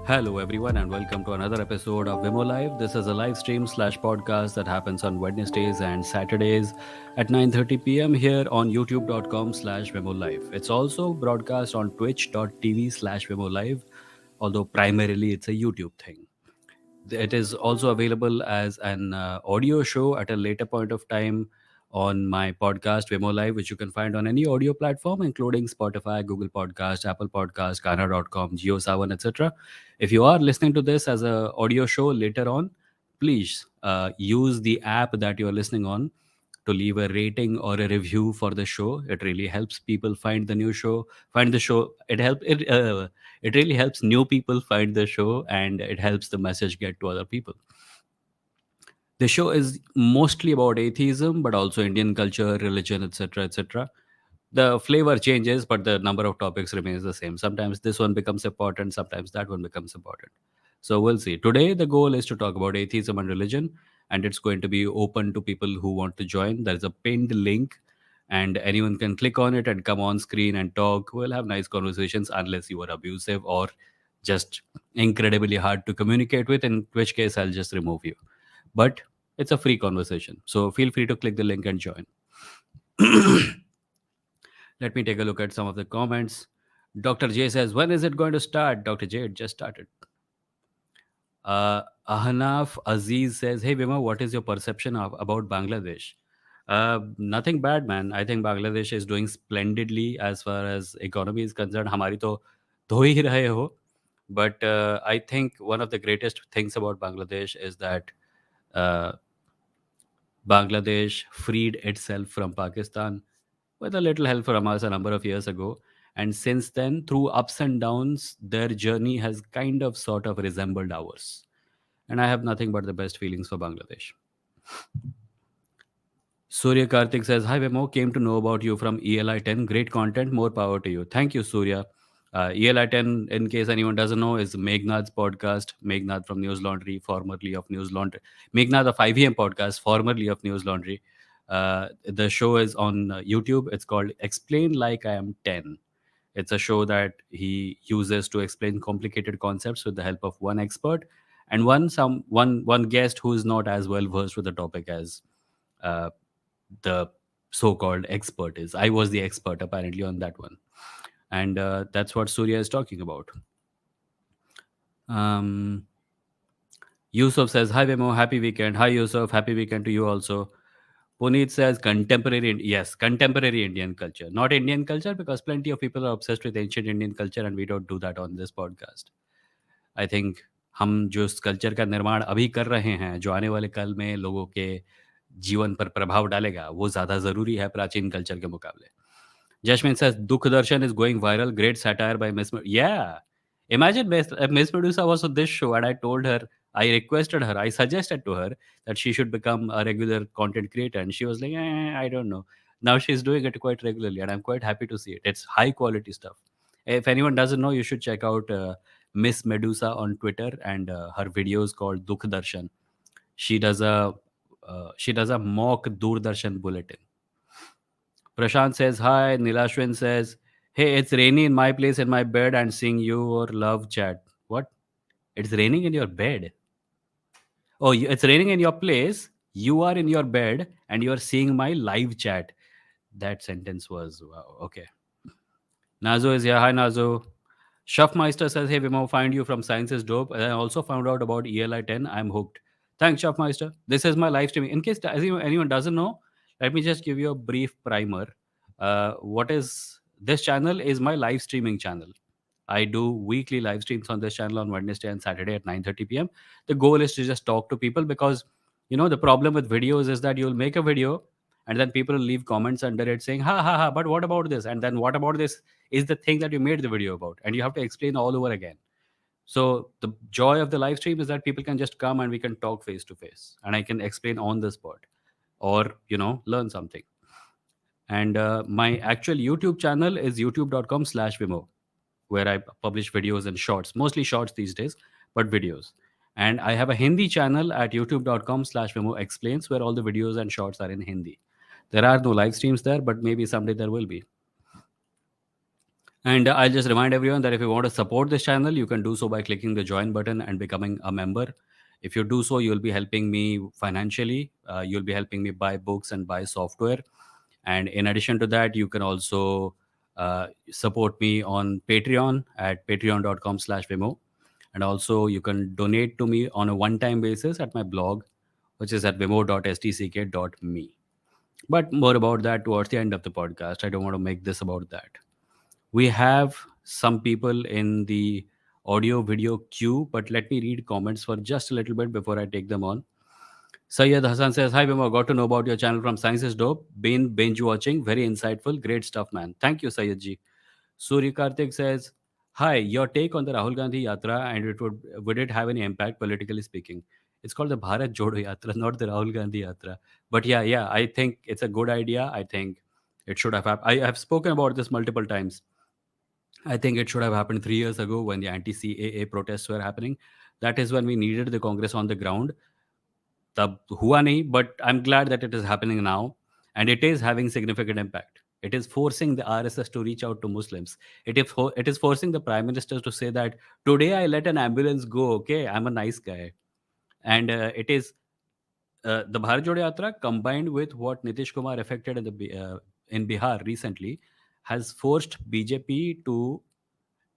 Hello, everyone, and welcome to another episode of Vimo Live. This is a live stream slash podcast that happens on Wednesdays and Saturdays at 9:30 p.m. here on youtube.com slash Vimo Live. It's also broadcast on twitch.tv slash Vimo Live, although primarily it's a YouTube thing. It is also available as an audio show at a later point of time on my podcast Vimo Live, which you can find on any audio platform, including Spotify, Google Podcast, Apple Podcast, Ghana.com, JioSavan, etc. If you are listening to this as a audio show later on, please use the app that you are listening on to leave a rating or a review for the show. It really helps people find the new show, find the show. It really helps new people find the show, and it helps the message get to other people. The show is mostly about atheism, but also Indian culture, religion, etc., etc. The flavor changes, but the number of topics remains the same. Sometimes this one becomes important, sometimes that one becomes important. So we'll see. Today, the goal is to talk about atheism and religion, and it's going to be open to people who want to join. There's a pinned link, and anyone can click on it and come on screen and talk. We'll have nice conversations, unless you are abusive or just incredibly hard to communicate with, in which case I'll just remove you. But it's a free conversation, so feel free to click the link and join. Let me take a look at some of the comments. Dr. J says, when is it going to start? Dr. J, it just started. Ahnaf Aziz says, hey, Vima, what is your perception about Bangladesh? Nothing bad, man. I think Bangladesh is doing splendidly as far as economy is concerned. हमारी तो धो ही रहे हो. But I think one of the greatest things about Bangladesh is that uh, Bangladesh freed itself from Pakistan with a little help from us a number of years ago. And since then, through ups and downs, their journey has kind of sort of resembled ours. And I have nothing but the best feelings for Bangladesh. Surya Karthik says, hi Vemo, came to know about you from ELI 10. Great content, more power to you. Thank you, Surya. ELI 10, in case anyone doesn't know, is Meghnad's podcast. Meghnad from News Laundry, formerly of News Laundry. Meghnad, the 5 a.m. podcast, formerly of News Laundry. The show is on YouTube. It's called Explain Like I Am 10. It's a show that he uses to explain complicated concepts with the help of one expert and one guest who is not as well versed with the topic as uh, the so-called expert is. I was the expert apparently on that one, and that's what Surya is talking about. Um, Yusuf says, "Hi Vemo, happy weekend." Hi Yusuf, happy weekend to you also. Puneet says, "Contemporary, yes, contemporary Indian culture, not Indian culture, because plenty of people are obsessed with ancient Indian culture, and we don't do that on this podcast." I think हम जो इस culture का निर्माण अभी कर रहे हैं, जो आने वाले कल में लोगों के जीवन पर प्रभाव डालेगा, वो ज़्यादा ज़रूरी है प्राचीन कल्चर के मुकाबले. Jasmine says, Dukh Darshan is going viral. Great satire by Miss Yeah. Imagine Miss Medusa was on this show, and I told her, I requested her, I suggested to her that she should become a regular content creator. And she was like, I don't know. Now she's doing it quite regularly, and I'm quite happy to see it. It's high quality stuff. If anyone doesn't know, you should check out Miss Medusa on Twitter and her videos called Dukh Darshan. She does a mock Doordarshan bulletin. Prashant says hi. Nilashwin says, hey, it's rainy in my place in my bed and seeing your love chat. What? It's raining in your bed? Oh, it's raining in your place. You are in your bed and you're seeing my live chat. That sentence was wow. Okay. Nazo is here. Hi, Nazo. Shuffmeister says, hey, Vimo, find you from Science is Dope. And I also found out about ELI 10. I'm hooked. Thanks, Shuffmeister. This is my live streaming. In case anyone doesn't know, let me just give you a brief primer. What is this channel is my live streaming channel. I do weekly live streams on this channel on Wednesday and Saturday at 9:30 p.m. The goal is to just talk to people because, the problem with videos is that you'll make a video and then people will leave comments under it saying, ha ha ha, but what about this? And then what about this is the thing that you made the video about. And you have to explain all over again. So the joy of the live stream is that people can just come and we can talk face to face and I can explain on the spot or, learn something. And my actual YouTube channel is youtube.com/Vimo, where I publish videos and shorts, mostly shorts these days, but videos. And I have a Hindi channel at youtube.com/Vimo Explains, where all the videos and shorts are in Hindi. There are no live streams there, but maybe someday there will be. And I'll just remind everyone that if you want to support this channel, you can do so by clicking the join button and becoming a member. If you do so, you'll be helping me financially. You'll be helping me buy books and buy software. And in addition to that, you can also support me on Patreon at patreon.com/Vimo. And also, you can donate to me on a one time basis at my blog, which is at vimo.stck.me. But more about that towards the end of the podcast. I don't want to make this about that. We have some people in the audio video queue, but let me read comments for just a little bit before I take them on. Sayyid Hassan says, "Hi Bima, got to know about your channel from Science is Dope. Been binge watching, very insightful, great stuff, man. Thank you, Sayyid ji." Suri Karthik says, "Hi, your take on the Rahul Gandhi Yatra and would it have any impact politically speaking?" It's called the Bharat Jodo Yatra, not the Rahul Gandhi Yatra. But yeah, I think it's a good idea. I think it should have happened. I have spoken about this multiple times. I think it should have happened 3 years ago when the anti-CAA protests were happening. That is when we needed the Congress on the ground. तब हुआ नहीं, but I'm glad that it is happening now, and it is having significant impact. It is forcing the RSS to reach out to Muslims. It is forcing the Prime Minister to say that today I let an ambulance go. Okay, I'm a nice guy, and it is the Bharat Jodo Yatra combined with what Nitish Kumar effected in Bihar recently has forced BJP to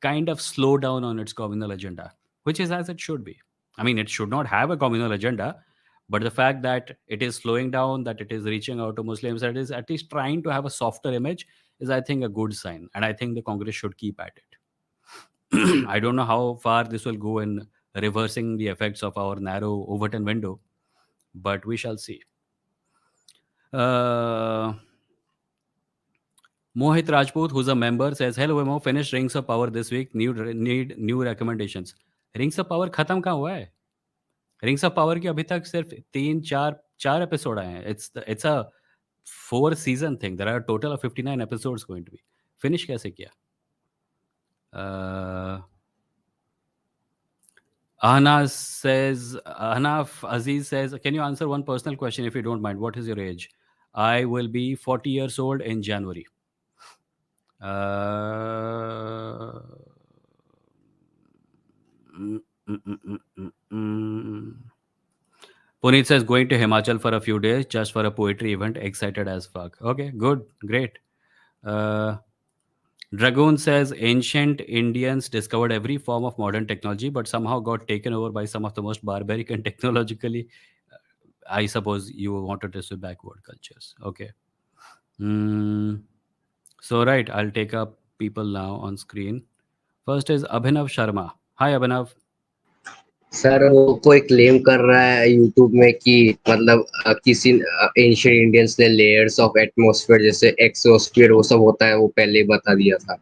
kind of slow down on its communal agenda, which is as it should be. I mean, it should not have a communal agenda, but the fact that it is slowing down, that it is reaching out to Muslims, that it is at least trying to have a softer image, is, I think, a good sign. And I think the Congress should keep at it. I don't know how far this will go in reversing the effects of our narrow Overton window, but we shall see. Uh, Mohit Rajput, who's a member, says, "Hello, Emo. Finished Rings of Power this week. Need new recommendations." Rings of Power खत्म कहाँ हुआ है? Rings of Power के अभी तक सिर्फ 3 4 episode आए हैं. It's a 4 season thing. There are a total of 59 episodes going to be. Finish कैसे किया? Uh, Ahnaf Aziz says, "Can you answer one personal question if you don't mind? What is your age?" I will be 40 years old in January. Uh, mm, mm, mm, mm, mm, mm. Puneet says, "Going to Himachal for a few days just for a poetry event. Excited as fuck." Okay, good, great. Uh, Dragoon says, "Ancient Indians discovered every form of modern technology, but somehow got taken over by some of the most barbaric and technologically. I suppose you wanted to say backward cultures." Okay. Mm, so, right, I'll take up people now on screen. First is Abhinav Sharma. Hi, Abhinav. Sir वो कोई claim कर रहा है YouTube में कि मतलब किसी ancient Indians ने लेयर्स ऑफ एटमॉस्फेयर जैसे एक्सोस्फीयर वो सब होता है वो पहले ही बता दिया था।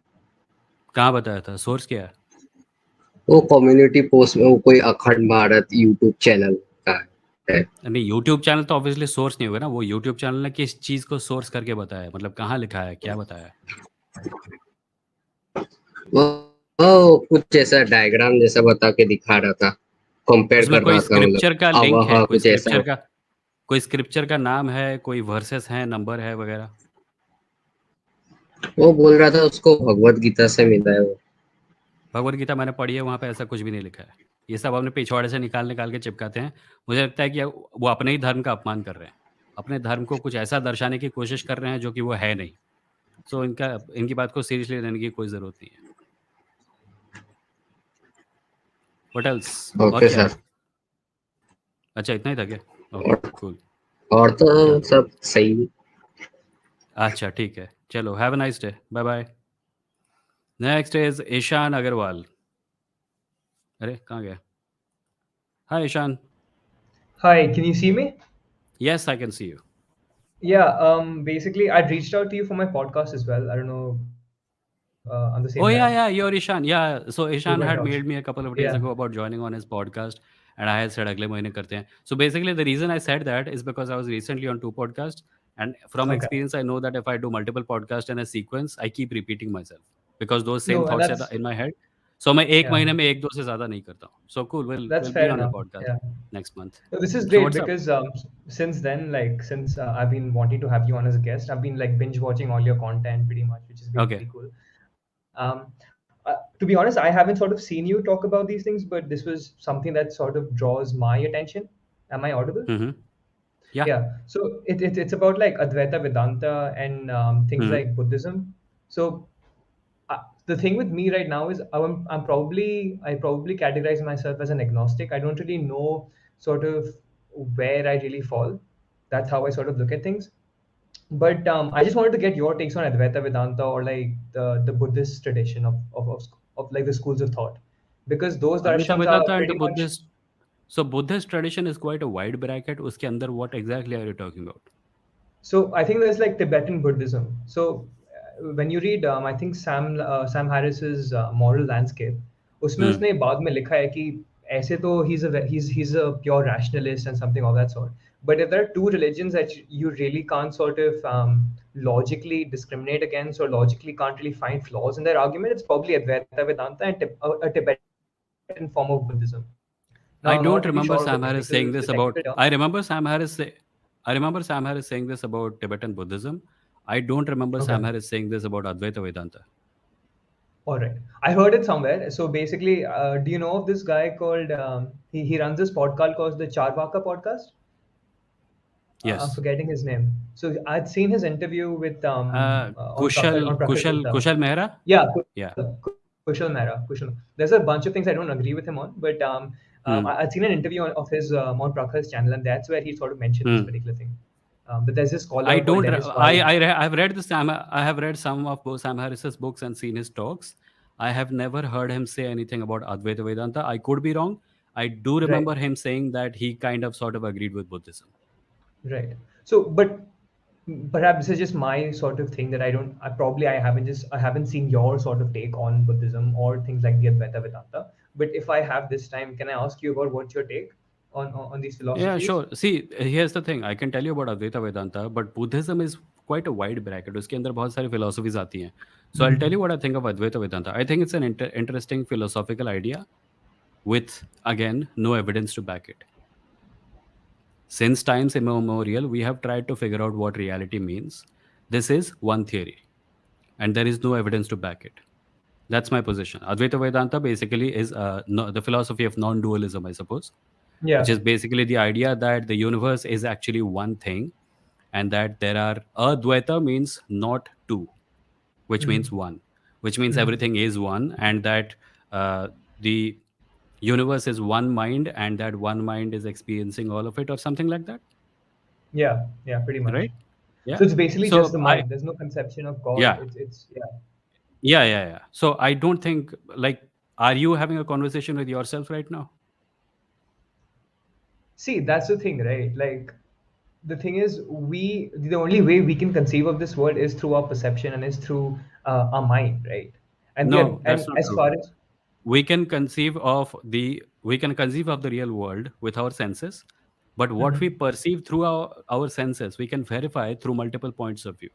कहाँ बताया था? सोर्स क्या है? वो कम्युनिटी पोस्ट में वो कोई अखंड भारत यूट्यूब चैनल का है। नहीं, यूट्यूब चैनल तो ऑब्वियसली सोर्स नहीं होगा ना. वो यूट्यूब चैनल ने किस चीज़ को सोर्स करके बताया है? मतलब कहाँ लिखा है, क्या बताया है? वो कुछ ऐसा डायग्राम जैसा बता के दिखा रहा था, कंपेयर उसमें कर कोई रहा था मतलब स्क्रिप्चर का लिंक है? आवाहा कुछ ऐसा। कोई स्क्रिप्चर का नाम है, कोई वर्सेस हैं, नंबर है वगैरह? वो बोल रहा था उसको भगवत गीता से मिला है वो। भगवद गीता मैंने पढ़ी है, वहाँ पे ऐसा कुछ भी नहीं लिखा है. ये सब अपने पिछवाड़े से निकाल के चिपकाते हैं. मुझे लगता है कि वो अपने ही धर्म का अपमान कर रहे हैं. अपने धर्म को कुछ ऐसा दर्शाने की कोशिश कर रहे हैं जो कि वो है नहीं. सो इनकी बात को सीरियसली लेने की कोई ज़रूरत नहीं है. What else? और ओके क्या है? सर। अच्छा, इतना ही था क्या? ओके, और कूल. और तो चलो, सब सही। अच्छा ठीक है. चलो, have a nice day. Bye bye. Next is Ishan Agarwal. अरे कहाँ गया? Hi Ishan. Hi, can you see me? Yes, I can see you. Yeah, basically, I'd reached out to you for my podcast as well. I don't know, on the same line. Oh yeah, you're Ishan. Yeah, so Food my Ishan had couch. mailed me a couple of days Yeah. ago about joining on his podcast, and I had said अगले महीने करते हैं. So basically, the reason I said that is because I was recently on 2 podcasts, and from Okay. experience, I know that if I do multiple podcasts in a sequence, I keep repeating myself because those same No, and thoughts are that's in my head. So मैं एक yeah, महीने में एक दो से ज़्यादा नहीं करता हूँ. So cool, that's we'll be fair on your enough. podcast Yeah. next month. So this is So great what's up? because since then, like since I've been wanting to have you on as a guest, I've been like binge watching all your content pretty much, which has been Okay. pretty cool. To be honest, I haven't sort of seen you talk about these things, but this was something that sort of draws my attention. Am I audible? Mm-hmm. Yeah. Yeah. So it's about like Advaita Vedanta and things Mm-hmm. like Buddhism. So the thing with me right now is I probably categorize myself as an agnostic. I don't really know sort of where I really fall. That's how I sort of look at things. But I just wanted to get your takes on Advaita Vedanta or like the Buddhist tradition of like the schools of thought, because those Advaita darshans are Vedanta and the pretty much. Buddhist. So Buddhist tradition is quite a wide bracket. Uske andar what exactly are you talking about? So I think there's like Tibetan Buddhism. So when you read, I think Sam Harris's Moral Landscape, उसमें Hmm. उसने बाद में लिखा है कि ऐसे तो he's a pure rationalist and something of that sort. But if there are two religions that you really can't sort of logically discriminate against or logically can't really find flaws in their argument, it's probably Advaita Vedanta and a Tibetan form of Buddhism. Now, I'm not really sure of the I don't technical remember Sam terms. Harris saying this about. I remember Sam Harris say. I remember Sam Harris saying this about Tibetan Buddhism. I don't remember Okay. Sam Harris saying this about Advaita Vedanta. All right. I heard it somewhere. So basically, do you know of this guy called, he runs this podcast called the Charvaka podcast? I'm Yes. forgetting his name. So I'd seen his interview with Kushal on Prakhar Kushal Gupta. Kushal Mehra. Yeah, Yeah. Kushal Mehra. Kushal. There's a bunch of things I don't agree with him on, but Hmm. I'd seen an interview of his on Prakhar's channel, and that's where he sort of mentioned this Hmm. particular thing. But there's this I scholar called don't. Dennis White. I've read the Sam. I have read some of Sam Harris's books and seen his talks. I have never heard him say anything about Advaita Vedanta. I could be wrong. I do Right. remember him saying that he kind of sort of agreed with Buddhism. Right. So, but perhaps this is just my sort of thing that I haven't seen your sort of take on Buddhism or things like the Advaita Vedanta. But if I have this time, can I ask you about what's your take on these Yeah, philosophies? sure. See, here's the thing. I can tell you about Advaita Vedanta, but Buddhism is quite a wide bracket. उसके अंदर बहुत सारी philosophies आती हैं. So I'll tell you what I think of Advaita Vedanta. I think it's an interesting philosophical idea with, again, no evidence to back it. Since times immemorial, we have tried to figure out what reality means. This is one theory, and there is no evidence to back it. That's my position. Advaita Vedanta basically is no, the philosophy of non-dualism, I suppose, which Yeah. is basically the idea that the universe is actually one thing, and that there are Advaita means not two, which means one, which means everything is one, and that the universe is one mind, and that one mind is experiencing all of it, or something like that, Yeah. Yeah. Pretty much. right? Yeah. So it's basically just So the I, mind. There's no conception of God. yeah, It's yeah. yeah. So I don't think, like, are you having a conversation with yourself right now? See, that's the thing, right? Like, the thing is, the only way we can conceive of this world is through our perception and is through our mind, right? No, that's And not as true. far as We can conceive of the real world with our senses, but what we perceive through our senses, we can verify through multiple points of view.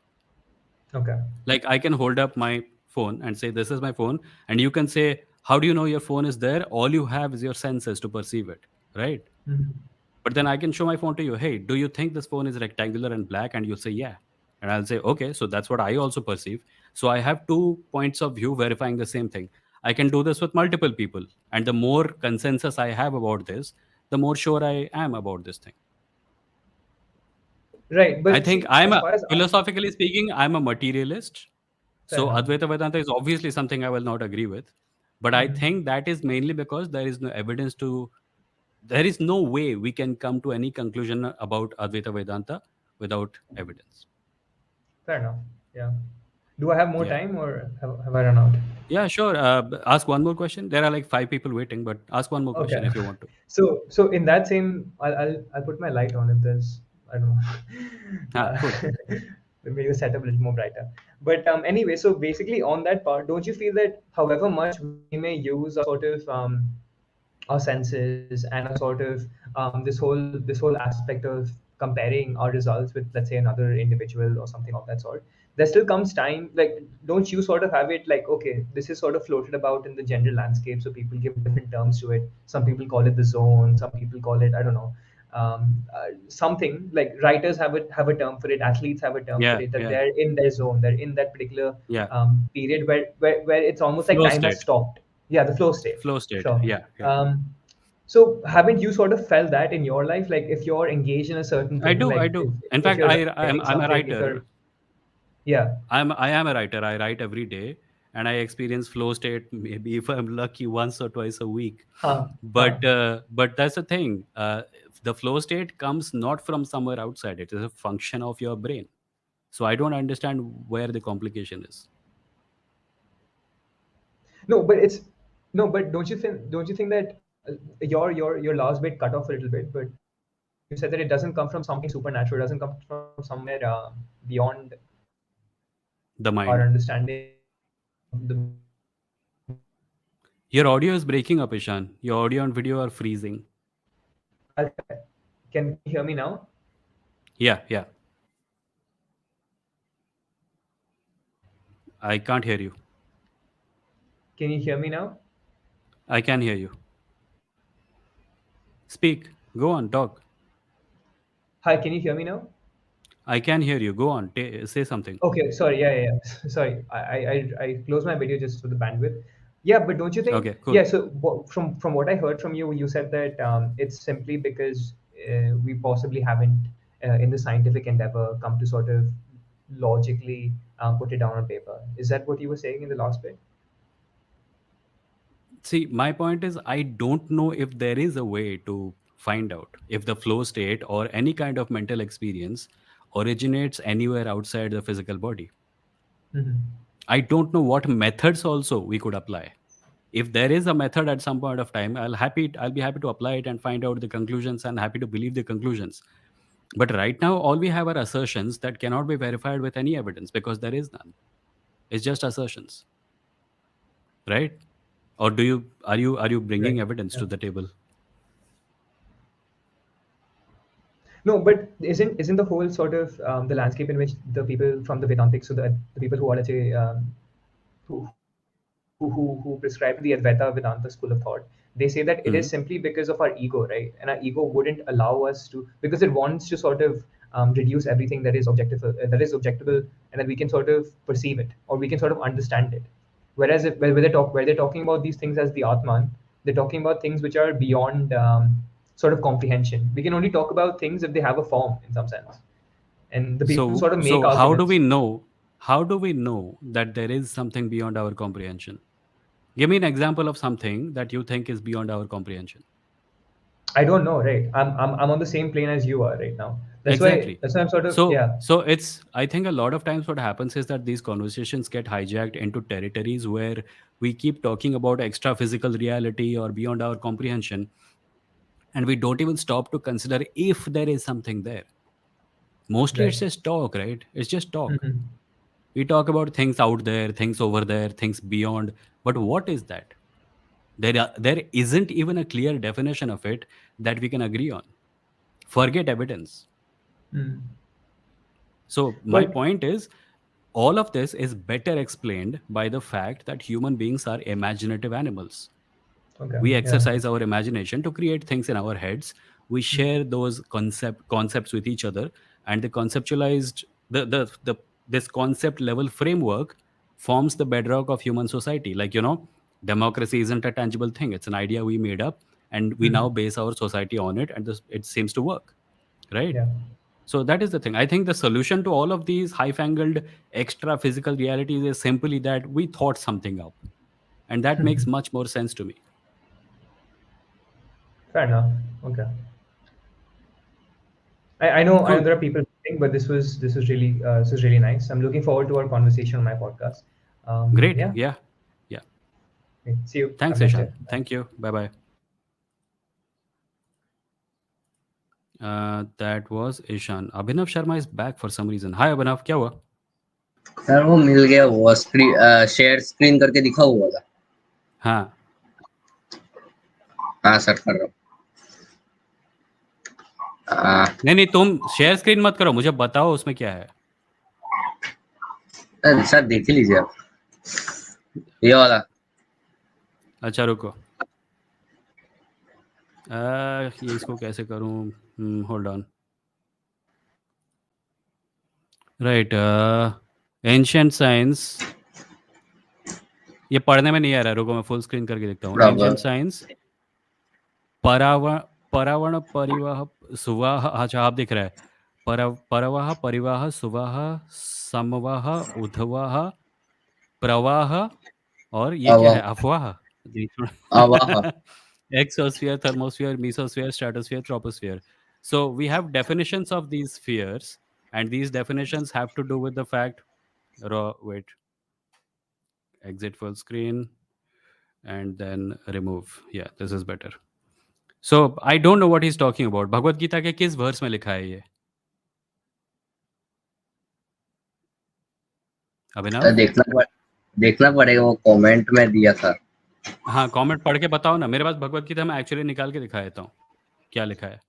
okay, Like, I can hold up my phone and say, this is my phone, and you can say, how do you know your phone is there? All you have is your senses to perceive it, right? But then I can show my phone to you. Hey, do you think this phone is rectangular and black? And you'll say, yeah. And I'll say, okay, so that's what I also perceive. So I have two points of view verifying the same thing. I can do this with multiple people. And the more consensus I have about this, the more sure I am about this thing. right? I But think see, as far as philosophically speaking, I'm a materialist. fair So enough. Advaita Vedanta is obviously something I will not agree with. But I think that is mainly because there is no way we can come to any conclusion about Advaita Vedanta without evidence. Fair enough. Yeah. Do I have more Yeah. time or have I run out? Yeah, sure. Ask one more question. There are like 5 people waiting, but ask one more Okay. question if you want to. So in that same, I'll put my light on if there's, I don't know. Cool. Make the setup a little more brighter. But anyway, so basically on that part, don't you feel that however much we may use our sort of our senses and our sort of this whole aspect of comparing our results with, let's say, another individual or something of that sort, there still comes time, like, don't you sort of have it like, okay, this is sort of floated about in the general landscape, so people give different terms to it. Some people call it the zone, some people call it, I don't know, something like writers have a term for it, athletes have a term for Yeah, it, that yeah, they're in their zone, they're in that particular yeah. period where it's almost like Flow time has state. stopped. Yeah, the flow state. Flow state. Sure. Yeah, yeah. So haven't you sort of felt that in your life? Like if you're engaged in a certain I thing, do. I like do. In if fact, you're I'm writing I'm a something, if writer. you're, yeah. I am a writer. I write every day, and I experience flow state maybe if I'm lucky once or twice a week. Huh, huh. But that's the thing. The flow state comes not from somewhere outside. It is a function of your brain. So I don't understand where the complication is. No, but it's no, but don't you think that your last bit cut off a little bit, but you said that it doesn't come from something supernatural, it doesn't come from somewhere beyond The our mind. understanding of the. Your audio is breaking up, Ishan. Your audio and video are freezing. I'll try. Can you hear me now? Yeah, yeah. I can't hear you. Can you hear me now? I can hear you. Speak. Go on. Talk. Hi, can you hear me now? I can hear you. Go on. Say something. Okay, sorry. Yeah, yeah, yeah. Sorry, I closed my video just for the bandwidth. Yeah, but don't you think? Okay, cool. Yeah. So from what I heard from you, you said that it's simply because we possibly haven't, in the scientific endeavor, come to sort of logically put it down on paper. Is that what you were saying in the last bit? See, my point is, I don't know if there is a way to find out if the flow state or any kind of mental experience originates anywhere outside the physical body. Hmm. I don't know what methods also we could apply. If there is a method at some point of time, I'll be happy to apply it and find out the conclusions and happy to believe the conclusions. But right now, all we have are assertions that cannot be verified with any evidence because there is none. It's just assertions, right? Or are you bringing Right. evidence Yeah. to the table? No, but isn't the whole sort of the landscape in which the people from the Vedantic, so the people who are, let's say, who prescribe to the Advaita Vedanta school of thought, they say that it is simply Hmm. because of our ego, right? And our ego wouldn't allow us to, because it wants to sort of reduce everything that is objectable, and that we can sort of perceive it or we can sort of understand it. Whereas if, where they're talking about these things as the Atman, they're talking about things which are beyond sort of comprehension. We can only talk about things if they have a form in some sense. And the people who So sort of make so how do we arguments. know? How do we know that there is something beyond our comprehension? Give me an example of something that you think is beyond our comprehension. I don't know, right? I'm on the same plane as you are right now. Exactly. That's why I'm sort of, So yeah. so it's I think a lot of times what happens is that these conversations get hijacked into territories where we keep talking about extra physical reality or beyond our comprehension, and we don't even stop to consider if there is something there. Mostly it's Right. just talk, right? It's just talk. Hmm. We talk about things out there, things over there, things beyond, but what is that? There isn't even a clear definition of it that we can agree on. Forget evidence. Mm. So my But point is, all of this is better explained by the fact that human beings are imaginative animals. okay, We yeah. exercise our imagination to create things in our heads. We Mm. share those concepts with each other, and the conceptualized the this concept level framework forms the bedrock of human society. Like, democracy isn't a tangible thing. It's an idea we made up, and we now Mhm. base our society on it, and it seems to work, right? Yeah. So that is the thing. I think the solution to all of these high-fangled extra physical realities is simply that we thought something up, and that makes much more sense to me. Fair enough. Okay. I know Cool. there are people listening, but this was really nice. I'm looking forward to our conversation on my podcast. Great. Yeah. Yeah. Yeah. Okay. See you. Have Thanks, a nice day. Ishan. Thank you. Bye bye. That was Ishan. Abhinav Sharma is back for some reason. Hi, Abhinav. क्या हुआ? Sir वो मिल गया, वो screen share screen करके दिखा हुआ था। हाँ. हाँ सर, कर रहा नहीं नहीं, तुम शेयर स्क्रीन मत करो, मुझे बताओ उसमें क्या है. हूँ। सर देख ही लीजिए आप, ये वाला। अच्छा रुको. ये इसको कैसे करूँ? hold on. Right. Ancient science. ये पढ़ने में नहीं आ रहा है, रुको मैं फुल स्क्रीन करके देखता हूँ. बराबर। एंशियंट साइंस परावण परावण परिवाह सुवाह. अच्छा आप दिख रहा है. परवाह परिवाह सुवाह समवाह उधवाह प्रवाह और ये क्या है अवाह अफवाह. जी, अवाह। थोड़ा exosphere, thermosphere, mesosphere, stratosphere, troposphere. So we have definitions of these spheres, and these definitions have to do with the fact. Wait, exit full screen and then remove. Yeah, this is better. So I don't know what he's talking about. Bhagavad Gita के किस verse में लिखा है ये? अभिनव? देखना पड़ेगा, वो comment में दिया था। हाँ, कमेंट पढ़ के बताओ ना. मेरे पास भगवत गीता में एक्चुअली निकाल के दिखा देता हूँ. क्या लिखा है?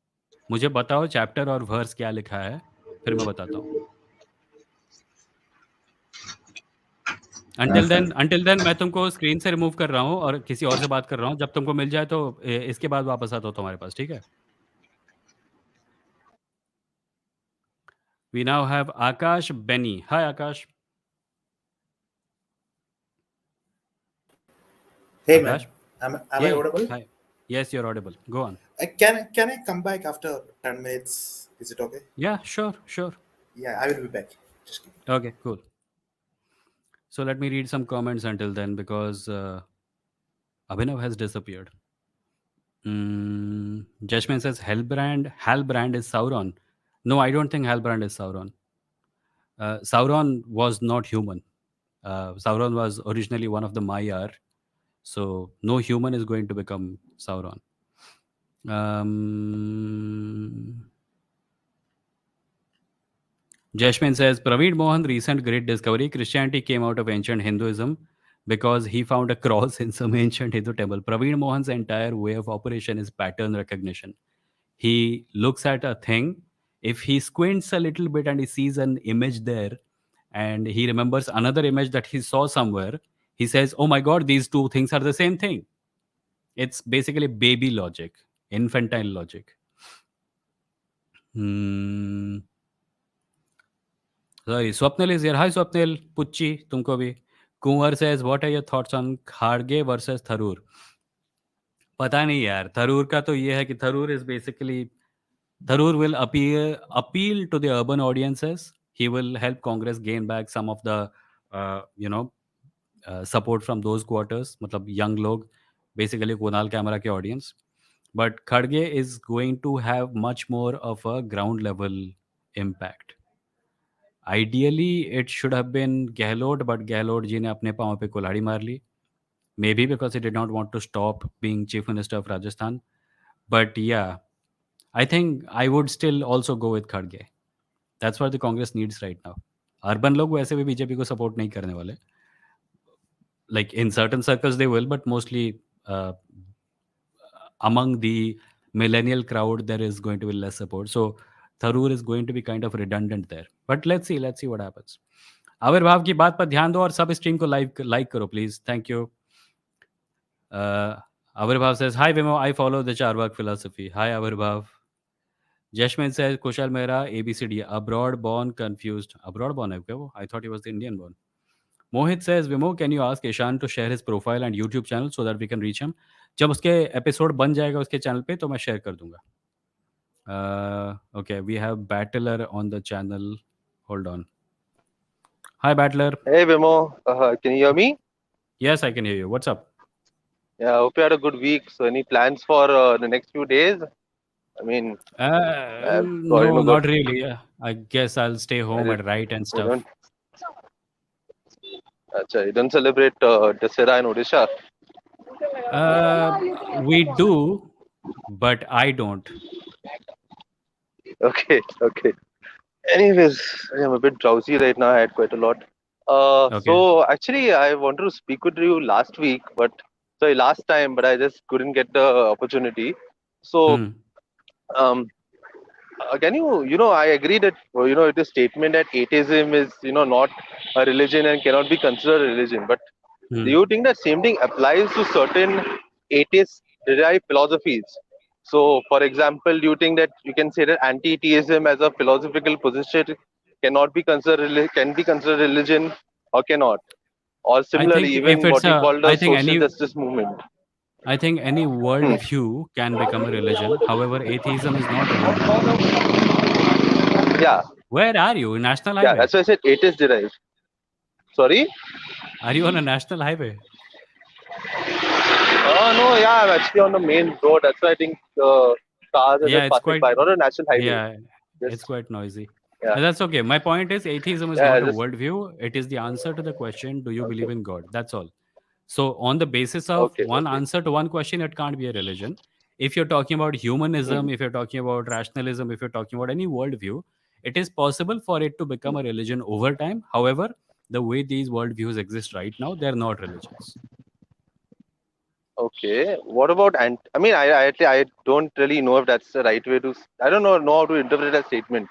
मुझे बताओ चैप्टर और वर्स क्या लिखा है, फिर मैं बताता हूँ. हाँ अंटिल सर। देन मैं तुमको स्क्रीन से रिमूव कर रहा हूँ और किसी और से बात कर रहा हूँ. जब तुमको मिल जाए तो इसके बाद वापस आता हूँ तुम्हारे पास, ठीक है? We now have Akash Beni. Hi Akash. Hey man, Akash. am I ये audible? Hi. Yes you are audible. Go on. Can I come back after 10 minutes? Is it okay? या sure sure. Yeah, I will be back. Just give me. Okay cool. So let me read some comments until then because Abhinav has disappeared. Jashman says Halbrand is Sauron. No, I don't think Halbrand is Sauron. Sauron was not human. Sauron was originally one of the Maiar, so no human is going to become Sauron. Jashmin says Praveed Mohan recent great discovery. Christianity came out of ancient Hinduism because he found a cross in some ancient Hindu temple. Praveed Mohan's entire way of operation is pattern recognition. He looks at a thing. If he squints a little bit and he sees an image there, and he remembers another image that he saw somewhere, he says, "Oh my God, these two things are the same thing." It's basically baby logic, infantile logic. Sorry, Swapnil is here. Hi, Swapnil. Pucci, तुमको भी. Kumar says, what are your thoughts on Kharge versus Tharoor? पता नहीं यार. Tharoor का तो ये है कि Tharoor is basically Tharoor will appeal to the urban audiences. He will help Congress gain back some of the support from those quarters. मतलब young लोग, basically Kunal Camera के audience. But Kharge is going to have much more of a ground level impact. Ideally, it should have been Gehlot, but Gehlot ji ने अपने पाँव पे कुल्हाड़ी मार ली. Maybe because he did not want to stop being Chief Minister of Rajasthan. But yeah, I think I would still also go with Kharge. That's what the Congress needs right now. Urban लोग वैसे भी BJP को support नहीं करने वाले. Like in certain circles they will, but mostly among the millennial crowd there is going to be less support. So Tharoor is going to be kind of redundant there. But let's see what happens. आविर्भाव की बात पर ध्यान दो और सब stream को like करो please. Thank you. Avirbhav says, hi Vimo, I follow the Charvak philosophy. Hi Avirbhav. Jashmin says, Kushal Mehra, ABCD, abroad born confused. Abroad born hai kya wo? I thought he was the Indian born. Mohit says, Vimo, can you ask Ishan to share his profile and YouTube channel so that we can reach him? जब उसके episode बन जाएगा उसके channel पे तो मैं share कर दूंगा. Okay, we have Battler on the channel. Hold on. Hi Battler. Hey Vimo, can you hear me? Yes, I can hear you. What's up? Yeah, I hope you had a good week. So, any plans for the next few days? I mean, No, not really. I guess I'll stay home and write and stuff. You don't celebrate Dasera in Odisha? We do, but I don't. Okay. Anyways, I'm a bit drowsy right now. I had quite a lot. Okay. So actually, I wanted to speak with you last time, but I just couldn't get the opportunity. So, can you, I agree that, it is statement that atheism is, not a religion and cannot be considered a religion. But do you think that same thing applies to certain atheist-derived philosophies? So, for example, do you think that you can say that anti-theism as a philosophical position cannot be considered can be considered religion or cannot? Or I similarly, think if even it's what you a, call the social justice movement. I think any Hmm. worldview can become a religion. However, atheism is not a worldview. Yeah, Where are you? National yeah. highway? That's why I said it is derived. Sorry. Are you on a national highway? Oh no, yeah, I'm actually on the main road. That's why I think cars are Yeah, just it's passing quite. by, not a national highway. Yeah, it's Just quite noisy. yeah, That's okay. My point is, atheism is yeah, not a just worldview. It is the answer to the question, do you okay, believe in God? That's all. So, on the basis of okay, one okay. answer to one question, it can't be a religion. If you're talking about humanism, Hmm. if you're talking about rationalism, if you're talking about any worldview, it is possible for it to become Hmm. a religion over time. However, the way these worldviews exist right now, they're not religions. Okay. What about and I mean, I don't really know if that's the right way to. I don't know how to interpret that statement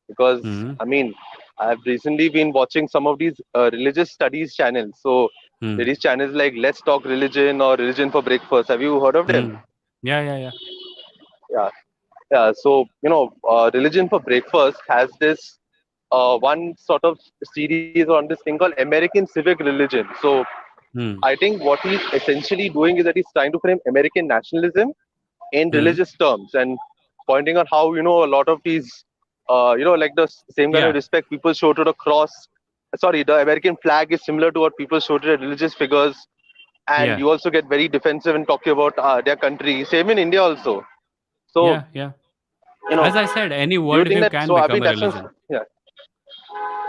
because Hmm. I mean, I've recently been watching some of these religious studies channels. So there Hmm. is channels like Let's Talk Religion or Religion for Breakfast. Have you heard of them? Hmm. Yeah, yeah, yeah. Yeah. Yeah, so Religion for Breakfast has this one sort of series on this thing called American Civic Religion. So Hmm. I think what he's essentially doing is that he's trying to frame American nationalism in Hmm. religious terms and pointing out how a lot of these like the same kind of Yeah, respect people show to the cross. Sorry, the American flag is similar to what people show to their religious figures, and yeah, you also get very defensive in talking about their country. Same in India also. So yeah, yeah. you know, As I said, any do you think worldview that? can So I become mean, a that's religion. yeah.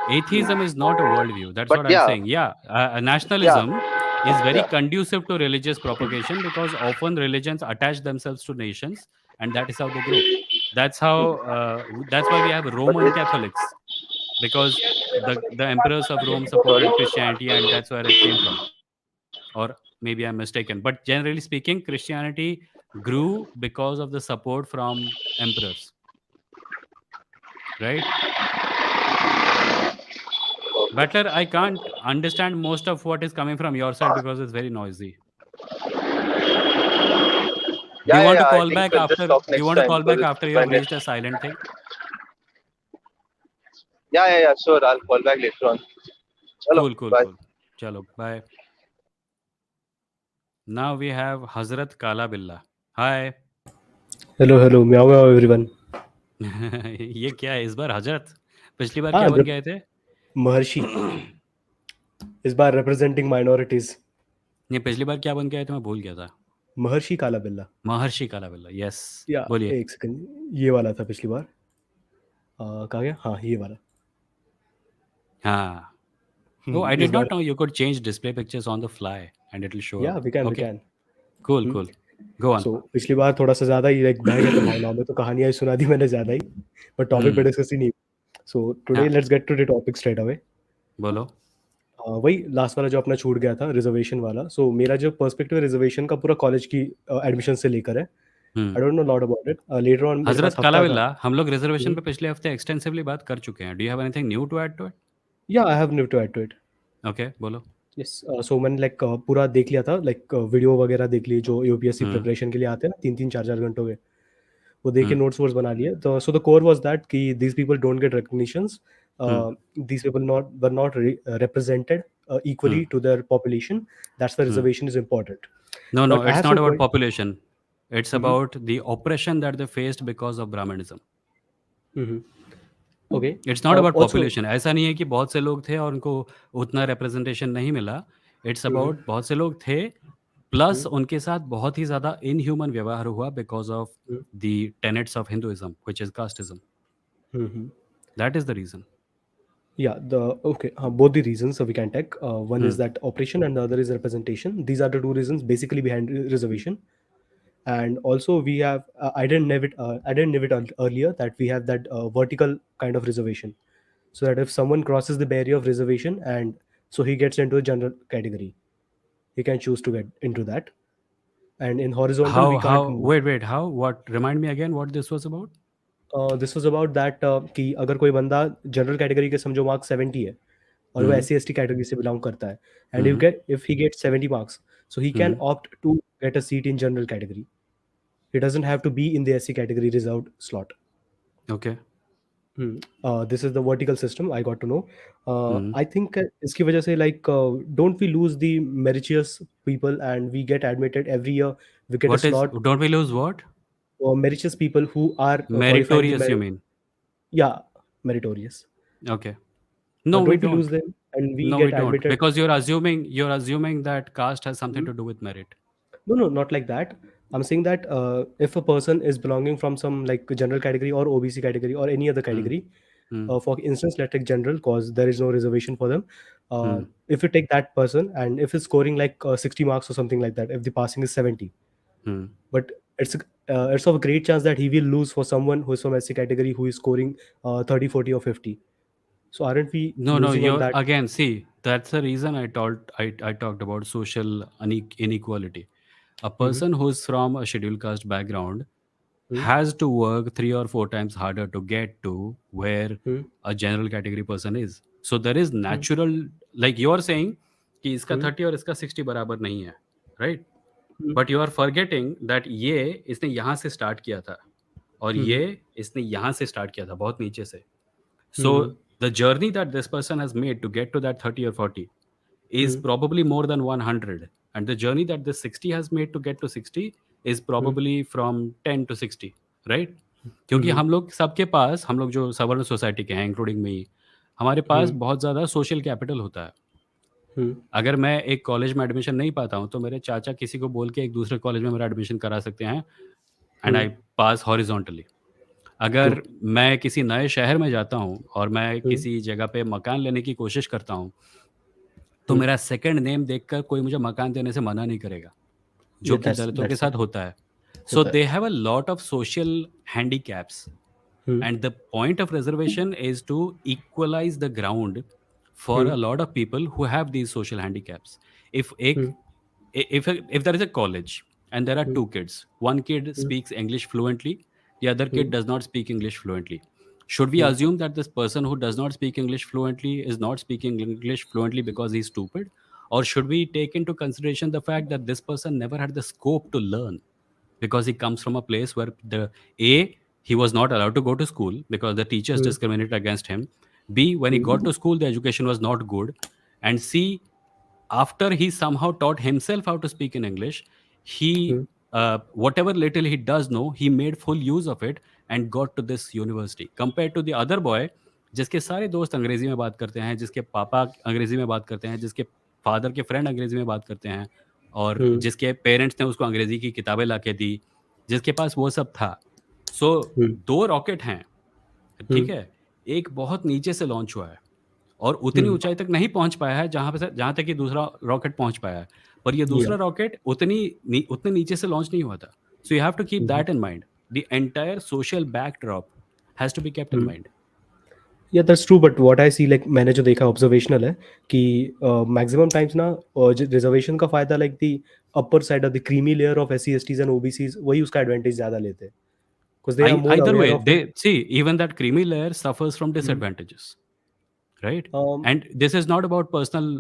Atheism is not a worldview. That's But what I'm yeah, saying. Yeah, yeah, nationalism is very yeah. conducive to religious propagation because often religions attach themselves to nations, and that is how they grow. That's how. That's why we have But Roman it's Catholics because the emperors of Rome sorry. supported Christianity, and that's where it came from. Or maybe I'm mistaken, but generally speaking, Christianity grew because of the support from emperors, right? Butler, I can't understand most of what is coming from your side because it's very noisy. Do you Yeah, yeah, want to yeah. I call think back we'll just after? Do talk you next want to time call because back it's after you my have net. reached a silent thing? Yeah, yeah, yeah. Sure, I'll call back later on. Hello, Cool, cool, bye. cool. Chalo, bye. Now we have Hazrat Kala Billa. Hi. Hello hello meow meow everyone. ये क्या है इस बार हजरत? पिछली बार क्या हाँ बन गए थे? महर्षि, इस बार रिप्रेजेंटिंग माइनॉरिटीज। ये पिछली बार क्या बन गए थे? मैं भूल गया था. महर्षि काला बिल्ला। महर्षि काला बिल्ला. यस. या बोलिए. एक सेकंड, ये वाला था पिछली बार। कहाँ गया? हाँ ये वाला। हाँ. Oh, I इस did bar not know you could change display pictures on the fly and it will show ya up. We Okay. Can. Cool, cool. Go on. So पिछली बार थोड़ा सा ज़्यादा ही लाइक बह गया था भावनाओं में, तो कहानियाँ ही सुना दी मैंने ज़्यादा ही, बट टॉपिक पे Hmm. डिस्कस ही नहीं। सो टुडे हाँ, let's get to the topic straight away. बोलो. वही लास्ट वाला जो अपना छूट गया था, रिजर्वेशन वाला। सो मेरा जो पर्सपेक्टिव है रिजर्वेशन का पूरा कॉलेज की एडमिशन से लेकर है। Hmm. I don't know lot about it. Later on मेरे हज़रत पास हफ्ता था। कालाबिल्ला, हम लोग रिज़र्वेशन पे पिछले हफ्ते एक्सटेंसिवली बात कर चुके हैं. Do you have anything new to add to it? या I have new to add to it. Okay, बोलो. यस, सो मैंने लाइक पूरा देख लिया था, लाइक वीडियो वगैरह देख लिए जो यूपीएससी हुँ, प्रिपरेशन के लिए आते हैं ना, 3-3 4-4 घंटों के, वो देख के हुँ, नोट्स वोट्स बना लिए। तो so the core was that कि these people don't get recognitions, hmm, these people not were not represented hmm. equally to their population. That's why Hmm. reservation is important. No, no, But I it's have not some about population. It's Mhm, about the oppression that they faced because of Brahmanism. mhm. Okay. It's not about Also, population. ऐसा नहीं है कि बहुत से लोग थे और उनको उतना रिप्रेजेंटेशन नहीं मिला. इट्स mhm, अबाउट बहुत से लोग थे, प्लस mhm, उनके साथ बहुत ही ज़्यादा इनह्यूमन व्यवहार हुआ because of mhm, the tenets of Hinduism which is casteism. mhm. That is the reason. Yeah, the okay, both the reasons we can take. One hmm, is that operation and the other is representation. These are the two reasons basically behind reservation. And also we have I didn't know it earlier that we have that vertical kind of reservation, so that if someone crosses the barrier of reservation and so he gets into a general category, he can choose to get into that. And in horizontal we how can't move. wait, how? What? Remind me again what this was about? This was about that कि अगर कोई बंदा general category के समझो marks 70 है और वो hmm, SC ST category से बिलोंग करता है, and hmm, if get 70 marks, so he can hmm. Opt to get a seat in general category. He doesn't have to be in the SC category reserved slot. Okay. This is the vertical system I got to know. Hmm. I think इसकी वजह से like don't we lose the meritorious people and we get admitted every year, we get a What is? slot Don't we lose what? for meritorious people who are qualifying the Meritorious, you mean? yeah, meritorious. Okay. No, we Don't we lose don't. them and we No, we get don't. admitted? Because you're assuming that caste has something Hmm? to do with merit. No, not like that. I'm saying that if a person is belonging from some like general category or OBC category or any other Hmm. category, Hmm. for instance, let's take general cause there is no reservation for them. Hmm. If you take that person and if it's scoring like 60 marks or something like that, if the passing is 70, Hmm. but it's of a great chance that he will lose for someone who is from SC category who is scoring 30, 40 or 50. So aren't we No, no, losing on you're that? again, see, that's the reason I talked about social inequality. A Hmm. person who's from a scheduled caste background Hmm. has to work 3 or 4 times harder to get to where Hmm. a general category person is. So there is Hmm. natural, like you are saying कि इसका Hmm. 30 और इसका 60 बराबर नहीं है, right? Hmm. But you are forgetting that ये इसने यहाँ से स्टार्ट किया था और ये Hmm. इसने यहाँ से स्टार्ट किया था बहुत नीचे से. So Hmm. the journey that this person has made to get to that 30 or 40 is Hmm. probably more than 100, and the journey that this 60 has made to get to 60 is Hmm. probably from 10 to 60, right? क्योंकि Hmm. हम लोग सबके पास, हम लोग जो सवर्ण society के हैं इंक्लूडिंग मी, हमारे पास Hmm. बहुत ज़्यादा सोशल कैपिटल होता है. Hmm. अगर मैं एक कॉलेज में एडमिशन नहीं पाता हूँ तो मेरे चाचा किसी को बोल के एक दूसरे कॉलेज में मेरा एडमिशन करा सकते हैं and Hmm. I pass horizontally. True. अगर मैं किसी नए शहर में जाता हूँ और मैं Hmm. किसी जगह पे मकान लेने की कोशिश करता हूँ तो Hmm. मेरा सेकंड नेम देखकर कोई मुझे मकान देने से मना नहीं करेगा, जो Yeah, कि दलितों के that's साथ it. होता है. सो होता है. They have a lot of social handicaps. Hmm. And the point of reservation is to equalize the ground for Hmm. a lot of people who have these social handicaps. If ek, Hmm. if there is a college and there are Hmm. two kids, one kid Hmm. speaks English fluently, the other Hmm. kid does not speak English fluently, should we Hmm. assume that this person who does not speak English fluently is not speaking English fluently because he's stupid, or should we take into consideration the fact that this person never had the scope to learn because he comes from a place where the a he was not allowed to go to school because the teachers Hmm. discriminated against him, b when he Hmm. got to school the education was not good, and c after he somehow taught himself how to speak in English, he Hmm. whatever little he does know he made full use of it and got to this university compared to the other boy जिसके सारे दोस्त अंग्रेजी में बात करते हैं, जिसके पापा अंग्रेजी में बात करते हैं, जिसके फादर के फ्रेंड अंग्रेजी में बात करते हैं और Hmm. जिसके पेरेंट्स ने उसको अंग्रेजी की किताबें ला के दी, जिसके पास वो सब था. सो Hmm. 2 रॉकेट हैं, Hmm. ठीक है? एक बहुत नीचे से लॉन्च हुआ है और उतनी Hmm. ऊँचाई तक नहीं पहुँच पाया है जहाँ तक कि दूसरा रॉकेट पहुँच पाया है. पर ये Yeah. दूसरा रॉकेट उतने नीचे से लॉन्च नहीं हुआ था. So you have to keep Hmm. That in mind. The entire social backdrop has to be kept in Hmm. Mind. Yeah, that's true. But what I see, like मैंने जो देखा ऑब्जर्वेशनल है कि मैक्सिमम टाइम्स ना reservation का फायदा like the upper side of the creamy layer of S C S Ts and OBCs वही उसका एडवांटेज ज़्यादा लेते हैं because they are more Either aware way, of इट. they see even that creamy layer suffers from disadvantages, right? And this is not about personal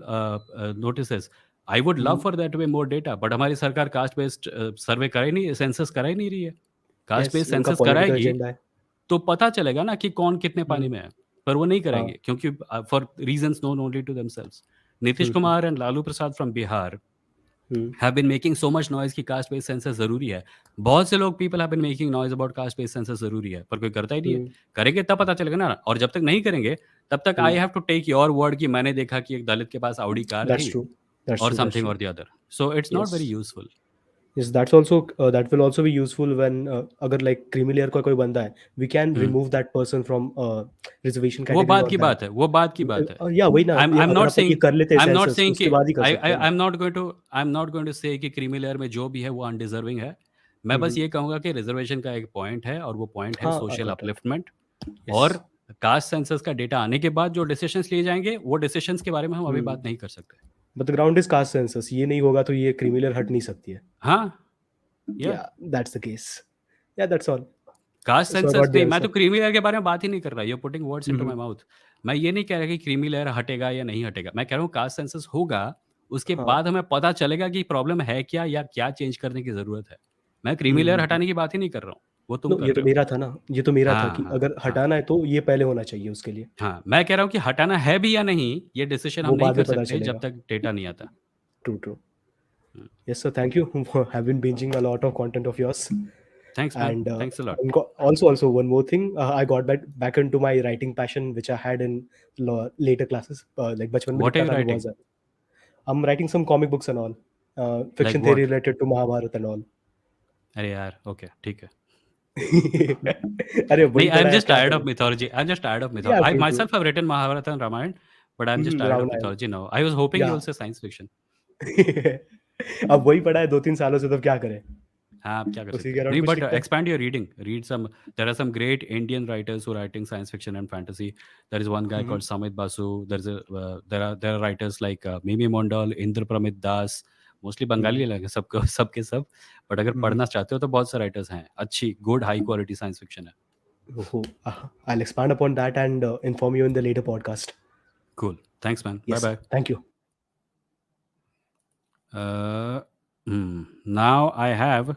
notices. I would love for there to be more data, but हमारी सरकार caste based सर्वे करा ही नहीं, census करा ही नहीं रही है. Cast yes based उनका census political कराएगी एजेंडा है. तो पता चलेगा ना कि कौन कितने पानी हम्म. में है. पर वो नहीं हाँ. करेंगे क्योंकि for reasons known only to themselves. Nitish hmm. Kumar and Lalu Prasad from Bihar hmm. have been making so much noise कि कास्ट बेस्ड सेंसस जरूरी है. बहुत से लोग people have been making noise about caste based census जरूरी है, पर कोई करता ही नहीं है. हम्म. करेंगे तब पता चलेगा ना, और जब तक नहीं करेंगे तब तक I hmm. Have to take your word कि मैंने देखा कि एक दलित के पास ऑडी कार That's थी true. That's और true. That's something true. और the other. So it's not very Yes. Useful. Yes, that's also that will also be useful when अगर like creamy layer का कोई बंदा है, we can remove that person from reservation वो category बात or की that. बात है, वो बात की बात है. या वही ना, आई एम अगर नॉट अपन सेइंग ये कर लेते हैं I am not census saying कि उसके बाद ही कर आई सकते हैं. I am not going to say कि क्रीमी लेयर में जो भी है वो अनडिजर्विंग है. मैं बस ये कहूंगा कि रिजर्वेशन का एक पॉइंट है और वो पॉइंट है हाँ, I social got it. Upliftment. और Yes. कास्ट सेंसस का डेटा आने के बाद जो डिसीजंस लिए जाएंगे वो डिसीजंस के बारे में हम अभी बात नहीं कर सकते. But the ground is caste census. ये नहीं होगा तो ये creamy layer हट नहीं सकती है. हाँ, या Yeah, that's the case. Yeah, that's all. Caste So I census got the नहीं, मैं answer. तो क्रीमी लेयर के बारे में बात ही नहीं कर रहा. You putting words into my hmm. Mouth. मैं ये नहीं कह रहा कि क्रीमी लेयर हटेगा या नहीं हटेगा. मैं कह रहा हूँ कास्ट सेंसस होगा, उसके हाँ. बाद हमें पता चलेगा कि प्रॉब्लम है क्या या क्या चेंज करने की जरूरत है. मैं क्रीमी लेयर हम्म। हटाने की बात ही नहीं कर रहा हूँ, वो तुम नो, कर ये रहे तो हो। मेरा था ना, ये तो मेरा था हाँ कि हाँ अगर हाँ हटाना है तो ये पहले होना चाहिए उसके लिए, हाँ, मैं कह रहा हूँ कि हटाना है भी या नहीं, ये डिसीजन हम वो नहीं बाद कर में पता सकते जब चलेगा। तक डेटा नहीं आता। True true. Yes, sir. Thank you. Have been binging a lot of content of yours. Thanks man, And thanks a lot. also one more thing. I got back into my writing passion, which I had in later classes. Like बचपन में what are लिखता you था मैं writing? बहुत ज़्यादा. I'm writing some comic books and all, like fiction theory what? related to Mahabharata and all. अरे यार, okay ठीक है। अरे नहीं, वही आई एम पढ़ा है, जस्ट क्या टायर्ड ऑफ करूँ? mythology. I'm just tired of mythology. Yeah, I true true. myself have written Mahabharata and Ramayana, but I'm just tired of Ramayana. mythology now. I was hoping you Yeah. will say science fiction. अब वही पढ़ा है 2-3 सालों से, तो क्या करें? हाँ, आप क्या कर उसी सकते के हैं? अराउंड नहीं, कुछ but लिखते हैं. expand your reading. Read some. There are some great Indian writers who are writing science fiction and fantasy. There is one guy called Samit Basu. There are writers like Mimi Mondal, Indra Pramit Das. Mostly Bengali लगे सबको, सबके सब. But अगर पढ़ना चाहते हो तो बहुत से राइटर्स हैं, अच्छी good high quality science fiction है। Oh, I'll expand upon that and inform you in the later podcast. Cool. Thanks man. Bye Yes, bye. thank you. Now I have.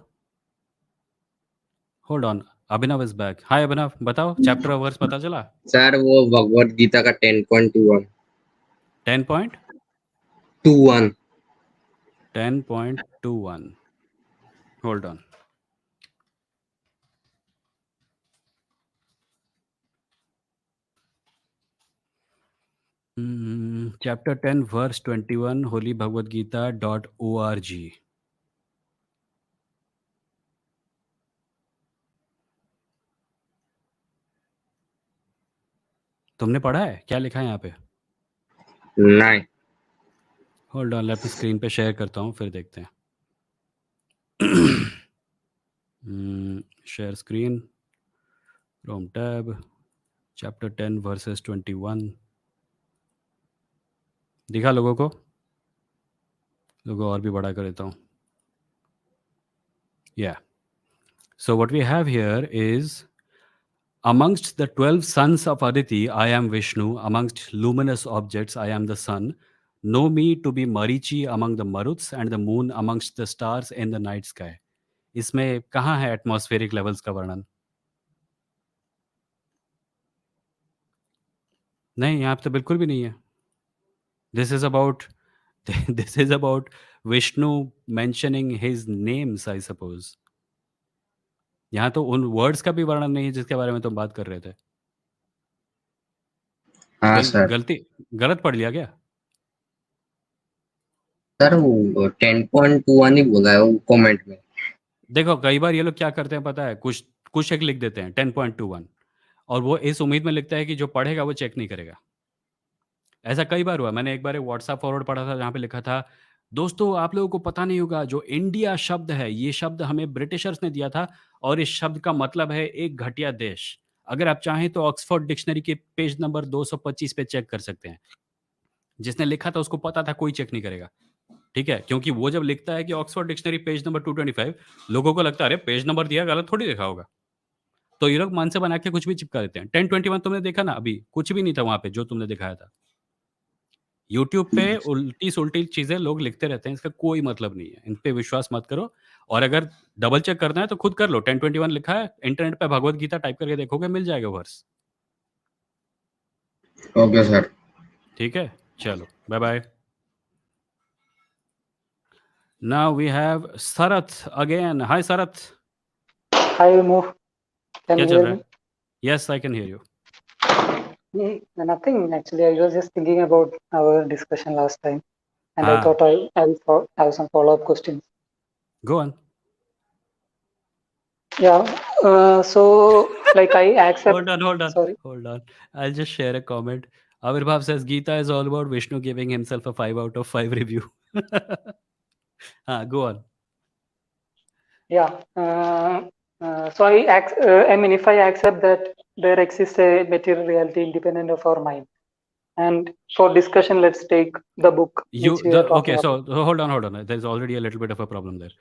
Hold on. Abhinav is back. Hi Abhinav. बताओ chapter और verse पता चला? Sir वो भगवत गीता का 10.21 10 point 21 10.21. Hold on. Chapter 10 verse 21 holybhagavadgita.org. तुमने पढ़ा है? क्या लिखा है यहाँ पे? 9 hold on, let me screen पे शेयर करता हूँ, फिर देखते हैं। Share screen, Chrome tab, chapter 10 versus 21। दिखा लोगों को? लोगों और भी बड़ा कर देता हूँ। Yeah. So what we have here is, amongst the 12 sons of Aditi, I am Vishnu. Amongst luminous objects, I am the sun. Know me to be Marichi among the Maruts and the moon amongst the stars in the night sky. इसमें कहाँ है atmospheric levels का वर्णन? नहीं, यहाँ पे तो बिल्कुल भी नहीं है। This is about this is about Vishnu mentioning his names, I suppose. यहाँ तो उन वर्ड्स का भी वर्णन नहीं है जिसके बारे में तुम बात कर रहे थे। हाँ कहीं सर। गलत पढ़ लिया क्या? सर वो 10.21 ही बोला है वो कमेंट में। देखो, कई बार ये लोग क्या करते हैं पता है, कुछ कुछ एक लिख देते हैं 10.21, और वो इस उम्मीद में लिखता है कि जो पढ़ेगा वो चेक नहीं करेगा। ऐसा कई बार हुआ। मैंने एक बार एक व्हाट्सएप फॉरवर्ड पढ़ा था जहाँ पे लिखा था, दोस्तों आप लोगों को पता नहीं होगा, जो इंडिया शब्द है, ये शब्द हमें ब्रिटिशर्स ने दिया था और इस शब्द का मतलब है एक घटिया देश। अगर आप चाहें तो ऑक्सफोर्ड डिक्शनरी के पेज नंबर 225 पे चेक कर सकते हैं। जिसने लिखा था उसको पता था कोई चेक नहीं करेगा, ठीक है? क्योंकि वो जब लिखता है कि ऑक्सफोर्ड डिक्शनरी पेज नंबर 225, लोगों को लगता है अरे पेज नंबर दिया, गलत थोड़ी लिखा होगा। तो ये लोग मन से बना के कुछ भी चिपका देते हैं। 1021 तुमने देखा ना, अभी कुछ भी नहीं था वहां पे जो तुमने दिखाया था। यूट्यूब पे उल्टी सुल्टी चीजें लोग लिखते रहते हैं, इसका कोई मतलब नहीं है, इन पे विश्वास मत करो। और अगर डबल चेक करना है तो खुद कर लो। 1021 लिखा है, इंटरनेट पे भगवत गीता टाइप करके देखोगे, मिल जाएगा वर्स। Okay sir. ठीक है, चलो bye bye. Now we have Sharat again. Hi Sharat, Hi, Move. Can क्या you चल hear रहा me? है? Yes, I can hear you. Nothing actually. I was just thinking about our discussion last time, and I हाँ, thought I'll have some follow-up questions. Go on. Yeah. So, like, I accept. Hold on, hold on, Sorry. hold on. I'll just share a comment. Avirbhav says Gita is all about Vishnu giving himself a 5 out of 5 review. Go on. Yeah. So I mean, if I accept that there exists a material reality independent of our mind, and for discussion, let's take the book which we are talking Okay, about. so hold on. There's already a little bit of a problem there.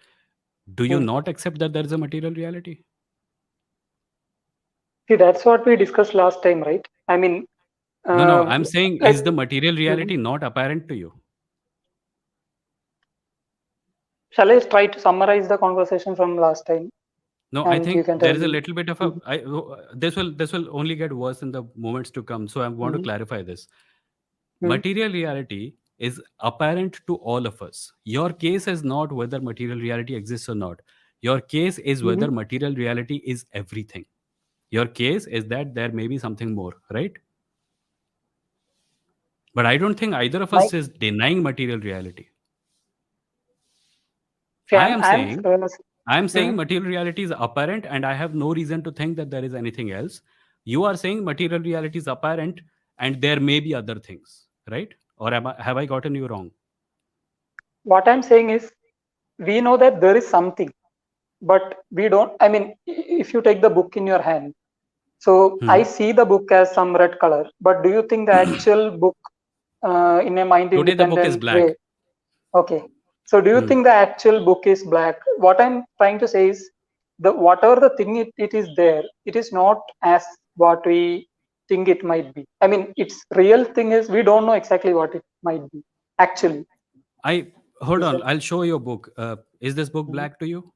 Do you Hmm. not accept that there is a material reality? See, that's what we discussed last time, right? I mean, No, I'm saying, is like, the material Mhm. reality not apparent to you? Shall I try to summarize the conversation from last time? No, I And you think can there tell is a me. little bit of a. This will only get worse in the moments to come. So I want to Mhm. clarify this. Mhm. Material reality is apparent to all of us. Your case is not whether material reality exists or not. Your case is whether Mhm. material reality is everything. Your case is that there may be something more, right? But I don't think either of My, us is denying material reality. see, I am saying mhm. material reality is apparent and I have no reason to think that there is anything else. You are saying material reality is apparent and there may be other things, right? Or have I gotten you wrong? What I'm saying is, we know that there is something, but we don't. I mean, if you take the book in your hand, so Hmm. I see the book as some red color, but do you think the actual book, in a mind Today the book is independent way? black. Okay. So do you Hmm. think the actual book is black? What I'm trying to say is, the whatever the thing it is there, it is not as what we think it might be. I mean, its real thing is we don't know exactly what it might be. Actually, I hold is on. that? I'll show you a book. Is this book Mhm. black to you?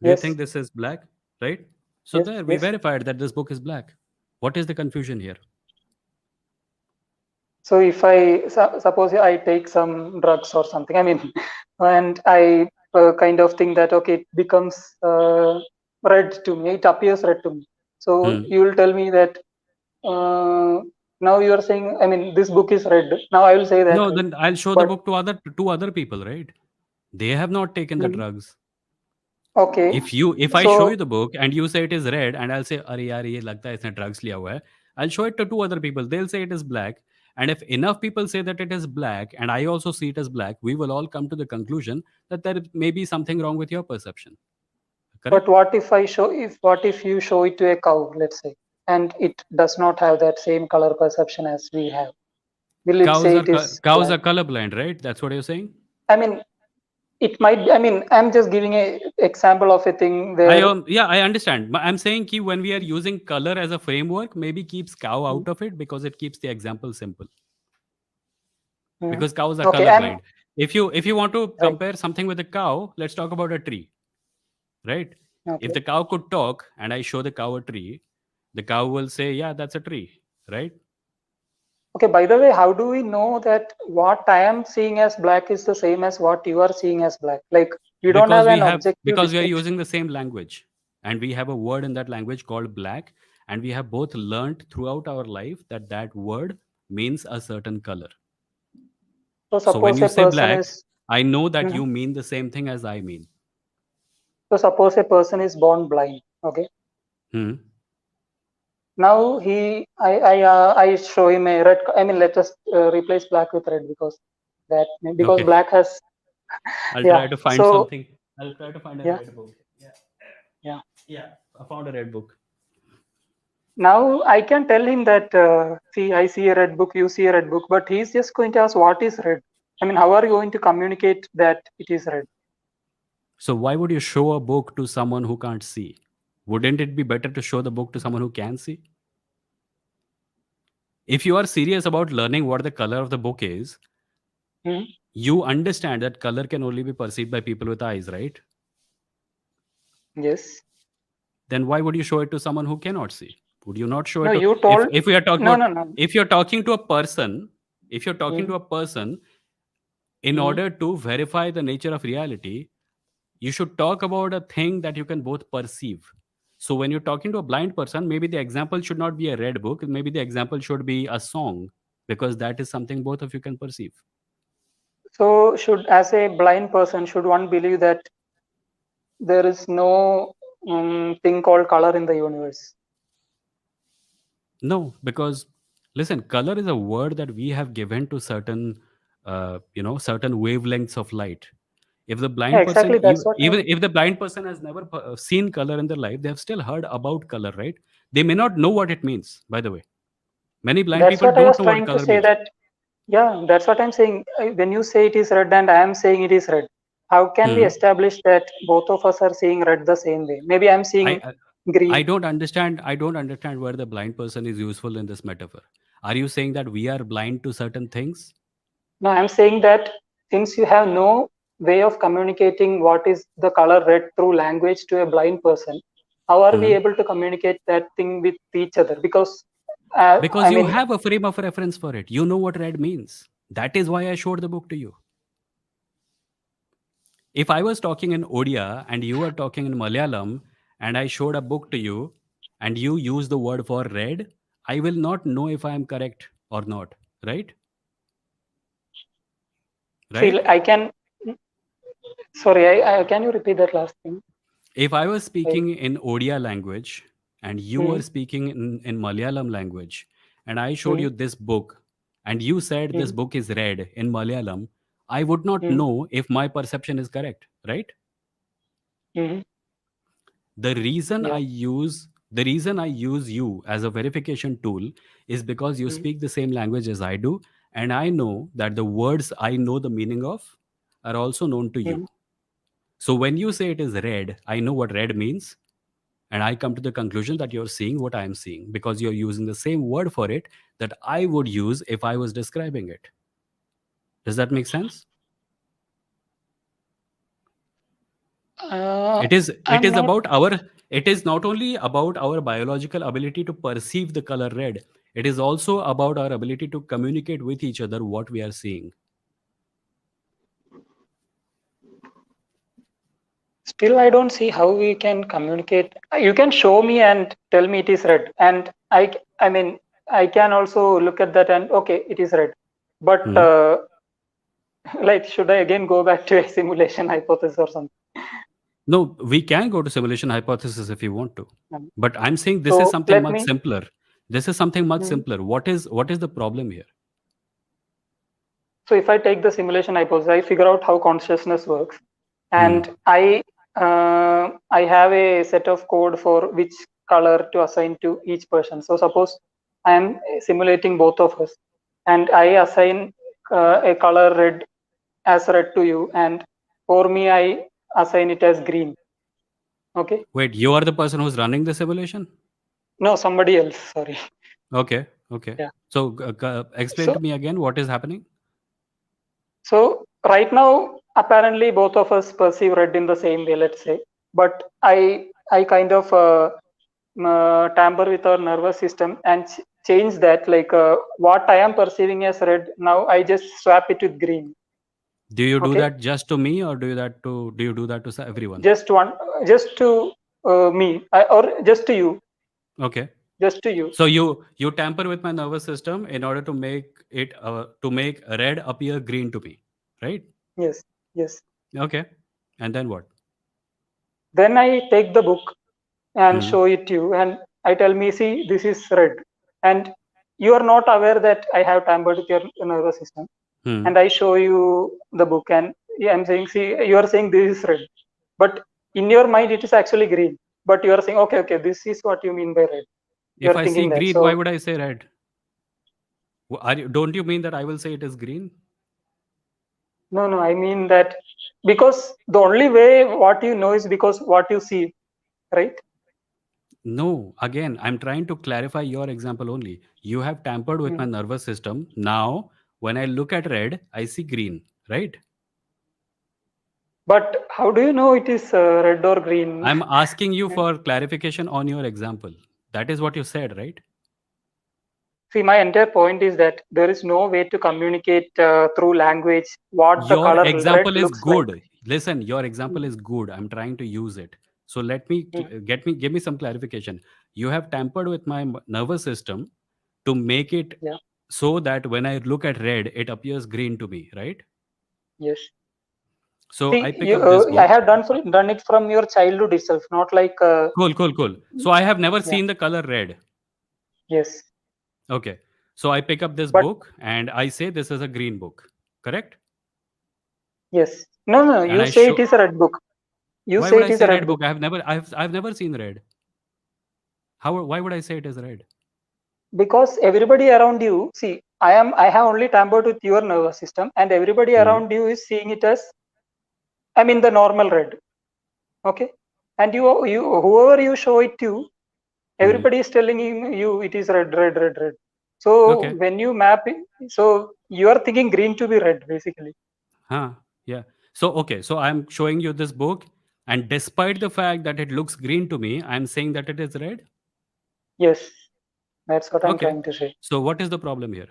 Do you think Yes, this is black? Right? So yes, there we yes. verified that this book is black. What is the confusion here? So if I suppose I take some drugs or something, I mean, and I kind of think that okay, it becomes red to me. It appears red to me. So Hmm. you will tell me that now you are saying, I mean, this book is red. Now I will say that, No, right? then I'll show the But book to other people, right? They have not taken the mhm, drugs. okay, If I show you so the book and you say it is red and I'll say अरे यार ये लगता है इसने drugs लिया हुआ है, I'll show it to two other people. They'll say it is black. And if enough people say that it is black and I also see it as black, we will all come to the conclusion that there may be something wrong with your perception. but Correct? what if I show if what if you show it to a cow, let's say, and it does not have that same color perception as we have? Will it say it is Cows black? are colorblind, right? That's what you're saying. I mean, it might be, I mean, I'm just giving a example of a thing I where yeah, I understand. But I'm saying ki when we are using color as a framework, maybe keeps cow out of it because it keeps the example simple. mhm. Because cows are Okay, I'm colorblind. If you want to right. compare something with a cow, let's talk about a tree, right? If Okay. the cow could talk and I show the cow a tree, the cow will say, "Yeah, that's a tree," right? Okay, by the way, how do we know that what I am seeing as black is the same as what you are seeing as black? Like, we don't have an objective Because we are description. using the same language, and we have a word in that language called black, and we have both learnt throughout our life that that word means a certain color. So So when suppose you a say person black, is, I know that mhm. you mean the same thing as I mean. So suppose a person is born blind. Okay. Hmm. Now I show him a red. I mean, let us replace black with red because Okay. black has, I'll yeah. try to find So something. I'll try to find a yeah, red book. Yeah. yeah. Yeah. I found a red book. Now I can tell him that see, I see a red book, you see a red book, but he's just going to ask what is red. I mean, how are you going to communicate that it is red? So why would you show a book to someone who can't see? Wouldn't it be better to show the book to someone who can see? If you are serious about learning what the color of the book is, Hmm? you understand that color can only be perceived by people with eyes, right? Yes. Then why would you show it to someone who cannot see? Would you not show No, it to you told if we are talking no, about no, no. if you're talking to a person, if you're talking Hmm? to a person in Hmm? order to verify the nature of reality, you should talk about a thing that you can both perceive. So when you're talking to a blind person, maybe the example should not be a red book, maybe the example should be a song, because that is something both of you can perceive. So should, as a blind person, should one believe that there is no thing called color in the universe? No, because listen, color is a word that we have given to certain certain wavelengths of light. If the Yeah, blind person exactly. That's what even I'm. if the blind person has never seen color in their life, they have still heard about color, right? They may not know what it means, by the way. Many blind That's people what I don't was know what trying to color say. means. That yeah, that's what I'm saying. When you say it is red and I am saying it is red, how can we Hmm. establish that both of us are seeing red the same way? Maybe I'm I, seeing I I green. don't understand. I don't understand where the blind person is useful in this metaphor. Are you saying that we are blind to certain things? No, I'm saying that since you have no way of communicating what is the color red through language to a blind person, how are we Hmm. able to communicate that thing with each other? Because Because I you mean, have a frame of reference for it. You know what red means. That is why I showed the book to you. If I was talking in Odia and you were talking in Malayalam and I showed a book to you and you use the word for red, I will not know if I am correct or not. Right? see, Right? I can. Sorry, can you repeat that last thing? If I was I, speaking in Odia language and you were mm, speaking in Malayalam language and I showed mm, you this book and you said this mm, book is red in Malayalam, I would not mm, know if my perception is correct. Right? mm, the reason i yeah. use the reason I use you as a verification tool is because you Mm, speak the same language as I do, and I know that the words I know the meaning of are also known to you. mm. So when you say it is red, I know what red means, and I come to the conclusion that you're seeing what I'm seeing because you're using the same word for it that I would use if I was describing it. Does that make sense? Uh, It I'm is not. about our it is not only about our biological ability to perceive the color red, it is also about our ability to communicate with each other what we are seeing. Still, I don't see how we can communicate. You can show me and tell me it is red, and I mean, I can also look at that and okay, it is red. But Hmm. like, should I again go back to a simulation hypothesis or something? No, we can go to simulation hypothesis if you want to, Um, but I'm saying this is So something let much me. simpler. This is something much Hmm. simpler. What is the problem here? So if I take the simulation hypothesis, I figure out how consciousness works, Hmm. and I have a set of code for which color to assign to each person. So suppose I am simulating both of us, and I assign a color red as red to you, and for me I assign it as green. Okay, Wait, you are the person who's running the simulation? no, somebody else. Sorry. Okay, okay. Yeah. So explain So to me again what is happening. so right now, apparently both of us perceive red in the same way, let's say. But I kind of tamper with our nervous system and change that. Like what I am perceiving as red, now I just swap it with green. Do you do Okay, that just to me, or do you do that to everyone? just one, just to me, or just to you, Okay. just to you. So you tamper with my nervous system in order to make red appear green to me, right? Yes, yes. Okay. And then what? Then I take the book and Hmm. show it to you, and I tell me, see, this is red, and you are not aware that I have tampered with your nervous system, Hmm. and I show you the book, and yeah, I'm saying, see, you are saying this is red, but in your mind it is actually green, but you are saying, okay, okay, this is what you mean by red. You If are I see thinking that. green, why So would I say red? Don't you mean that I will say it is green? no, no, I mean that because the only way what you know is because what you see, right? No. Again, I'm trying to clarify your example only. You have tampered with my Mm. nervous system. Now, when I look at red, I see green, right? But how do you know it is red or green? I'm asking you for clarification on your example. That is what you said, right? See, my entire point is that there is no way to communicate through language what the Your color red example is looks like. good. Listen, your Mm, example is good. I'm trying to use it. So let me mm, give me some clarification. You have tampered with my nervous system to make it yeah, so that when I look at red, it appears green to me, right? yes. So I See, pick up this I book. have done it from your childhood itself, not like Cool, cool, cool. So I have never yeah, seen the color red. yes, Okay. So I pick up this but book and I say this is a green book. Correct? yes. No, no, And you I say it show is a red book. You why say would it I is a say red red book book? I've never seen red. Why would I say it is red? because everybody around you, see, I have only tampered with your nervous system, and everybody Hmm. around you is seeing it as, I mean, the normal red. Okay, and whoever you show it to, Hmm. everybody is telling you it is red, red, red, red. So Okay. when you map it, so you are thinking green to be red basically. Huh. Yeah. So, okay, so I'm showing you this book, and despite the fact that it looks green to me, I'm saying that it is red. Yes, that's what I'm Okay. trying to say. So, what is the problem here?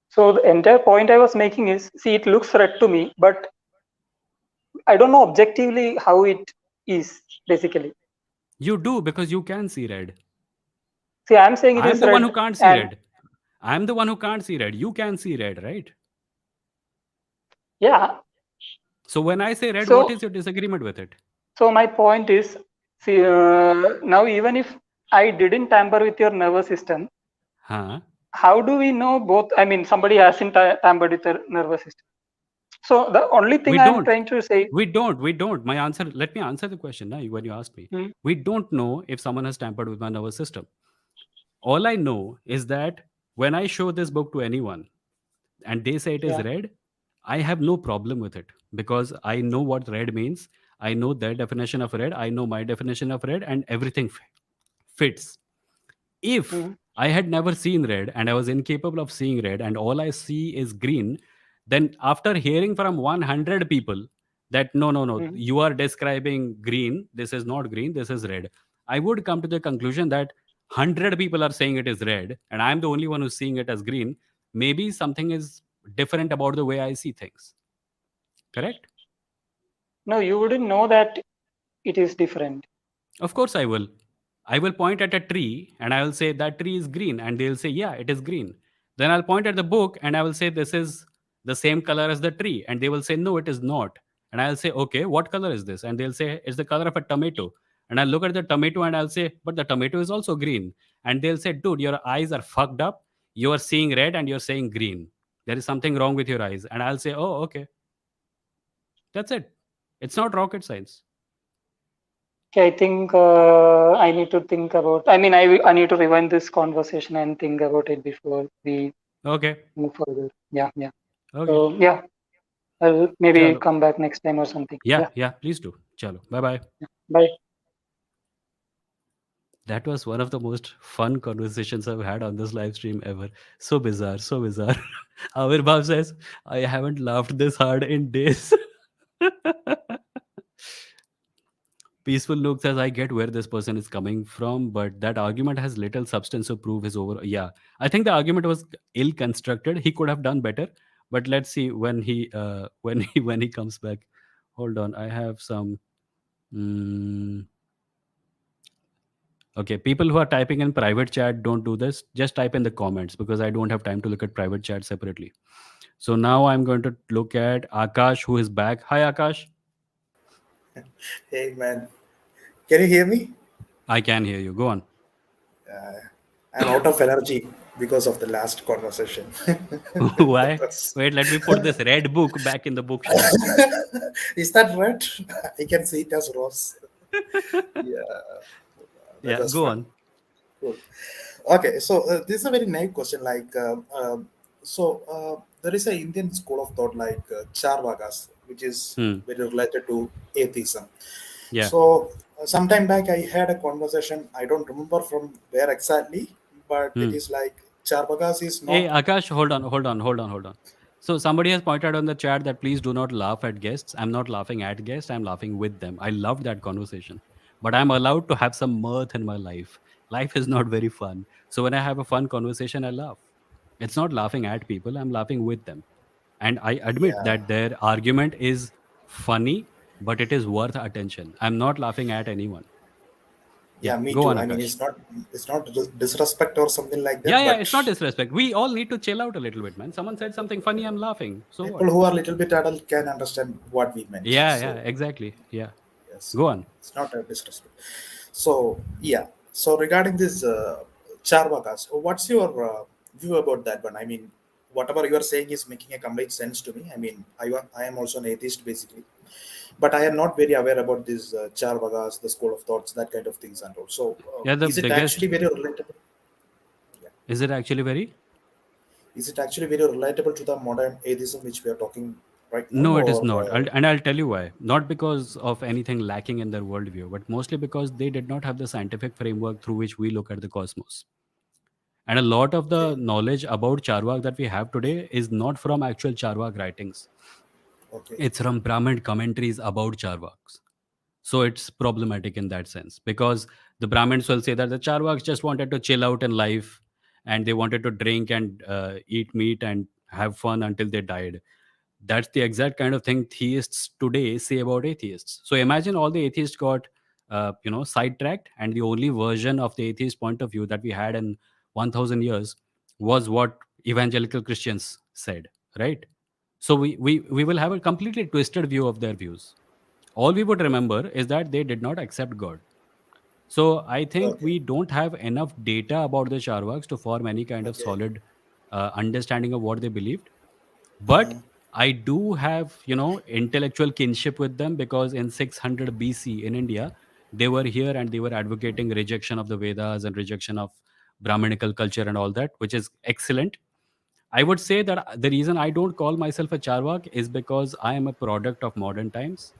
So the entire point I was making is, see, it looks red to me, but I don't know objectively how it is, basically. You do, because you can see red. See, I'm saying it I'm is the one who red, can't see and red. I'm the one who can't see red. You can see red, right? yeah. So, when I say red, what So, is your disagreement with it? so my point is, see, now even if I didn't tamper with your nervous system, Huh? how do we know both? I mean, somebody hasn't tampered with the nervous system. So the only We thing I'm don't. trying to say, We don't. We don't. My answer, let me answer the question now when you asked me. hmm, We don't know if someone has tampered with my nervous system. All I know is that when I show this book to anyone and they say it is yeah, red, I have no problem with it because I know what red means. I know their definition of red. I know my definition of red, and everything fits. If hmm, I had never seen red and I was incapable of seeing red and all I see is green, then after hearing from 100 people that no, no, no, hmm, you are describing green, this is not green, this is red, I would come to the conclusion that 100 people are saying it is red and I'm the only one who's seeing it as green. Maybe something is different about the way I see things. Correct? no, you wouldn't know that it is different. Of course, I will. I will point at a tree and I will say that tree is green, and they'll say, yeah, it is green. Then I'll point at the book and I will say, this is the same color as the tree, and they will say, no, it is not. And I'll say, okay, what color is this? And they'll say, it's the color of a tomato. And I'll look at the tomato and I'll say, but the tomato is also green. And they'll say, dude, your eyes are fucked up. You are seeing red and you're saying green. There is something wrong with your eyes. And I'll say, oh, okay, that's it. It's not rocket science. Okay, I think I need to think about. I mean, I need to rewind this conversation and think about it before we Okay. move further. Yeah, yeah. Okay. So yeah, I'll maybe Chalo. come back next time or something. Yeah, Yeah, yeah, please do. Chalo. Bye bye. bye. That was one of the most fun conversations I've had on this live stream ever. So bizarre, so bizarre. Avirbhav says, I haven't laughed this hard in days. Peaceful Luke says, I get where this person is coming from, but that argument has little substance to prove his over. Yeah, I think the argument was ill constructed. He could have done better, but let's see when he when he comes back. Hold on, I have some. mm, Okay, people who are typing in private chat, don't do this. Just type in the comments because I don't have time to look at private chat separately. So now I'm going to look at Akash, who is back. Hi, Akash. Hey man, can you hear me? I can hear you. Go on. I'm out of energy because of the last conversation. Why? Wait, let me put this red book back in the bookshelf. Is that right? I can see it as rose. Yeah, that Yeah, was go fun. on. Cool. Okay, so this is a very naive question. There is an Indian school of thought like Charvakas, which is Hmm. very related to atheism. Yeah. So some time back, I had a conversation. I don't remember from where exactly, but it Hmm. is like Charvakas is Hey, not. Akash, hold on. So somebody has pointed on the chat that please do not laugh at guests. I'm not laughing at guests. I'm laughing with them. I loved that conversation. But I'm allowed to have some mirth in my life. Life is not very fun. So when I have a fun conversation, I laugh. It's not laughing at people. I'm laughing with them. And I admit Yeah, that their argument is funny, but it is worth attention. I'm not laughing at anyone. Yeah, yeah, me go on, too. I mean, Akash. it's not disrespect or something like Yeah, that, yeah, but it's not disrespect. We all need to chill out a little bit, man. Someone said something funny, I'm laughing. So people what? who are a little bit adult can understand what we meant. Yeah, So exactly. Yeah. yes, Go on. it's not a disrespect. So yeah. So regarding this Charvakas, what's your view about that one? I mean, whatever you are saying is making a complete sense to me. I mean, I am also an atheist basically, but I am not very aware about this Charvakas, the school of thoughts, that kind of things, and also Yeah, the is it biggest. actually very relatable? Yeah. Is it actually very? Is it actually very relatable to the modern atheism which we are talking right now, No, it is or not. And I'll tell you why. Not because of anything lacking in their worldview, but mostly because they did not have the scientific framework through which we look at the cosmos. And a lot of okay, the knowledge about Charvak that we have today is not from actual Charvak writings. Okay. It's from Brahmin commentaries about Charvaks. So it's problematic in that sense because the Brahmins will say that the Charvaks just wanted to chill out in life and they wanted to drink and eat meat and have fun until they died. That's the exact kind of thing theists today say about atheists. So imagine all the atheists got sidetracked, and the only version of the atheist point of view that we had in 1000 years was what evangelical Christians said, right? So we will have a completely twisted view of their views. All we would remember is that they did not accept God. So I think Okay. we don't have enough data about the Charvaks to form any kind of Okay. solid understanding of what they believed. But Uh-huh. I do have, intellectual kinship with them because in 600 BC in India, they were here and they were advocating rejection of the Vedas and rejection of Brahminical culture and all that, which is excellent. I would say that the reason I don't call myself a Charvak is because I am a product of modern times.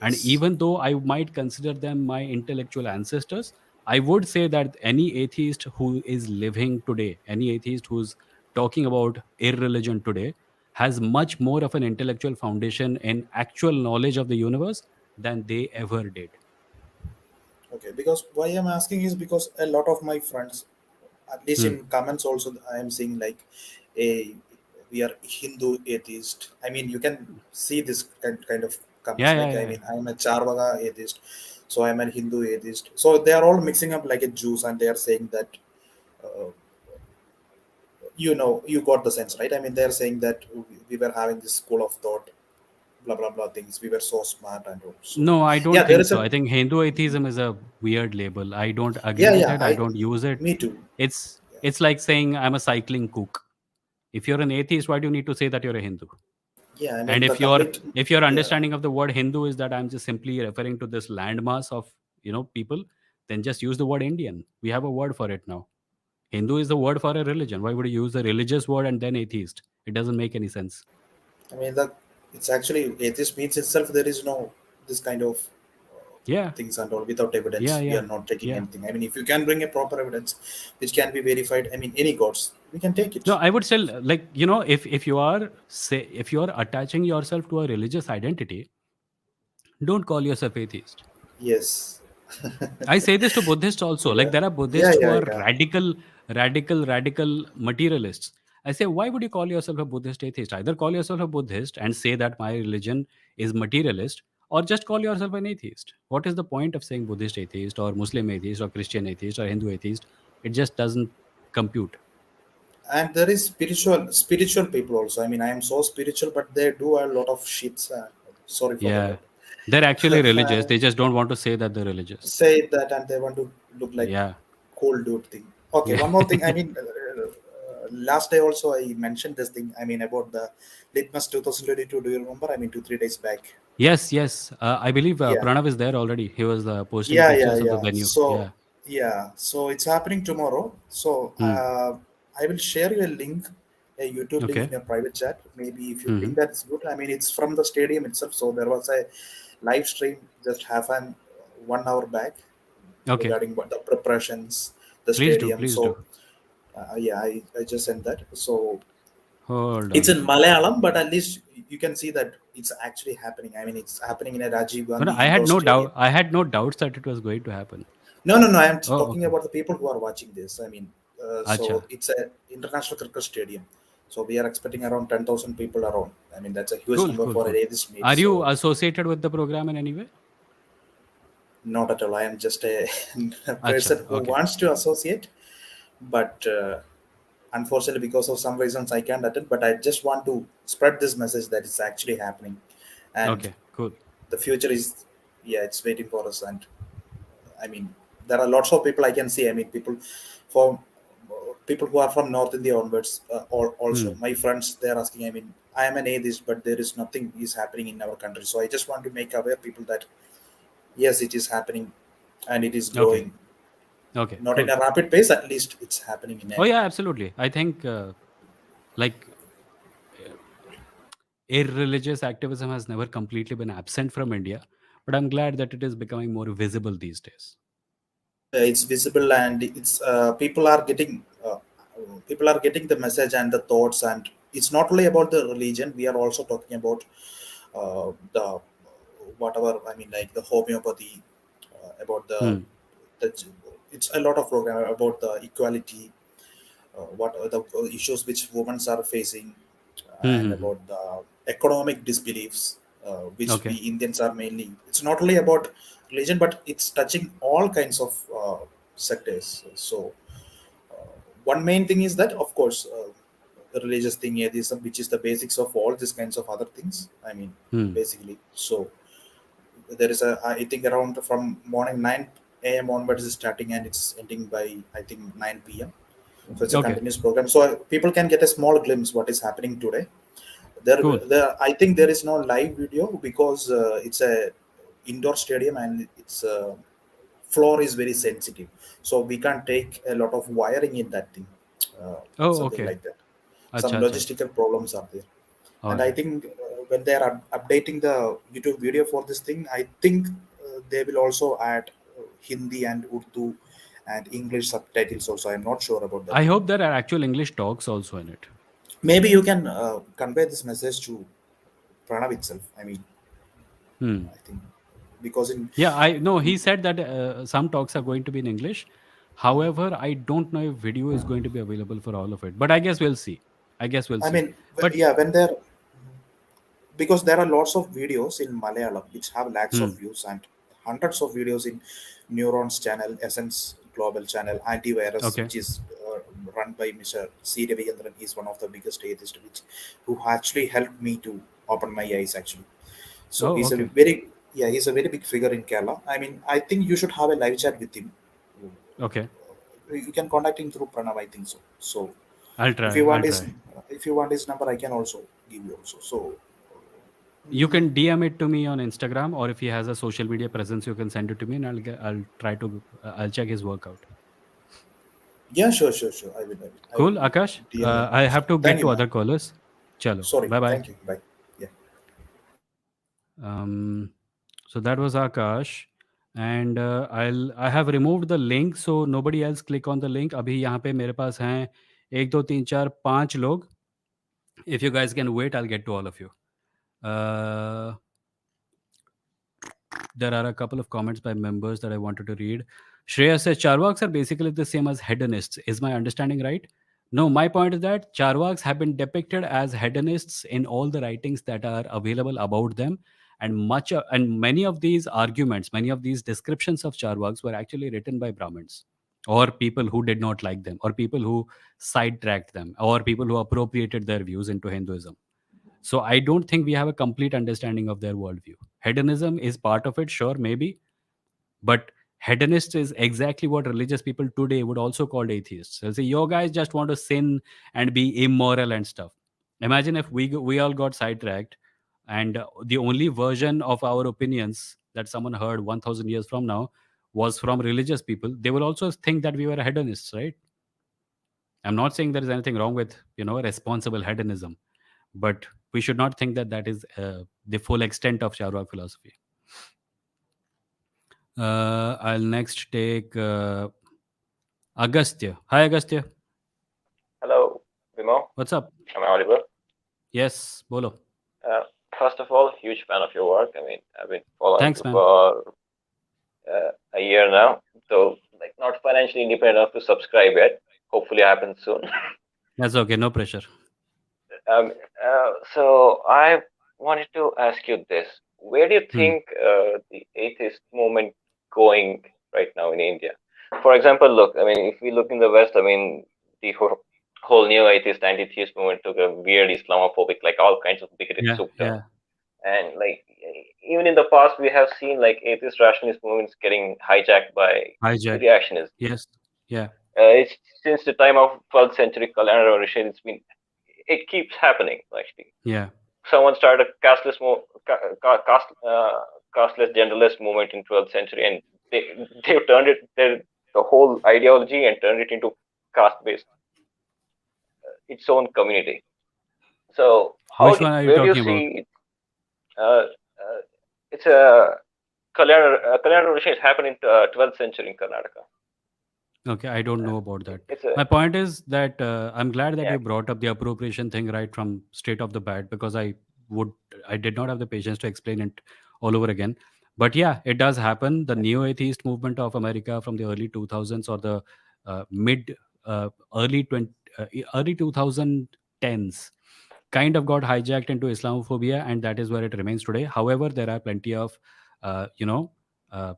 And Yes. even though I might consider them my intellectual ancestors, I would say that any atheist who is living today, any atheist who's talking about irreligion today, has much more of an intellectual foundation in actual knowledge of the universe than they ever did. Okay. Because why I'm asking is because a lot of my friends, at least Hmm. in comments also, I am seeing like a we are Hindu atheist. I mean, you can see this kind of Yeah, comments. yeah, Like, I yeah. mean, I'm a Charvaga atheist, so I'm a Hindu atheist. So they are all mixing up like a Jews, and they are saying that, uh, you got the sense, right? I mean, they're saying that we were having this school of thought, blah blah blah things. We were so smart and all. So, No, I yeah, don't there think is so. a I think Hindu atheism is a weird label. I don't agree yeah, with yeah. it. I don't use it. Me too. Yeah, It's like saying I'm a cycling kook. If you're an atheist, why do you need to say that you're a Hindu? yeah. I And mean, the complete if your yeah. understanding of the word Hindu is that I'm just simply referring to this landmass of people, then just use the word Indian. We have a word for it now. Hindu is the word for a religion. Why would you use the religious word and then atheist? It doesn't make any sense. I mean, it's actually atheist means itself. There is no this kind of Yeah, things and all without yeah, evidence. We are yeah, not taking yeah. anything. I mean, if you can bring a proper evidence, which can be verified. I mean, any gods, we can take No, it. I would still like if you are if you are attaching yourself to a religious identity, don't call yourself atheist. Yes. I say this to Buddhists also. Like Yeah. there are Yeah. Buddhists who Yeah. are Yeah. radical materialists. I say, why would you call yourself a Buddhist atheist? Either call yourself a Buddhist and say that my religion is materialist, or just call yourself an atheist. What is the point of saying Buddhist atheist or Muslim atheist or Christian atheist or Hindu atheist? It just doesn't compute. And there is spiritual people also. I mean, I am so spiritual, but they do a lot of shits. Sorry for the Yeah. word. They're actually religious. And They just don't want to say that they're religious. say that, and they want to look like Yeah. cool dude thing. Okay, Yeah. one more thing. I mean, last day also I mentioned this thing. I mean about the Litmus 2022. Do you remember? I mean, 2 3 days back. Yes, yes. I believe Yeah, Pranav is there already. He was posting yeah, yeah, pictures of the yeah. venue. So Yeah. yeah, so it's happening tomorrow. So Hmm. I will share you a link, a YouTube link in Okay. your private chat. Maybe if you Hmm. think that's good. I mean, it's from the stadium itself. So there was a live stream just half an 1 hour back Okay. regarding what the preparations, the Please do. stadium. Please do. So yeah, I just sent that. So Hold it's on. in Malayalam, but at least you can see that it's actually happening. I mean, it's happening in a Rajiv No, no, Gandhi I indoor had no stadium. doubt. I had no doubts that it was going to happen. No, no, no. I'm Oh, talking okay. about the people who are watching this. I mean, so Acha. it's a international cricket stadium. So we are expecting around 10,000 people around. I mean, that's a huge Cool, number cool, for a cool. this meet. Are you So associated with the program in any way? not at all. I am just a Acha. person who Okay. wants to associate, but unfortunately, because of some reasons, I can't attend. But I just want to spread this message that it's actually happening, and Okay. Cool. the future is, yeah, it's waiting for us. And I mean, there are lots of people I can see. I mean, from people who are from North India onwards, or also Hmm. my friends, they are asking. I mean, I am an atheist, but there is nothing is happening in our country. So I just want to make aware people that yes, it is happening, and it is Okay. growing. Okay. Not in Cool. a rapid pace, at least it's happening in Oh a. yeah, absolutely. I think like irreligious activism has never completely been absent from India, but I'm glad that it is becoming more visible these days. It's visible, and it's people are getting the message and the thoughts, and it's not only about the religion. We are also talking about the whatever, I mean, like the homeopathy, about Hmm. the it's a lot of program about the equality, what are the issues which women are facing, Hmm. and Hmm, hmm. about the economic disbeliefs, which we Okay. Indians are mainly. It's not only about religion, but it's touching all kinds of sectors. So one main thing is that, of course, the religious thing, atheism, which is the basics of all these kinds of other things. I mean, Hmm. basically. So there is a, I think, around from morning 9 a.m. onwards is starting, and it's ending by, I think, 9 p.m. So it's a Okay. continuous program. So people can get a small glimpse what is happening today. Cool. I think there is no live video because it's a indoor stadium, and its floor is very sensitive. So we can't take a lot of wiring in that thing, Oh, something okay. like that. Some Acha, acha. logistical problems are there. All And I right. think when they are updating the YouTube video for this thing, I think they will also add Hindi and Urdu and English subtitles also. I'm not sure about that I thing. hope there are actual English talks also in it. Maybe you can convey this message to Pranav itself. I mean, Hmm. I think because in Yeah, I know he said that some talks are going to be in English. However, I don't know if video is going to be available for all of it. But I guess we'll see. I guess we'll I see. mean, But yeah, when they're, because there are lots of videos in Malayalam which have lakhs hmm. of views, and hundreds of videos in Neurons channel, Essence Global channel, Antivirus, Okay. which is run by Mr. C. Raviendran. He's one of the biggest atheists, which who actually helped me to open my eyes actually. So Oh, he's a okay. very, yeah, he's a very big figure in Kerala. I mean, I think you should have a live chat with him. Okay. You can contact him through Pranav, I think so. So I'll if try. you want I'll his, try. if you want his number, I can also give you also. So You can DM it to me on Instagram, or if he has a social media presence, you can send it to me, and I'll try to I'll check his work out. yeah, sure, sure, sure. I will Cool, Akash. DM you. I have to Thank get you, to man. other callers. Chalo. Sorry. Bye bye. Thank you. Bye. Yeah. Um, so that was Akash, and I have removed the link, so nobody else click on the link. अभी यहाँ पे मेरे पास हैं 1 2 3 4 5 लोग. If you guys can wait, I'll get to all of you. Uh, there are a couple of comments by members that I wanted to read. Shreya says Charwaks are basically the same as hedonists. Is my understanding right? No, my point is that Charwaks have been depicted as hedonists in all the writings that are available about them, and and many of these arguments, many of these descriptions of Charwaks were actually written by Brahmins, or people who did not like them, or people who sidetracked them, or people who appropriated their views into Hinduism. So I don't think we have a complete understanding of their worldview. Hedonism is part of it, sure, maybe, but hedonist is exactly what religious people today would also call atheists. They'll say, "Yo, guys just want to sin and be immoral and stuff." Imagine if we all got sidetracked, and the only version of our opinions that someone heard 1,000 years from now was from religious people. They will also think that we were hedonists, right? I'm not saying there is anything wrong with responsible hedonism, but we should not think that that is the full extent of Charvak philosophy. I'll next take Agastya. Hi, Agastya. Hello, Vimo. What's up? Am I audible? Yes, bolo. Uh, First of all, huge fan of your work. I mean, I've been following Thanks, you man. for a year now. So, like, not financially independent enough to subscribe yet. Hopefully, happens soon. That's okay. No pressure. um, so, I wanted to ask you this: where do you Hmm. think the atheist movement going right now in India? For example, look. I mean, if we look in the West, I mean, the whole new atheist, anti-theist movement took a weird Islamophobic, like all kinds of bigoted Yeah, soup turn. yeah. And like even in the past, we have seen like atheist rationalist movements getting hijacked by Hijack. reactionism. Yes. Yeah. It's since the time of 12th century calendar revolution. It keeps happening actually. Yeah. Someone started a castless genderless movement in 12th century, and they turned the whole ideology and turned it into caste based its own community. So Which one are you where do you talking about? see uh, it's a Kalyana revolution happened in 12th century in Karnataka. Okay, I don't know about that. It's a My point is that I'm glad that yeah you brought up the appropriation thing right from straight off the bat, because I I did not have the patience to explain it all over again. But yeah, it does happen. The neo-atheist movement of America from the early 2000s, or the mid early 2010s, kind of got hijacked into Islamophobia, and that is where it remains today. However, there are plenty of uh, you know uh,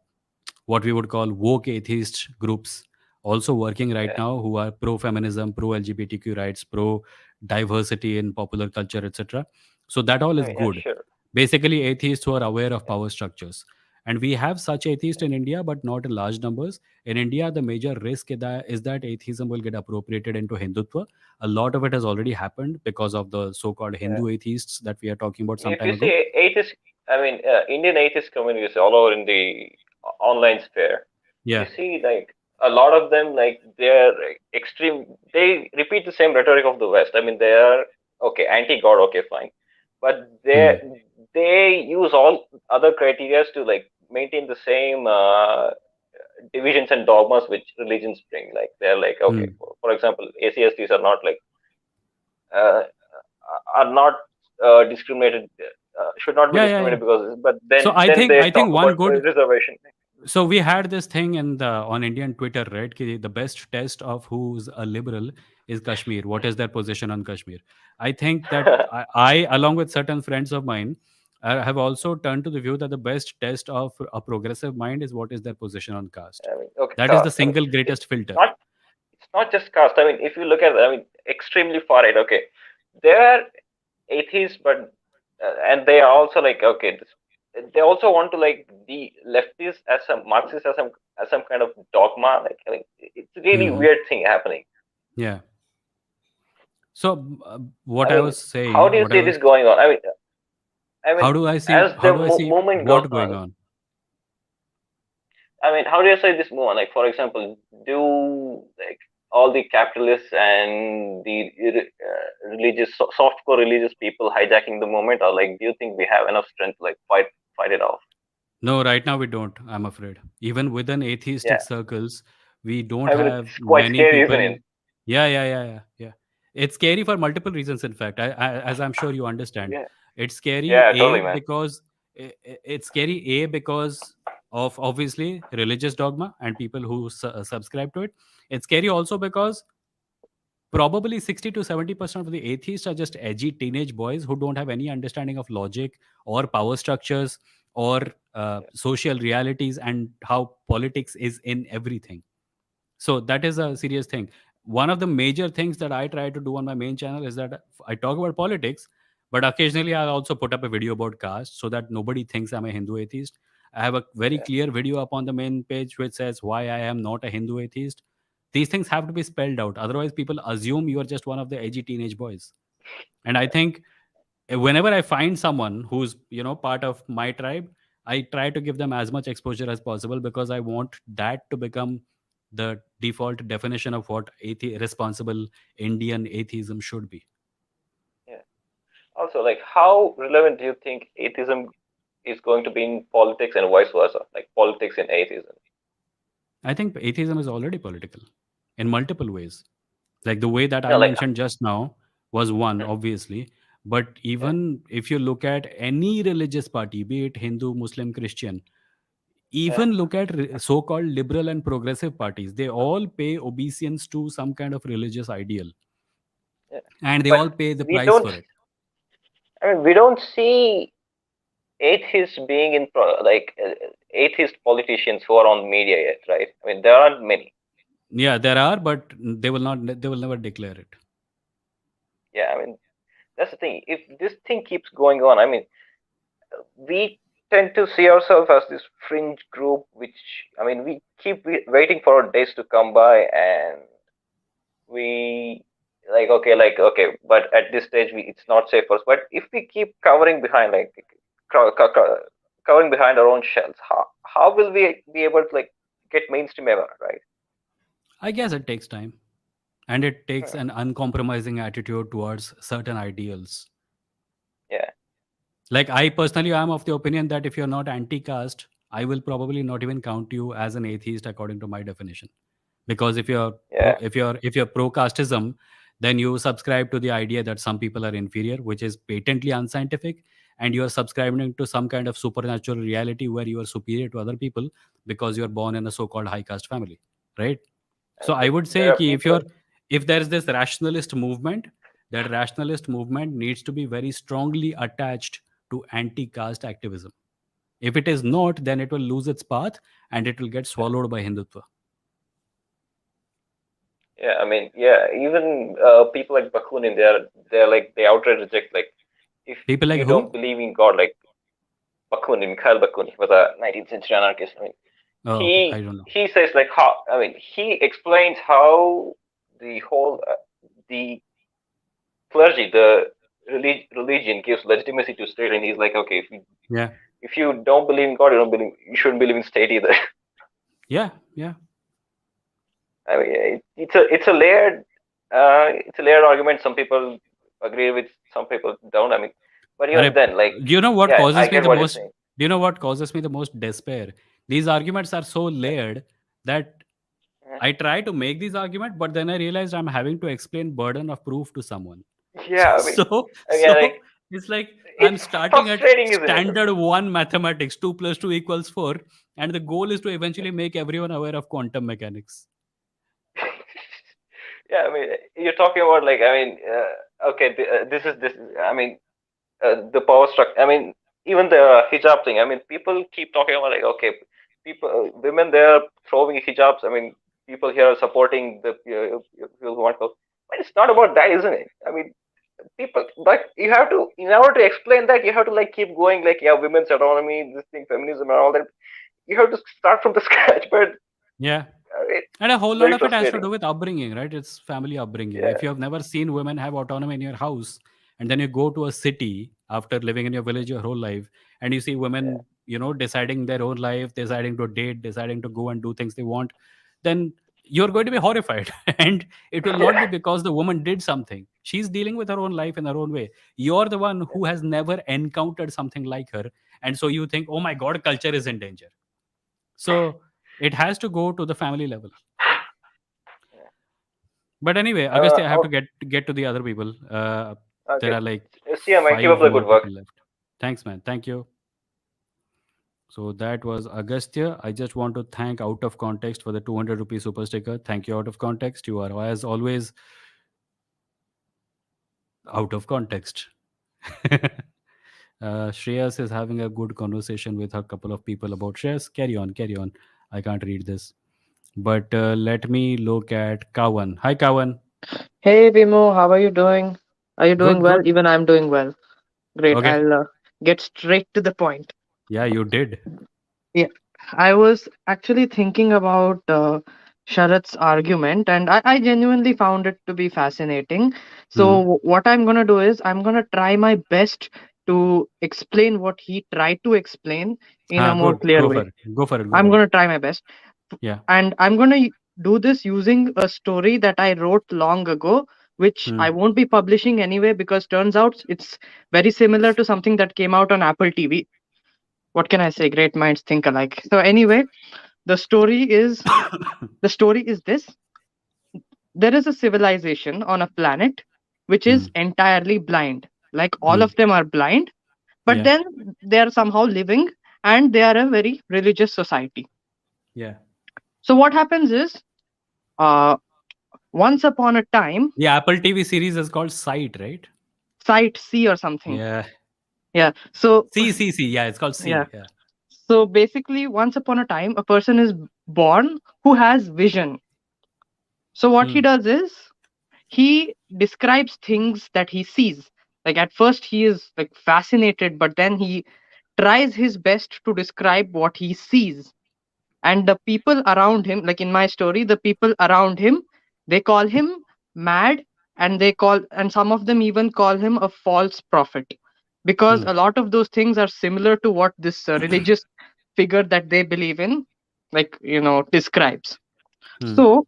what we would call woke atheist groups also working right Yeah. now, who are pro feminism, pro LGBTQ rights, pro diversity in popular culture, etc. So that all I is mean, yeah, good. sure. Basically, atheists who are aware of Yeah. power structures. And we have such atheists in India, but not in large numbers. In India, the major risk is that atheism will get appropriated into Hindutva. A lot of it has already happened because of the so called Yeah. Hindu atheists that we are talking about some If time you ago. see atheist, I mean, Indian atheist communities all over in the online sphere, you Yeah. see like a lot of them, like they're extreme. They repeat the same rhetoric of the West. I mean, they are okay, anti-God, okay, fine, but Hmm. they use all other criteria to like maintain the same divisions and dogmas which religions bring. Like they're like okay, Hmm. for example, ACSTs are not like uh, are not discriminated, should not be Yeah, yeah, yeah. discriminated because, but So then they I think talk about one good. reservation. So we had this thing in the on Indian Twitter, right? The best test of who's a liberal is Kashmir. What is their position on Kashmir? I think that I along with certain friends of mine, have also turned to the view that the best test of a progressive mind is what is their position on caste. I mean, okay, That is the caste. I mean, single it's greatest filter. not it's not just caste. I mean, if you look at, I mean, extremely far right. Okay, there are atheists, but and they are also like okay, they also want to like the leftists as some Marxists as some kind of dogma. Like I mean, it's a really Hmm. weird thing happening. Yeah. So I mean, how do you what I see this was, going on? I mean, as how the do I see movement goes what going on, on? I mean, how do you say this move on? Like, for example, do like all the capitalists and the religious, softcore religious people hijacking the moment, or like, do you think we have enough strength to like fight it off? No, right now we don't, I'm afraid. Even within Yeah, atheistic circles, we don't I mean, have it's quite many scary, isn't people. it? Yeah, yeah, yeah, yeah, yeah. It's scary for multiple reasons, in fact, as I'm sure you understand. Yeah, It's scary, yeah, A, totally, man. because it's scary, A, because of obviously religious dogma and people who subscribe to it. It's scary also because probably 60 to 70% of the atheists are just edgy teenage boys who don't have any understanding of logic or power structures or Yeah, social realities and how politics is in everything. So that is a serious thing. One of the major things that I try to do on my main channel is that I talk about politics, but occasionally I also put up a video about caste so that nobody thinks I'm a Hindu atheist. I have a very yeah, clear video up on the main page which says why I am not a Hindu atheist. These things have to be spelled out. Otherwise, people assume you are just one of the edgy teenage boys. And I yeah, think whenever I find someone who's part of my tribe, I try to give them as much exposure as possible because I want that to become the default definition of what responsible Indian atheism should be. yeah. Also, like, how relevant do you think atheism is going to be in politics and vice versa? Like politics and atheism. I think atheism is already political in multiple ways. Like the way that I No, like, mentioned just now was one, hmm, obviously. But yeah, even if you look at any religious party, be it Hindu, Muslim, Christian, yeah, even look at so-called liberal and progressive parties, they all pay obeisance to some kind of religious ideal, yeah. and they all But pay the we price don't. for it. I mean, we don't see atheists being in atheist politicians who are on media yet, right? I mean, there aren't many. Yeah, there are, but they will never declare it. Yeah, I mean, that's the thing. If this thing keeps going on, I mean, we tend to see ourselves as this fringe group, which, I mean, we keep waiting for our days to come by, and we like okay, but at this stage, it's not safe for us. But if we keep covering behind covering behind our own shells, how will we be able to like get mainstream ever, right? I guess it takes time, and it takes Hmm. an uncompromising attitude towards certain ideals. Yeah, Like I personally am of the opinion that if you're not anti-caste, I will probably not even count you as an atheist according to my definition. Because if you're yeah, pro casteism, then you subscribe to the idea that some people are inferior, which is patently unscientific, and you are subscribing to some kind of supernatural reality where you are superior to other people because you are born in a so-called high caste family, right? So And I would say there are ki people. if there is this rationalist movement, that rationalist movement needs to be very strongly attached to anti-caste activism. If it is not, then it will lose its path and it will get swallowed by Hindutva. Yeah, I mean, yeah, even people like Bakunin, they're like they outright reject, like, if People like you who? don't believe in God, like Bakunin, Mikhail Bakunin was a 19th century anarchist. I mean, Oh, okay. I he don't know. he says like how, I mean, he explains how the whole the clergy, the religion gives legitimacy to state, and he's like, okay, Yeah. if you don't believe in God, you shouldn't believe in state either. Yeah. Yeah. I mean, it's a layered argument. Some people agree with, some people don't. I mean, but even Arey, then, like, do you know what yeah, I causes me get the what you're most? saying. Do you know what causes me the most despair? These arguments are so Yeah, layered that yeah, I try to make these arguments, but then I realized I'm having to explain burden of proof to someone. yeah. So, Yeah, like, so it's like I'm it's starting at frustrating, isn't it? standard one mathematics, 2 + 2 = 4, and the goal is to eventually make everyone aware of quantum mechanics. Yeah, I mean, you're talking about, like, I mean, okay, this. I mean, the power structure. I mean, even the hijab thing. I mean, people keep talking about, like, okay, people, women, they're throwing hijabs. I mean, people here are supporting the people who want to. But it's not about that, isn't it? I mean, people, but you have to, in order to explain that, you have to, like, keep going, like, yeah, women's autonomy, this thing, feminism, and all that. You have to start from the scratch, but Yeah. it's And a whole lot very of it has to frustrating. do with upbringing, right? It's family upbringing. Yeah, If you have never seen women have autonomy in your house, and then you go to a city after living in your village your whole life, and you see yeah, women, deciding their own life, deciding to date, deciding to go and do things they want, then you're going to be horrified. And it will not be yeah. because the woman did something. She's dealing with her own life in her own way. You're the one who has never encountered something like her. And so you think, oh my God, culture is in danger. So it has to go to the family level. But anyway, Agastya, I have to Oh, get to the other people. There okay. are like See you, man. Keep up five the more good work. people left. Thanks, man. Thank you. So that was Agastya. I just want to thank Out of Context for the 200 rupee super sticker. Thank you, Out of Context. You are, as always, out of context. Shreyas is having a good conversation with a couple of people about Shreyas. Carry on, carry on. I can't read this. But let me look at Kawan. Hi, Kawan. Hey Vimo, how are you doing? Are you doing Good, well? good. Even I'm doing well. Great. Okay. I'll get straight to the point. Yeah, you did. Yeah, I was actually thinking about Sharat's argument, and I genuinely found it to be fascinating. So, Hmm. what I'm going to do is I'm going to try my best to explain what he tried to explain in a more Good. clear Go way. for it. Go for it. Go I'm for it. going to try my best. Yeah. And I'm going to do this using a story that I wrote long ago, which Hmm. I won't be publishing anyway because turns out it's very similar to something that came out on Apple TV. What can I say? Great minds think alike. So anyway, the story is the story is this. There is a civilization on a planet which Hmm. is entirely blind. Like all Hmm. of them are blind, but Yeah. then they are somehow living and they are a very religious society. Yeah. So what happens is uh, once upon a time, The Apple TV series is called Sight, right? Sight C or something. Yeah. Yeah. So C. Yeah, it's called yeah. C. Yeah. So basically, once upon a time, a person is born who has vision. So what he Hmm. does is he describes things that he sees. Like at first he is like fascinated, but then he tries his best to describe what he sees. And the people around him, like in my story, the people around him, they call him mad, and some of them even call him a false prophet, because Hmm. a lot of those things are similar to what this religious figure that they believe in, like, describes. Hmm. So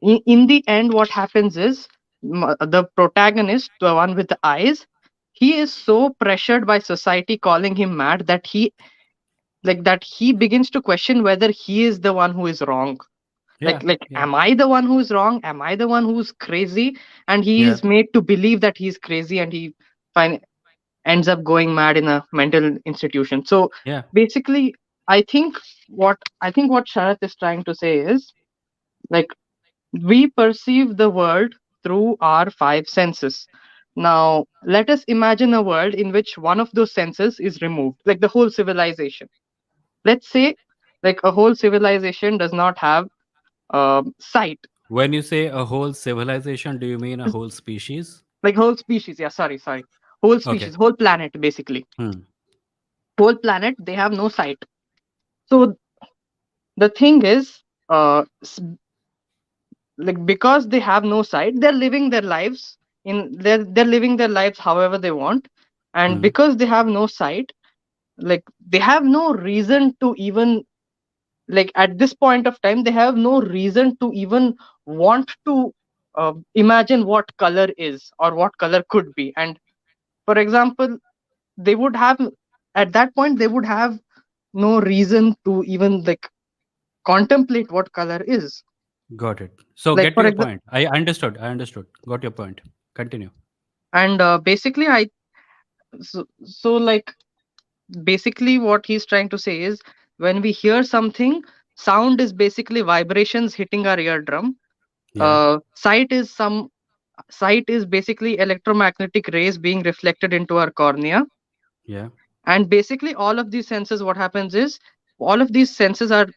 in the end, what happens is the protagonist, the one with the eyes, he is so pressured by society calling him mad that he begins to question whether he is the one who is wrong. Yeah, yeah, am I the one who's wrong? Am I the one who's crazy? And he yeah, is made to believe that he's crazy, and he fin- ends up going mad in a mental institution. So yeah. basically, I think what Sharath is trying to say is, like, we perceive the world through our five senses. Now, let us imagine a world in which one of those senses is removed, like the whole civilization. Let's say, like, a whole civilization does not have sight. When you say a whole civilization, do you mean a whole species? Like whole species, yeah, sorry, whole Okay. species, whole planet, basically. Hmm. Whole planet, they have no sight. So the thing is, like, because they have no sight, they're living their lives they're living their lives however they want. And Hmm. because they have no sight, like, they have no reason to even, like, at this point of time, they have no reason to even want to imagine what color is or what color could be. And for example, they would have, at that point, they would have no reason to even, like, contemplate what color is. Got it. So Like, get to for your example, point. I understood. I understood. Got your point. Continue. and basically I so like, basically what he's trying to say is, when we hear something, sound is basically vibrations hitting our eardrum. Yeah, Sight is basically electromagnetic rays being reflected into our cornea. yeah. And basically all of these senses, what happens is, all of these senses are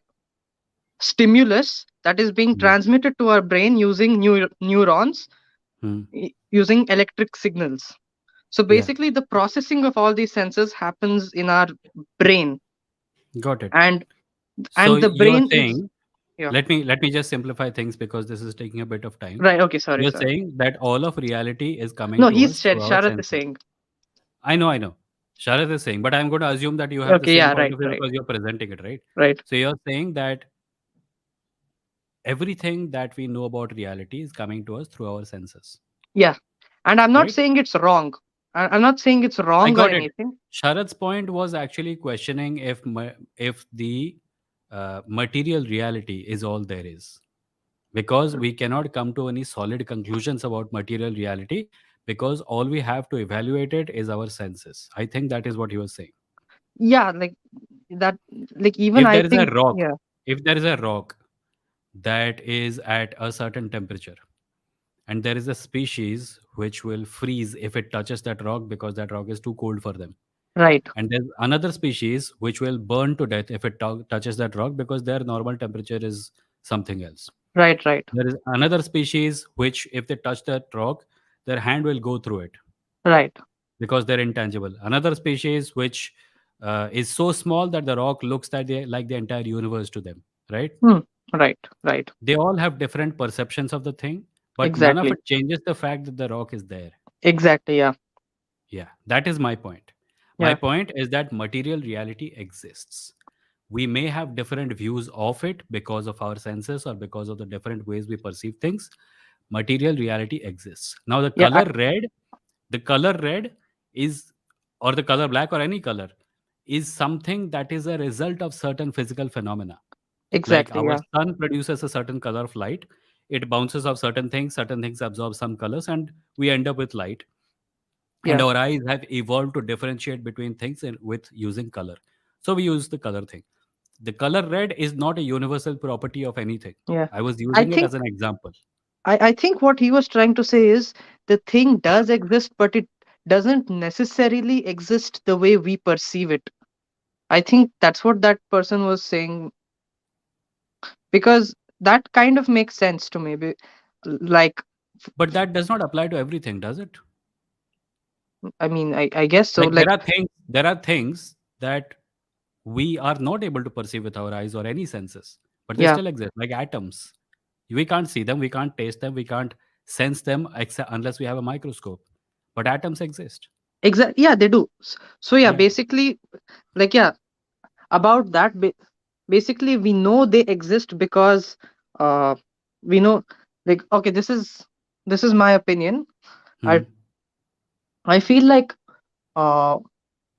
stimulus that is being Hmm. transmitted to our brain using neurons, Hmm. using electric signals. So Yeah. basically the processing of all these senses happens in our brain. Got it. and So and the you're brain is, saying, yeah, let me just simplify things because this is taking a bit of time. right, okay, sorry, You're sorry. saying that all of reality is coming No, to he's us said, through our Sharath is senses. saying. I know. Sharath is saying, but I'm going to assume that you have the Okay, same yeah, point right, of view right, because you're presenting it, right? right. So you're saying that everything that we know about reality is coming to us through our senses, Yeah, and I'm not right? saying it's wrong. I'm not saying it's I wrong or got it. anything. Sharat's point was actually questioning if the material reality is all there is, because we cannot come to any solid conclusions about material reality because all we have to evaluate it is our senses. I think that is what he was saying. Yeah, like that, like, even If I there is a think, rock, yeah, if there is a rock that is at a certain temperature, and there is a species which will freeze if it touches that rock because that rock is too cold for them, right, and there's another species which will burn to death if it touches that rock because their normal temperature is something else. right, right, There is another species which, if they touch that rock, their hand will go through it right. because they're intangible. Another species which is so small that the rock looks like the entire universe to them, right? Hmm. Right, right. They all have different perceptions of the thing, but none of Exactly, it changes the fact that the rock is there. exactly. Yeah, Yeah, that is my point. My yeah, point is that material reality exists. We may have different views of it because of our senses or because of the different ways we perceive things. Material reality exists. Now, yeah. the color red is, or the color black or any color, is something that is a result of certain physical phenomena. Like Exactly. our Yeah, sun produces a certain color of light, it bounces off certain things absorb some colors, and we end up with light. And yeah, our eyes have evolved to differentiate between things with using color. So we use the color thing. The color red is not a universal property of anything. yeah. I was I using it think as an example. I think what he was trying to say is, the thing does exist, but it doesn't necessarily exist the way we perceive it. I think that's what that person was saying, because that kind of makes sense to me. Like, But that does not apply to everything, does it? I mean, I guess so. Like Like, there are things that we are not able to perceive with our eyes or any senses, but they yeah, still exist, like atoms. We can't see them, we can't taste them, we can't sense them except unless we have a microscope. But atoms exist. exactly. Yeah, they do. So yeah, Yeah. basically, like, yeah, about that. Basically, we know they exist because uh, we know, like, okay, this is my opinion. I Hmm. I feel uh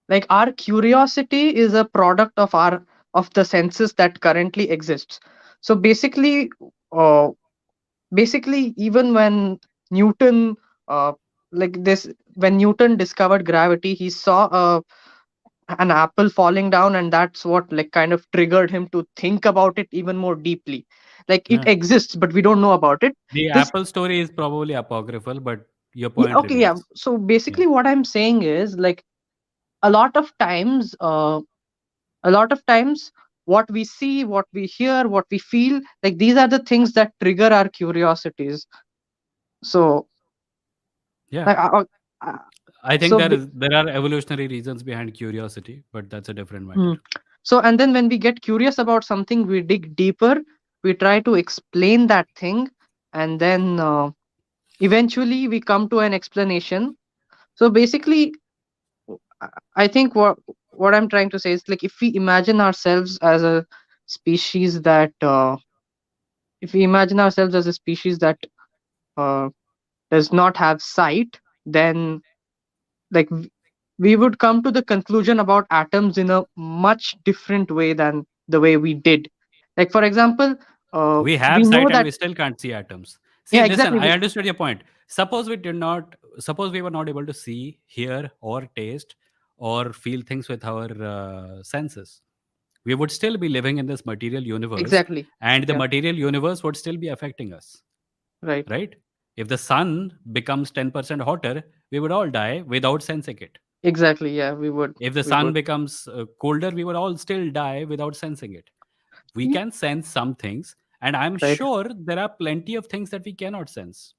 like our curiosity is a product of the senses that currently exists. So uh, basically even when Newton uh, like this when Newton discovered gravity, he saw an apple falling down, and that's what like kind of triggered him to think about it even more deeply. Like it Yeah. exists but we don't know about it. The This Apple story is probably apocryphal, but your Yeah, point okay, yeah, remains. so Yeah. basically what I'm saying is like a lot of times what we see, what we hear, what we feel, like these are the things that trigger our curiosities. So Yeah. like uh, I think so there are evolutionary reasons behind curiosity, but that's a different matter. Hmm. So, and then when we get curious about something, we dig deeper, we try to explain that thing, and then eventually we come to an explanation. So, basically, I I think what I'm trying to say is like if we imagine ourselves as a species that, if we imagine ourselves as a species that uh, does not have sight, then like we would come to the conclusion about atoms in a much different way than the way we did. Like for example, We we have know sight and that. we still can't see atoms. See, Yeah, listen, exactly. I understood your point. Suppose we were not able to see, hear, or taste, or feel things with our senses. We would still be living in this material universe, Exactly. and the Yeah. material universe would still be affecting us, Right. right? If the sun becomes 10% hotter, we would all die without sensing it. Exactly. Yeah, we would. If the We sun would. becomes colder, we would all still die without sensing it. We Ye- can sense some things, and I'm Right. sure there are plenty of things that we cannot sense.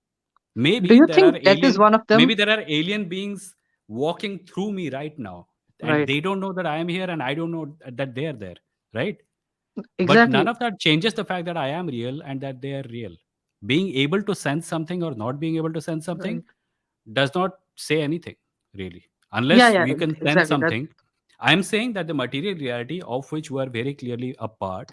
Do Maybe you there are think death is one of maybe them? there are alien beings walking through me right now, and Right. they don't know that I am here, and I don't know that they are there, right? But none Exactly. of that changes the fact that I am real and that they are real. Being able to sense something or not being able to sense something Right. does not say anything, really, Yeah. unless Yeah. we can sense Exactly. That. something. I'm saying that the material reality of which we are very clearly a part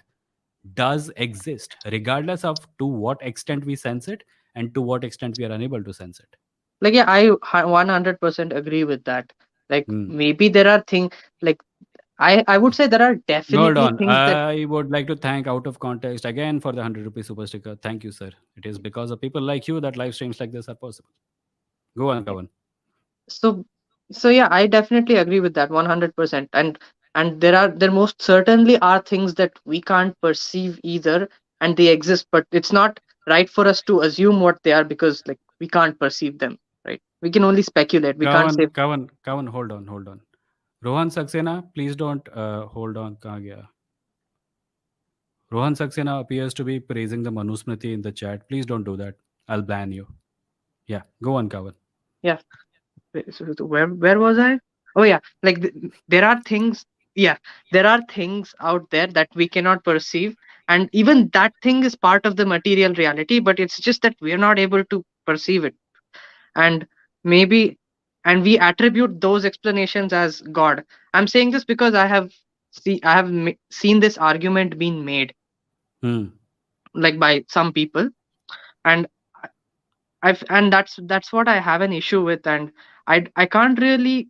does exist, regardless of to what extent we sense it and to what extent we are unable to sense it. Like yeah, 100% agree with that. Like Hmm. maybe there are things like I would say there are Hold definitely on. things that. I would like to thank Out of Context again for the 100 rupee super sticker. Thank you, sir. It is because of people like you that live streams like this are possible. Go on, Kavan. So yeah, I definitely agree with that 100%. And there most certainly are things that we can't perceive either, and they exist, but it's not right for us to assume what they are because like we can't perceive them, right? We can only speculate. We can't say. Kavan, hold on. Rohan Saxena, please don't hold on. Kahan gaya? Rohan Saxena appears to be praising the Manusmriti in the chat. Please don't do that. I'll ban you. Yeah, go on, Kavan. Yeah. Where was I? Oh yeah, like there are things. Yeah, there are things out there that we cannot perceive, and even that thing is part of the material reality, but it's just that we are not able to perceive it. And maybe and we attribute those explanations as God. I'm saying this because I have seen this argument being made Hmm. like by some people, and and that's what I have an issue with, and I can't really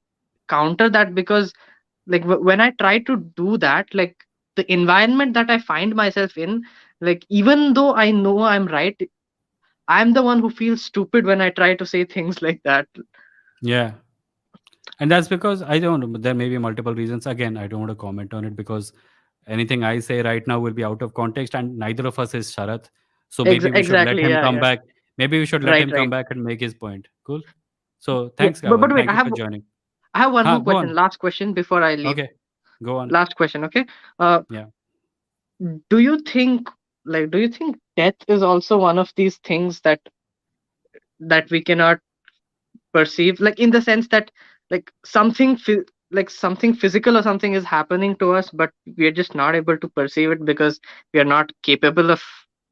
counter that because like when I try to do that, like the environment that I find myself in, like even though I know I'm right, I'm the one who feels stupid when I try to say things like that. Yeah. And that's because I don't know. There may be multiple reasons. Again, I don't want to comment on it because anything I say right now will be out of context, and neither of us is Sharath. So maybe we should let Exactly. him Yeah. come Yeah. back. Maybe we should let Right. him come Right. back and make his point. Cool. So Yeah. thanks, But Gavan. wait, Thank you for joining. I have one Ha, more go question. on. Last question before I leave. Okay, go on. Last question. Okay. Uh, Yeah. do you think do you think death is also one of these things that we cannot perceive, like in the sense that like like something physical or something is happening to us, but we are just not able to perceive it because we are not capable of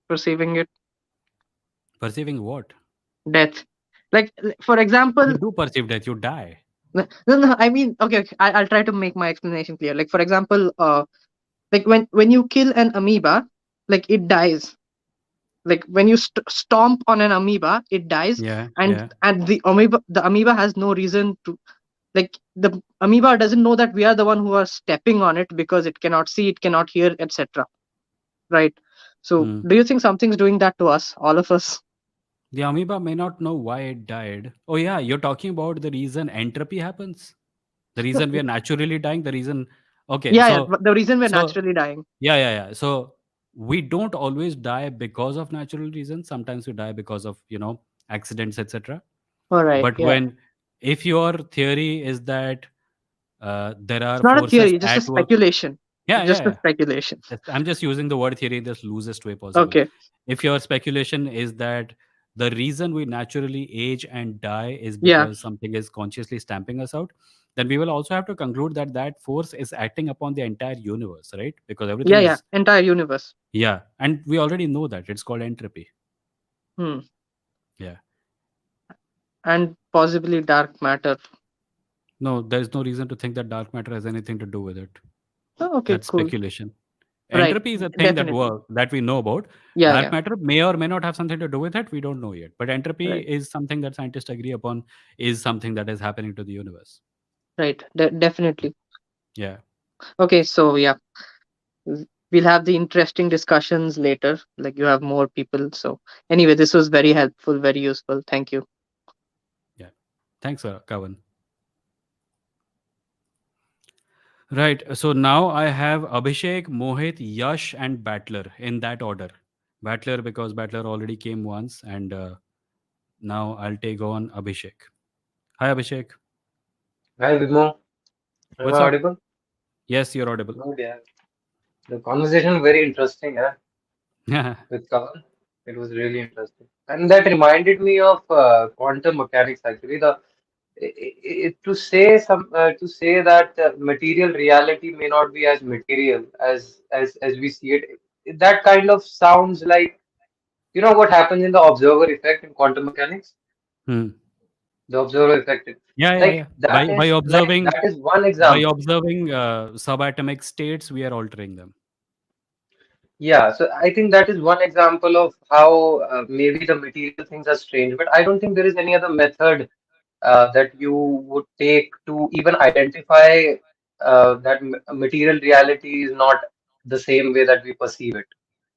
perceiving it? Perceiving what? Death, like for You example. do perceive death. You die. No, I mean, okay, okay, I'll try to make my explanation clear. Like for example, like when you kill an amoeba, like it dies. Like when you stomp on an amoeba, it dies, Yeah. and Yeah. the amoeba has no reason to, like the amoeba doesn't know that we are the one who are stepping on it because it cannot see, it cannot hear, etc., right? So Hmm. do you think something's doing that to us, all of us? The amoeba may not know why it died. Oh yeah, you're talking about the reason entropy happens. The reason we are naturally dying. The reason. Okay, Yeah, yeah. so But the reason we're so naturally dying. yeah. So we don't always die because of natural reasons. Sometimes we die because of accidents, etc. All right. But Yeah. when if your theory is that there It's are not a forces theory, just a at work. speculation. Yeah, It's just a yeah, speculation. I'm just using the word theory in the loosest way possible. Okay. If your speculation is that the reason we naturally age and die is Yeah. because something is consciously stamping us out, then we will also have to conclude that that force is acting upon the entire universe, right? Because Yeah, everything yeah. is, Entire universe. yeah, and we already know that it's called entropy. Hmm. Yeah. And possibly dark matter. No, there's no reason to think that dark matter has anything to do with it. Oh, okay, That's cool. speculation. Right. Entropy is a thing that Definitely. that we know about. Yeah, Dark yeah. matter may or may not have something to do with it. We don't know yet. But entropy Right. is something that scientists agree upon is something that is happening to the universe. Right. Definitely. Yeah. Okay, so yeah. We'll have the interesting discussions later. Like you have more people. So anyway, this was very helpful, very useful. Thank you. Yeah. Thanks, Kavan. Right. So now I have Abhishek, Mohit, Yash, and Battler in that order. Battler because Battler already came once, and now I'll take on Abhishek. Hi, Abhishek. Hi, Vimo. Am I What's up? audible? Yes, you're audible. Good, yeah. The conversation very interesting, yeah, Yeah. with Kaval. It was really interesting, and that reminded me of quantum mechanics. Actually, to say that material reality may not be as material as we see it. That kind of sounds like what happens in the observer effect in quantum mechanics. Hmm. The observer effect, Yeah. that is one By example. observing subatomic states, we are altering them. Yeah, so I think that is one example of how maybe the material things are strange, but I don't think there is any other method that you would take to even identify that material reality is not the same way that we perceive it.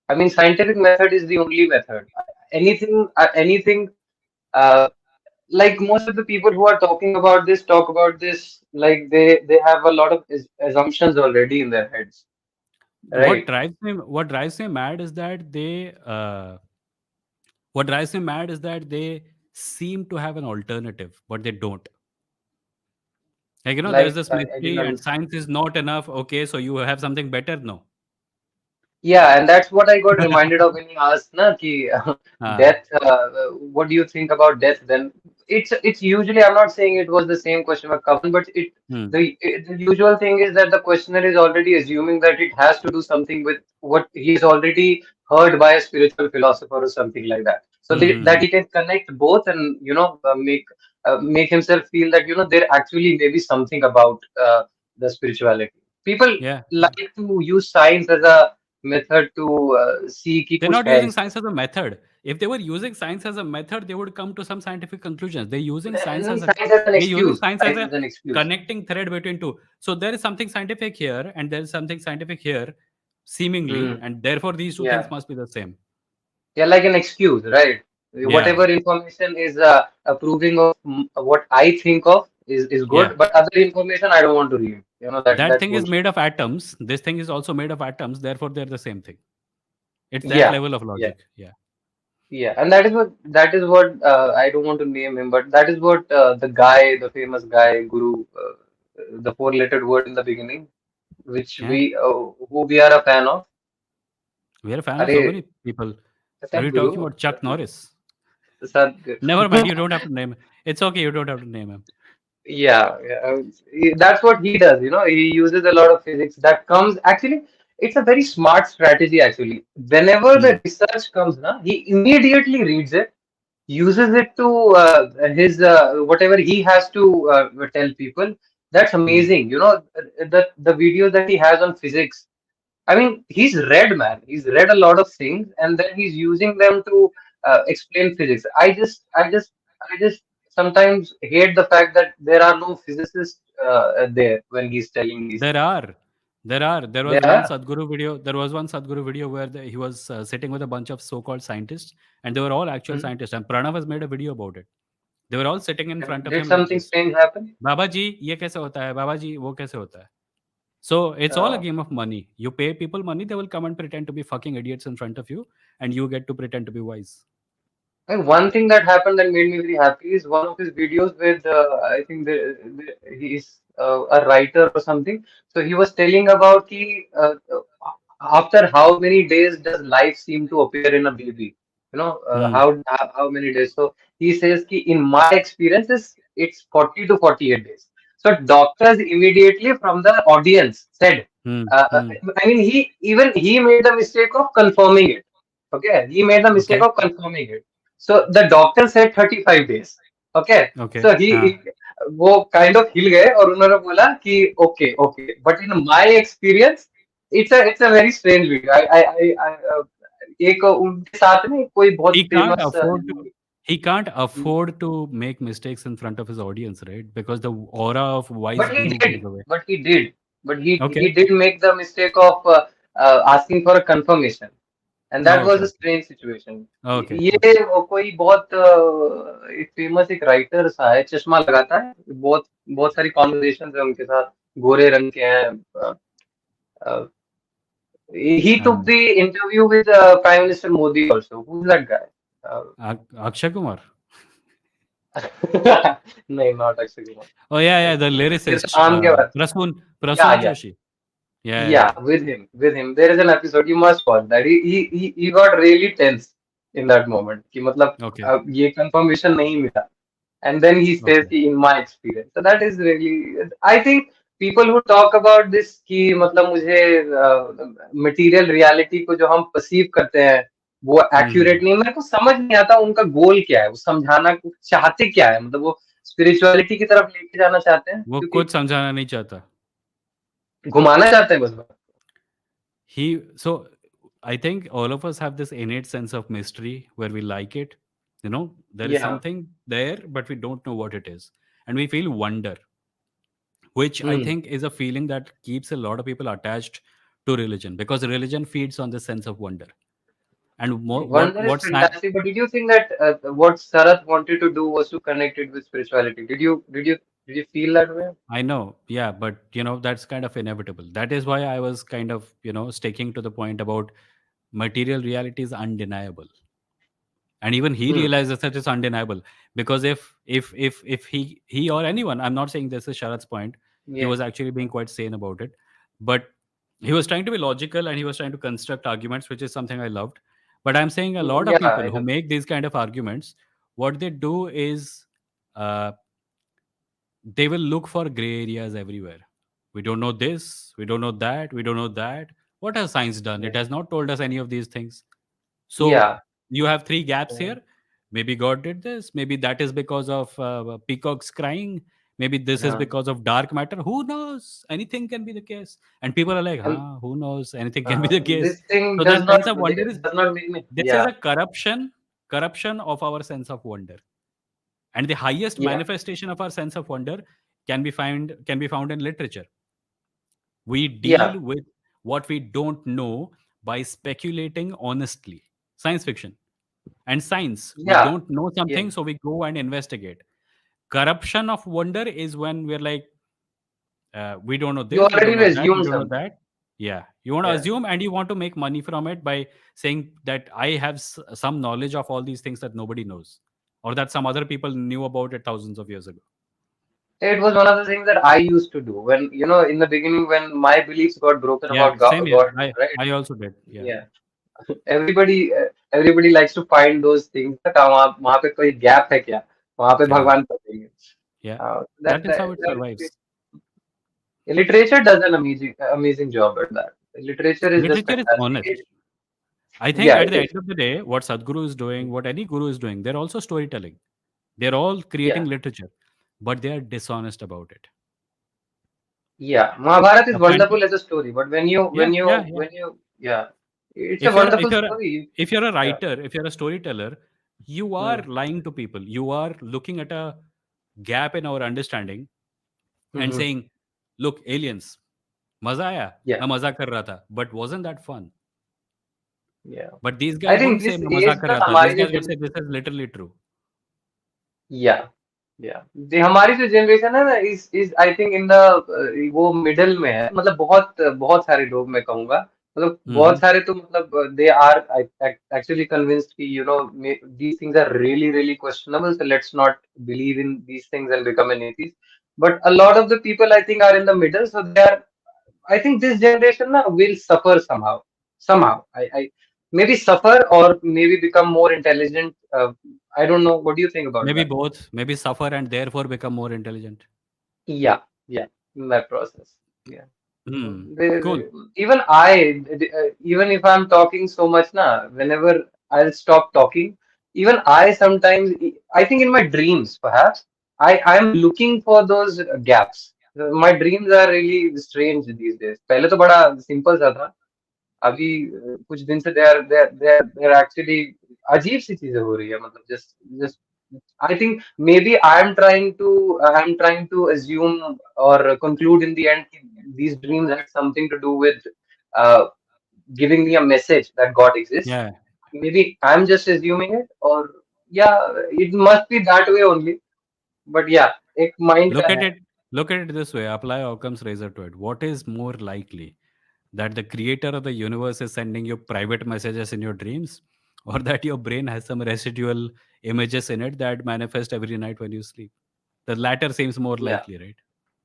I mean, scientific method is the only method. Anything, uh, like most of the people who are talking about this talk about this like they have a lot of assumptions already in their heads, What right? drives me, what drives me mad is that what drives me mad is that they seem to have an alternative, but they don't. Like there's Like this I didn't mystery, and understand. science is not enough. Okay, so you have something better? No. Yeah, and that's what I got reminded of when you asked, na, ki, uh, death. What do you think about death? Then it's usually I'm not saying it was the same question with Kavan, but hmm, the usual thing is that the questioner is already assuming that it has to do something with what he has already heard by a spiritual philosopher or something like that. So that hmm. he can connect both and make himself feel that there actually may be something about the spirituality. People Yeah. like to use science as a method to see कि They're कुछ not है using इसमें. science as a method. If they were using science as a method, they would come to some scientific conclusions. They're using And science then as a science as an they're using excuse. science as Science a as an excuse. connecting thread between two. So there is something scientific here, and there is something scientific here, seemingly, Hmm. and therefore these two things Yeah. must be the same. Yeah, like an excuse, right? Yeah. Whatever information is approving of what I think of is Yeah. good, but other information I don't want to read. That That's thing is bullshit. made of atoms. This thing is also made of atoms. Therefore, they're the same thing. It's that Yeah. level of Yeah. logic. Yeah. Yeah, and that is what I don't want to name him, but that is what the famous guy, Guru, the four-lettered word in the beginning, which Yeah. who we are a fan of. We're a fan of so Are many people. Are you talking Sadhguru, about Chuck Norris? Sadhguru. Never mind. You don't have to name. It's okay. You don't have to name him. Yeah, yeah, that's what he does. He uses a lot of physics that comes. Actually, it's a very smart strategy. Actually, whenever Hmm. the research comes, he immediately reads it, uses it to his whatever he has to tell people. That's Hmm. amazing. The videos that he has on physics. I mean, he's read, man. He's read a lot of things, and then he's using them to explain physics. I just sometimes hate the fact that there are no physicists there when he's telling these There things. are. There was one Yeah. Sadhguru video. There was one Sadhguru video where he was sitting with a bunch of so-called scientists, and they were all actual Hmm. scientists. And Pranav has made a video about it. They were all sitting in front And of did him like something this. strange happen? Baba ji, ये कैसे होता है? Baba ji, वो कैसे होता है? So it's all a Uh, game of money. You pay people money, they will come and pretend to be fucking idiots in front of you, and you get to pretend to be wise. And one thing that happened that made me very happy is one of his videos with I think he's a writer or something. So he was telling about after how many days does life seem to appear in a baby? Hmm. How many days? So he says ki in my experience it's 40 to 48 days. So doctors immediately from the audience said, Hmm. uh, Hmm. I mean he made the mistake of confirming it. Okay, he made the mistake Okay. of confirming it. So the doctor said 35 days. Okay. Okay. So हाँ. वो kind of हिल गए और उन्होंने बोला कि okay. But in my experience, it's a very strange video. एक उनके साथ में कोई बहुत He can't famous afford to. He can't afford to make mistakes in front of his audience, right? Because the aura of wise but he guru did. goes away. But he did. But Okay. he did make the mistake of asking for a confirmation. And that Oh, was okay. a strange situation. Okay. ये वो कोई बहुत एक famous एक writer सा है, चश्मा लगाता है, बहुत बहुत सारी कॉन्वर्सेशंस है उनके साथ, गोरे रंग के हैं. uh, he took Um, the interview with Prime Minister Modi also. Who's that guy? Uh, Akshay Kumar. नहीं, not Akshay Kumar. Oh yeah, the सिर्फ lyricist. नाम के बाद. Prasun Yeah. Joshi. Yeah. Yeah, with him. There is an episode you must watch that. He got really tense in that moment. कि मतलब Okay. ये confirmation नहीं मिला. And then he says Okay. कि in my experience. So that is really. I think people who talk about this कि मतलब मुझे material reality को जो हम perceive करते हैं वो accurate नहीं, मेरे को समझ नहीं आता उनका गोल क्या है, वो समझाना चाहते क्या है, मतलब वो spirituality की तरफ लेके जाना चाहते हैं वो क्योंकि कुछ समझाना नहीं चाहता. घुमाना चाहते हैं बस. So I think all of us have this innate sense of mystery where we like it. There is Yeah. something there, but we don't know what it is. And we feel wonder, which I Hmm. think is a feeling that keeps a lot of people attached to religion because religion feeds on the sense of wonder. And Wonder is what's fantastic, but did you think that what Sarath wanted to do was to connect it with spirituality? Did you feel that way? I know, yeah, but that's kind of inevitable. That is why I was kind of sticking to the point about material reality is undeniable, and even he Hmm. realizes that it's undeniable because if he or anyone, I'm not saying this is Sharat's point, he Yeah. was actually being quite sane about it, but he was trying to be logical and he was trying to construct arguments, which is something I loved. But I'm saying a lot of Yeah, people I who know. make these kind of arguments, what they do is uh, they will look for gray areas everywhere. We don't know this, we don't know that, we don't know that. What has science done? Yeah. It has not told us any of these things. So Yeah. you have three gaps Yeah. here. Maybe God did this. Maybe that is because of peacocks crying. Maybe this is Yeah. because of dark matter. Who knows? Anything can be the case. And people are like, And huh, who knows? Anything can be the case. this thing So the does sense not of wonder is make me. this is Yeah. a corruption of our sense of wonder. And the highest Yeah. manifestation of our sense of wonder can be found in literature. We Yeah. deal with what we don't know by speculating honestly. Science fiction and science. We Yeah. don't know Yeah. something, so we go and investigate. Corruption of wonder is when we're like, we don't know You this, we already don't know that, we assume don't know something. that. Yeah, you want to Yeah. assume and you want to make money from it by saying that I have some knowledge of all these things that nobody knows, or that some other people knew about it thousands of years ago. It was one of the things that I used to do when, in the beginning when my beliefs got broken Yeah, about same here. Godhead, I right? I also did. Yeah, Yeah. Everybody likes to find those things. वहाँ पे कोई gap है क्या? वहाँ पे yeah, भगवान करेंगे. yeah. That, That is how that, it that survives. literature does an amazing job at that. Literature is just Literature is fantastic. honest. I think Yeah, at it the end is. of the day, what Sadhguru is doing, what any guru is doing, they're also storytelling. They're all creating Yeah, literature, but they are dishonest about it. yeah. Mahabharata is Apparently, wonderful as a story, but when you yeah, yeah, yeah. yeah, it's a If you're if wonderful you're a, story. if you're a Yeah. writer, if you're a storyteller, you are Hmm. lying to people. You are looking at a gap in our understanding and Hmm. saying, "Look, aliens. मजा आया, Yeah, मैं मजा कर रहा था, but wasn't that fun? yeah. But these I guys think won't say this मैं age मजाक कर ना रहा था. हमारी These जो guys would say this is literally true. या हमारी जो जनरेशन है ना इस आई थिंक इन द वो मिडल में है, मतलब बहुत बहुत सारे लोग मैं कहूंगा, मतलब बहुत Mm-hmm. सारे तो मतलब दे आर एक्चुअली कन्विंस्ड कि you know these things are really really questionable, so let's not believe in these things and become an atheist, but a lot of the people I think are in the middle, so they are, I think this generation na will suffer somehow. Somehow, I maybe suffer or maybe become more intelligent. I don't know. What do you think about Maybe that? both. Maybe suffer and therefore become more intelligent. Yeah, yeah, in that process. Yeah. Hmm. Cool. Even even if I'm talking so much na, whenever I'll stop talking, even I sometimes, I think in my dreams, perhaps, I'm looking for those gaps. My dreams are really strange these days. पहले तो बड़ा simple सा था. अभी कुछ दिन से they are actually अजीब सी चीजें हो रही है, मतलब just I think maybe I'm trying to assume or conclude in the end कि these dreams had something to do with uh, giving me a message that God exists. Yeah. Maybe I'm just assuming it, or yeah, it must be that way only. But yeah, एक mind Look का at है. it. Look at it this way. Apply Occam's razor to it. What is more likely, that the creator of the universe is sending you private messages in your dreams, or that your brain has some residual images in it that manifest every night when you sleep? The latter seems more Yeah. likely, right?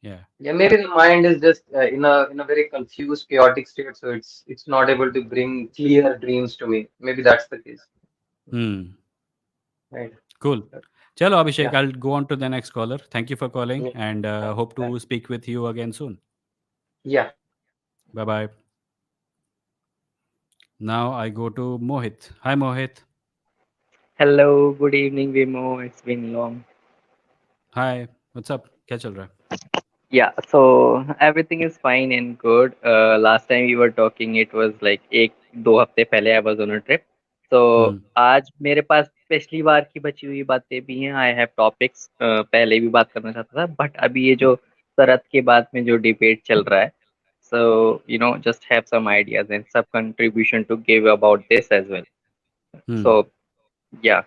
Yeah. Yeah, maybe the mind is just in a very confused, chaotic state, so it's not able to bring clear dreams to me. Maybe that's the case, Hmm. right? Cool. Chalo, Abhishek, Yeah, I'll go on to the next caller. Thank you for calling, yeah, and hope yeah. to speak with you again soon. Yeah. Bye bye. Now I go to Mohit. Hi, Mohit. Hello, good evening, Vimo. It's been long. Hi. What's up? क्या चल रहा है? Yeah, so everything is fine and good. Last time we were talking, it was like एक दो हफ्ते पहले I was on a trip. So Hmm. आज मेरे पास पिछली बार की बची हुई बातें भी हैं. I have topics पहले भी बात करना चाहता था, but अभी ये जो शरद के बाद में जो डिबेट चल रहा है, so just have some ideas and some contribution to give about this as well. Hmm. So या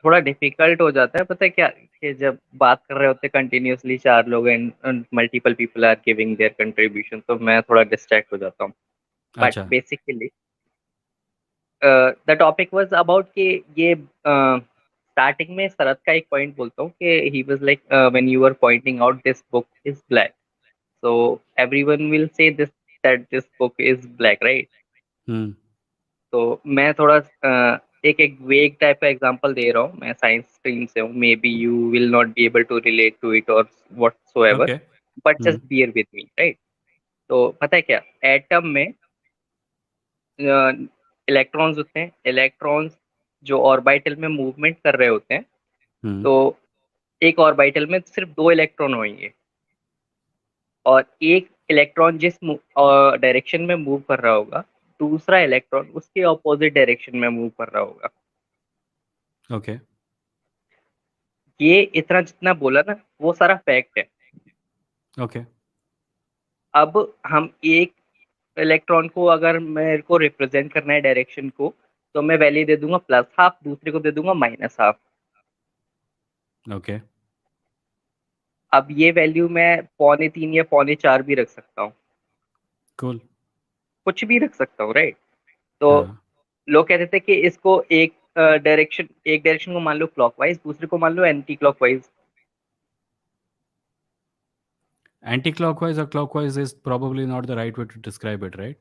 थोड़ा डिफिकल्ट हो जाता है, पता है क्या, कि जब बात कर रहे होते कंटिन्यूअसली चार लोग and multiple people are giving their contribution, तो मैं थोड़ा डिस्ट्रैक्ट हो जाता हूँ. बट अच्छा. Basically the topic was about कि ये स्टार्टिंग में शरद का एक पॉइंट बोलता हूँ कि he was like when you are pointing out this book is black, so everyone will say this that this book is black, right? Hmm. तो मैं थोड़ा एक एक वेग टाइप का एग्जांपल दे रहा हूँ. मैं साइंस स्ट्रीम से हूँ, maybe you will not be able to relate to it और whatsoever, Okay. But Hmm. Just bear with me, right? तो पता है क्या, एटम में इलेक्ट्रॉन्स होते हैं. इलेक्ट्रॉन्स जो ऑर्बिटल में मूवमेंट कर रहे होते हैं, Hmm. तो एक ऑर्बिटल में सिर्फ दो इलेक्ट्रॉन होंगे, और एक इलेक्ट्रॉन जिस डायरेक्शन में मूव कर रहा होगा, दूसरा इलेक्ट्रॉन उसके ऑपोजिट डायरेक्शन में मूव कर रहा होगा. Okay. ये इतना जितना बोला ना, वो सारा फैक्ट है. Okay. अब हम एक इलेक्ट्रॉन को, अगर मेरे को रिप्रेजेंट करना है डायरेक्शन को, तो मैं वैल्यू दे दूंगा +½ दूसरे को दे दूंगा -½ Okay. अब ये वैल्यू मैं 3.25 या 4.25 भी रख सकता हूँ, Cool. कुछ भी रख सकता हूँ, राइट? तो हाँ. लोग कहते थे कि इसको एक डायरेक्शन को मान लो क्लॉकवाइज, दूसरे को मान लो anti clockwise. Anti-clockwise or clockwise is probably not the right way to describe it, right?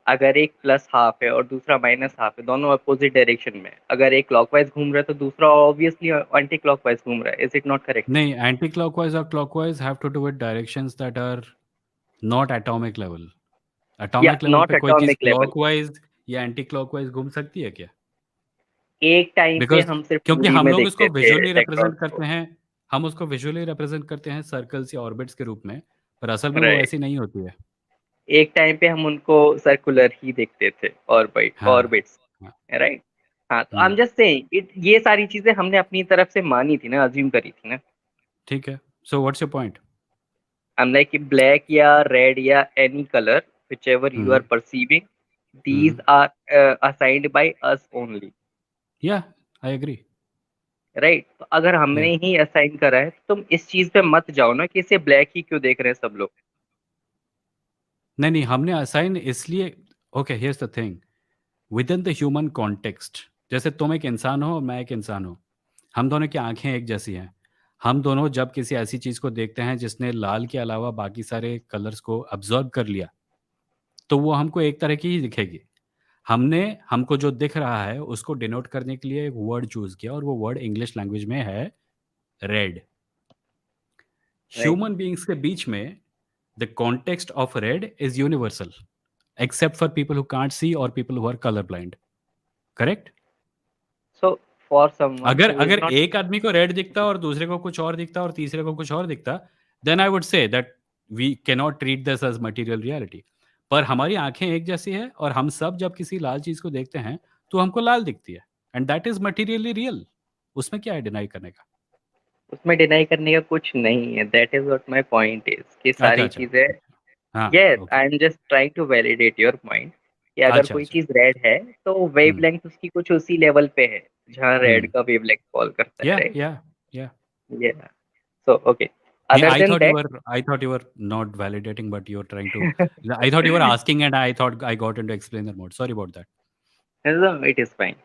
अगर एक +½ है और दूसरा -½ है, दोनों अपोजिट डायरेक्शन में, अगर एक क्लॉकवाइज घूम रहा है तो दूसरा ऑब्वियसली एंटी क्लॉकवाइज घूम रहा है. Is it not correct? नहीं, anti-clockwise or clockwise have to do with directions that are not atomic level. या Atomic level नॉट पे कोई चीज एटॉमिक लेवल. clockwise या anti-clockwise घूम सकती है क्या? एक टाइम पे बिकॉज हम सिर्फ क्योंकि 2D हम में लोग उसको देखते थे विजुअली इलेक्ट्रॉन्स रिप्रेजेंट करते को, हैं, हम उसको विजुअली रिप्रेजेंट करते हैं सर्कल्स या ऑर्बिट्स के रूप में, पर असल में वो राइट? ऐसी नहीं होती है. एक टाइम पे हम उनको सर्कुलर ही देखते थे, हाँ. ऑर्बिट्स, हाँ. राइट? हाँ, तो I am just saying it, ये सारी चीजें हमने अपनी तरफ से मानी थी ना, अज्यूम करी थी ना. ठीक है. So what's your point? I'm like black या red या any color, whichever you are perceiving, these are assigned by us only, Yeah, I agree. right? तो अगर हमने Yeah. ही assign करा है, तुम इस चीज पे मत जाओ ना कि इसे black ही क्यों देख रहे हैं सब लोग. नहीं, हमने असाइन इसलिए okay, here's the thing, within the human context, जैसे तुम एक इंसान हो और मैं एक इंसान हूँ, हम दोनों की आंखें एक जैसी हैं, हम दोनों जब किसी ऐसी चीज़ को देखते हैं जिसने लाल के अलावा बाकी सारे कलर्स को अब्जॉर्ब कर लिया, तो वो हमको एक तरह की ही दिखेगी। हमने हमको जो दिख रहा है उसको डिनोट करने के लिए एक वर्ड चूज़ किया और वो वर्ड इंग्लिश लैंग्वेज में है रेड। Right? ह्यूमन बीइंग्स के बीच में the context of red is universal except for people who can't see or people who are color blind, correct? So for someone अगर who is अगर not, एक आदमी को red दिखता और दूसरे को कुछ और दिखता और तीसरे को कुछ और दिखता, then I would say that we can not treat this as material reality. पर हमारी आंखें एक जैसी है और हम सब जब किसी लाल चीज को देखते हैं तो हमको लाल दिखती है, and that is materially real. उसमें क्या है डिनाई करने का? उसमें डिनाई करने का कुछ नहीं है. That is what my point is कि अच्छा सारी अच्छा, चीजें, हाँ yes, okay, I am just trying to validate your point कि अगर अच्छा कोई अच्छा, चीज रेड है तो वेवलेंथ उसकी कुछ उसी लेवल पे है जहाँ रेड हम्म, का वेवलेंथ फॉल करता है, या राइट? या या Yeah. So okay. नहीं, Other than that, I thought you were not validating, but you're trying to. I thought you were asking, and I thought I got into explainer mode. Sorry about that. no, it is fine.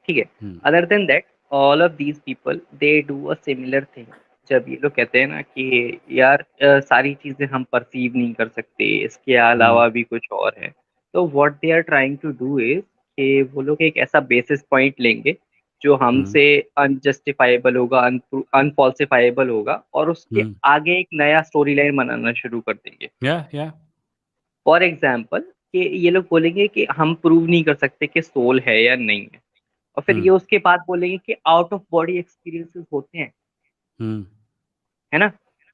ठीक है. Hmm. Other than that, all of these people they do a similar thing. जब ये लोग कहते हैं ना कि यार सारी चीजें हम परसीव नहीं कर सकते, इसके Hmm. अलावा भी कुछ और है, तो what they are trying to do is कि वो लोग एक ऐसा बेसिस पॉइंट लेंगे जो Hmm. हमसे अनजस्टिफाइबल होगा, अनफॉल्सिफाइबल होगा, और उसके Hmm. आगे एक नया स्टोरी लाइन बनाना शुरू कर देंगे. Yeah. Yeah. फॉर एग्जाम्पल कि ये लोग बोलेंगे कि हम प्रूव नहीं कर सकते कि सोल है या नहीं है, और फिर Hmm. ये उसके बाद बोलेंगे कि आउट ऑफ बॉडी एक्सपीरियंसेस होते हैं, Hmm. है ना?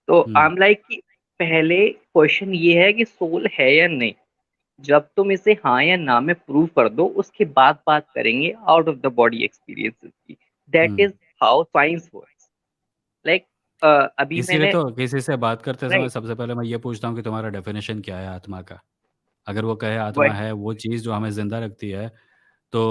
तो आई Hmm. एम लाइक कि पहले क्वेश्चन ये है कि सोल है या नहीं. जब तुम इसे हाँ या ना में प्रूव कर दो, उसके बाद बात करेंगे out of the body experiences की. That Hmm. Is how science works. Like अभी इसीलिए मैंने, तो किसी से बात करते समय राइट, सबसे पहले मैं ये पूछता हूँ कि तुम्हारा डेफिनेशन क्या है आत्मा का। अगर वो कहे आत्मा वही, है वो चीज़ जो हमें जिंदा रखती है, तो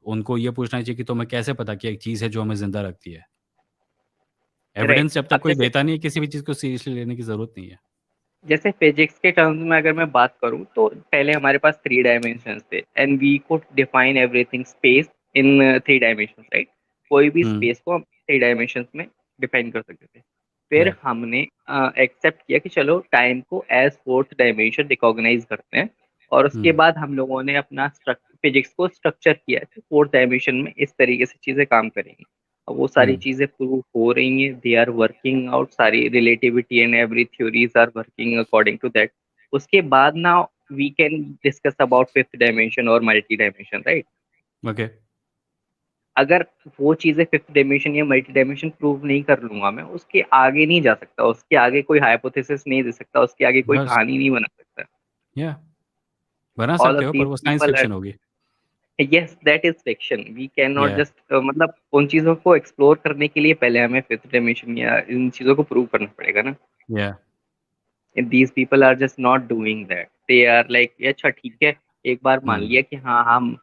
उनको ये पूछना चाहिए कि तुम्हें कैसे पता कि एक चीज़ है जो हमें जिंदा रखती है। राइट. एविडेंस जब तक अब कोई देता नहीं है, किसी भी चीज़ को सीरियसली लेने की जरूरत नहीं है। जैसे फिजिक्स के टर्म्स में अगर मैं बात करूं तो पहले हमारे पास 3 डायमेंशंस थे and we could define everything space in 3 dimensions, right? कोई भी हम्म, स्पेस को हम 3 डायमेंशंस में डिफाइन कर सकते थे. फिर या हमने एक्सेप्ट किया कि चलो टाइम को एज 4th डायमेंशन रिकॉग्नाइज करते हैं, और उसके हम्म, बाद हम लोगों ने अपना फिजिक्स को स्ट्रक्चर किया कि 4th डायमेंशन में इस तरीके से चीजें काम करेंगी. अब वो सारी हम्म, चीजें प्रूव हो रही हैं, दे आर वर्किंग आउट, सारी relativity and every theories are working according to that. उसके बाद ना we can discuss about 5th dimension और मल्टी डायमेंशन, राइट? ओके, अगर वो चीजें 5th डायमेंशन या मल्टी डायमेंशन प्रूव नहीं कर लूंगा, मैं उसके आगे नहीं जा सकता, उसके आगे कोई हाइपोथेसिस नहीं दे सकता, उसके आगे कोई बस, कहानी नहीं बना सकता. या बना ऑल सकते ऑफ हो, पर दीज वो साइंस पीपल, फिक्शन होगी। Yes, that is fiction. We can not या जस्ट मतलब उन चीजों को एक्सप्लोर करने के लिए पहले हमें 5th डायमेंशन या इन चीजों को प्रूव करना पड़ेगा ना. या these people are just not doing that. They are like अच्छा ठीक है, एक बार मान हम्म, लिया कि हाँ हम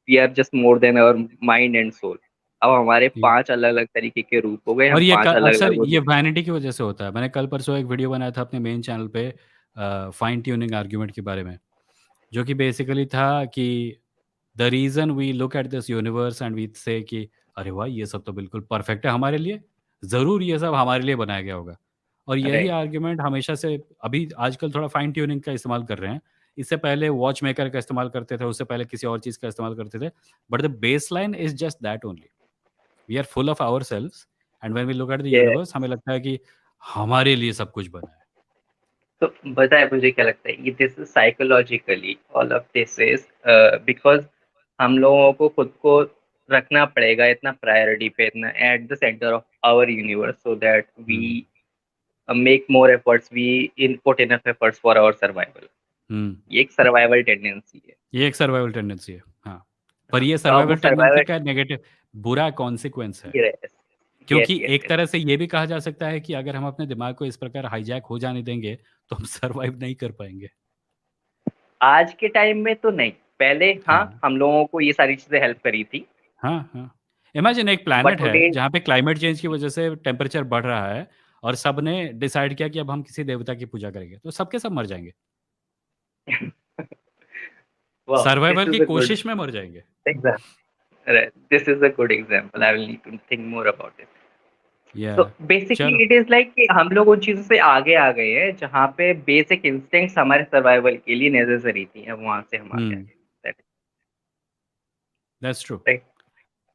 we are just more than our mind and soul. अब हमारे ये- 5 अलग अलग तरीके के रूप हो गए, हम और ये 5 अलग अलग अक्सर वो ये वैनिटी की वजह से होता है। मैंने कल परसों एक वीडियो बनाया था अपने मेन चैनल पे, फाइन ट्यूनिंग आर्ग्यूमेंट के बारे में, जो कि बेसिकली था कि the reason we look at this universe and we say कि अरे वाह, ये सब तो बिल्कुल परफेक्ट है हमारे लिए, ज़रूर ये सब हमारे लिए बनाया गया होगा। और यही राइट. आर्ग्यूमेंट हमेशा से, अभी आजकल थोड़ा फाइन ट्यूनिंग का इस्तेमाल कर रहे हैं। इससे पहले वॉच मेकर का इस्तेमाल करते थे, उससे पहले किसी और चीज़ का इस्तेमाल करते थे। But the base line is just that only. We are full of ourselves and when we look at the ये यूनिवर्स हमें लगता है कि हमारे लिए सब कुछ बना है। तो बताए मुझे क्या लगता है, ये this is psychologically, all of this is because हम लोगों को खुद को रखना पड़ेगा इतना प्रायोरिटी पे, इतना at the centre of our universe, so that we hmm, make more efforts, we input enough efforts for our survival. हुँ। ये एक सर्वाइवल टेंडेंसी है. ये एक सर्वाइवल टेंडेंसी है। हाँ, पर हाँ, ये तो अब वो सर्वाइवल टेंडेंसी सर्वाइवल, का नेगेटिव बुरा कॉन्सिक्वेंस है। यस, क्योंकि yes, एक yes. तरह से ये भी कहा जा सकता है कि अगर हम अपने दिमाग को इस प्रकार हाईजैक हो जाने देंगे तो हम सर्वाइव नहीं कर पाएंगे। आज के टाइम में तो नहीं, पहले हाँ हाँ हम लोगों को ये सारी चीजें हेल्प करी थी, हाँ हाँ। इमेजिन एक बट प्लैनेट है टुडे जहाँ पे क्लाइमेट चेंज की वजह से टेम्परेचर बढ़ रहा है और सबने डिसाइड किया कि अब हम किसी देवता की पूजा करेंगे, तो सबके सब मर जाएंगे, wow, this सर्वाइवल is की a good कोशिश में मर जाएंगे। example. Right. This is a good example. I will need to think more about it. या So basically चलो it is like कि हम लोग उन चीजों से आगे आ गए हैं जहाँ पे बेसिक इंस्टिंक्ट्स हमारे सर्वाइवल के लिए नेसेसरी थी, अब वहां से हम आ गए। That is that's true. right.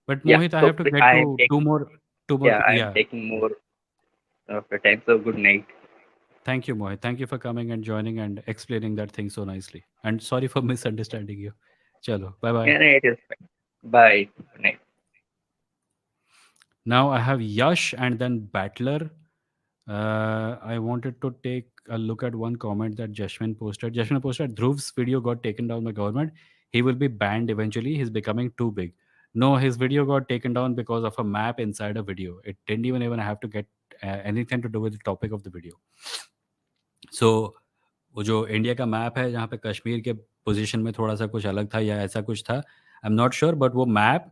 But Yeah. Mohit, I So have to get I to am to taking, more yeah, I am या taking more of your time. So good night. Thank you Mohit, thank you for coming and joining and explaining that thing so nicely and sorry for misunderstanding you. चलो bye bye. Yeah, it is fine. Bye. Good night. Now I have Yash and then Battler. I wanted to take a look at one comment that Jashwin posted. Jashwin posted, Dhruv's video got taken down by government. He will be banned eventually. He's becoming too big. No, his video got taken down because of a map inside a video. It didn't even have to get anything to do with the topic of the video. So वो जो India का map है जहाँ पे कश्मीर के position में थोड़ा सा कुछ अलग था या ऐसा कुछ था, आई एम नॉट श्योर, बट वो मैप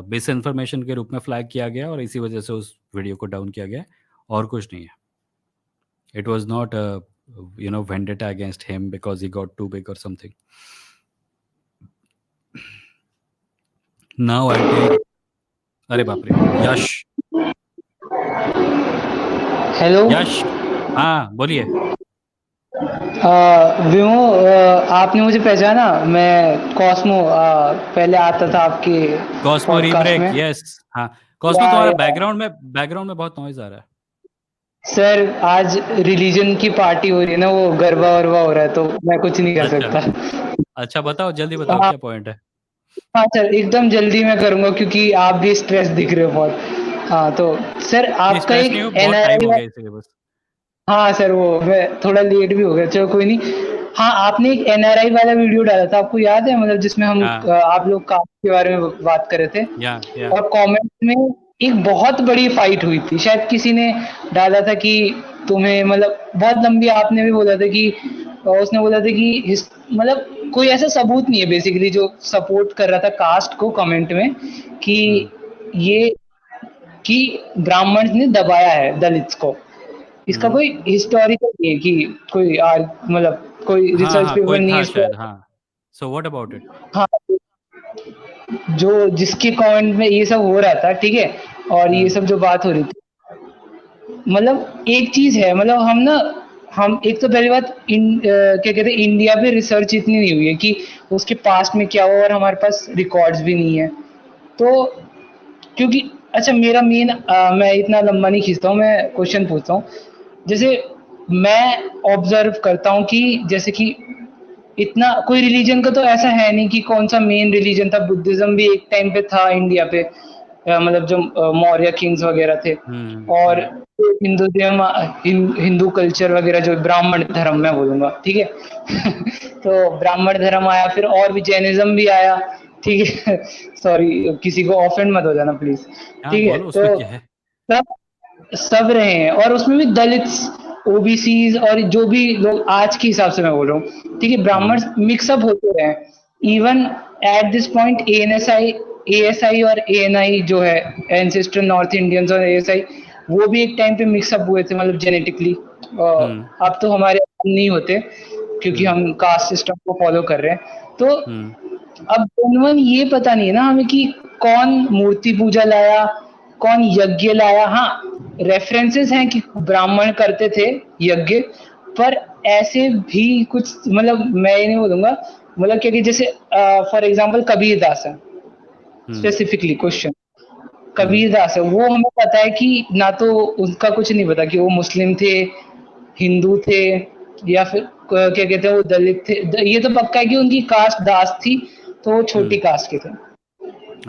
मिस इन्फॉर्मेशन के रूप में फ्लैग किया गया और इसी वजह से उस वीडियो को डाउन किया गया, और कुछ नहीं है। It was not vendetta against him because he got too big और समथिंग। नाउ आई टेक, अरे बाप रे, यश। हेलो यश, हाँ बोलिए। विमो, आपने मुझे पहचाना? मैं कॉस्मो, पहले आता था आपके कॉस्मो पॉडकास्ट रीब्रेक, में। यस। हाँ कॉस्मो, या, तुम्हारा या। बैकग्राउंड में बहुत नॉइज आ रहा है। सर आज रिलीजन की पार्टी हो रही है ना, वो गरबा वरबा हो रहा है, तो मैं कुछ नहीं कर अच्छा सकता। अच्छा, बताओ जल्दी बताओ, हाँ क्या पॉइंट है? हाँ सर, एकदम जल्दी मैं करूँगा क्योंकि आप भी स्ट्रेस दिख रहे हो बहुत। हाँ तो सर, नहीं आपका स्ट्रेस एक नहीं हो, बहुत टाइम एनआरआई, हो गया इसलिए बस। हाँ सर वो मैं थोड़ा लेट भी हो गया, चलो कोई नहीं। हाँ, आपने एक एनआरआई वाला वीडियो डाला था, आपको याद है? मतलब जिसमें हम हाँ आप लोग कास्ट के बारे में बात कर रहे थे, या और कमेंट में एक बहुत बड़ी फाइट हुई थी। शायद किसी ने डाला था कि तुम्हें, मतलब बहुत लंबी, आपने भी बोला था कि उसने बोला था कि मतलब कोई ऐसा सबूत नहीं है बेसिकली जो सपोर्ट कर रहा था कास्ट को कमेंट में, कि ये कि ब्राह्मण ने दबाया है दलित्स को। इसका कोई हिस्टोरिकल नहीं है कि कोई मतलब कोई हाँ रिसर्च हाँ पेपर कोई नहीं है था इस शायद, पे। हाँ। So what about it? हाँ, जो जिसके कमेंट में ये सब हो रहा था, ठीक है, और ये सब जो बात हो रही थी, मतलब एक चीज है, मतलब हम एक तो पहली बात क्या कहते हैं, इंडिया पे रिसर्च इतनी नहीं हुई है कि उसके पास्ट में क्या हुआ, और हमारे पास रिकॉर्ड्स भी नहीं है। तो क्योंकि अच्छा, मेरा मेन, मैं इतना लंबा नहीं खींचता हूँ, मैं क्वेश्चन पूछता हूँ। जैसे मैं ऑब्जर्व करता हूँ कि जैसे कि इतना कोई रिलीजन का तो ऐसा है नहीं कि कौन सा मेन रिलीजन था। बुद्धिज्म भी एक टाइम पे था इंडिया पे, मतलब जो मौर्य किंग्स वगैरह थे, और हिंदुइज्म, हिंदू कल्चर वगैरह, जो ब्राह्मण धर्म मैं बोलूंगा, ठीक है। तो ब्राह्मण धर्म आया, फिर और भी जैनिज्म भी आया, ठीक है। सॉरी, किसी को ऑफेंड मत हो जाना प्लीज, हाँ ठीक है। बोलो, उसमें तो क्या है? सब रहे हैं, और उसमें भी दलित्स, ओबीसीज, और जो भी लोग आज के हिसाब से मैं बोल रहा हूँ, ठीक है, ब्राह्मण मिक्सअप होते रहे हैं। Even at this point ASI और एएनआई जो है, एंसेस्टर नॉर्थ इंडियंस और एएसआई, वो भी एक टाइम पे मिक्सअप हुए थे, मतलब जेनेटिकली। अब तो हमारे नहीं होते क्योंकि हम कास्ट सिस्टम को फॉलो कर रहे हैं। तो अब जेन्युइन ये पता नहीं है ना हमें कि कौन मूर्ति पूजा लाया, कौन यज्ञ लाया। हाँ, रेफरेंसेस हैं कि ब्राह्मण करते थे यज्ञ, पर ऐसे भी कुछ, मतलब मैं ये नहीं बोलूंगा, मतलब क्योंकि जैसे फॉर एग्जांपल कबीर दास है, स्पेसिफिकली क्वेश्चन, कबीर दास है, वो हमें पता है कि ना तो उनका कुछ नहीं पता कि वो मुस्लिम थे, हिंदू थे, या फिर क्या कहते हैं वो दलित थे। ये तो पक्का है कि उनकी कास्ट दास थी, तो वो छोटी कास्ट के थे।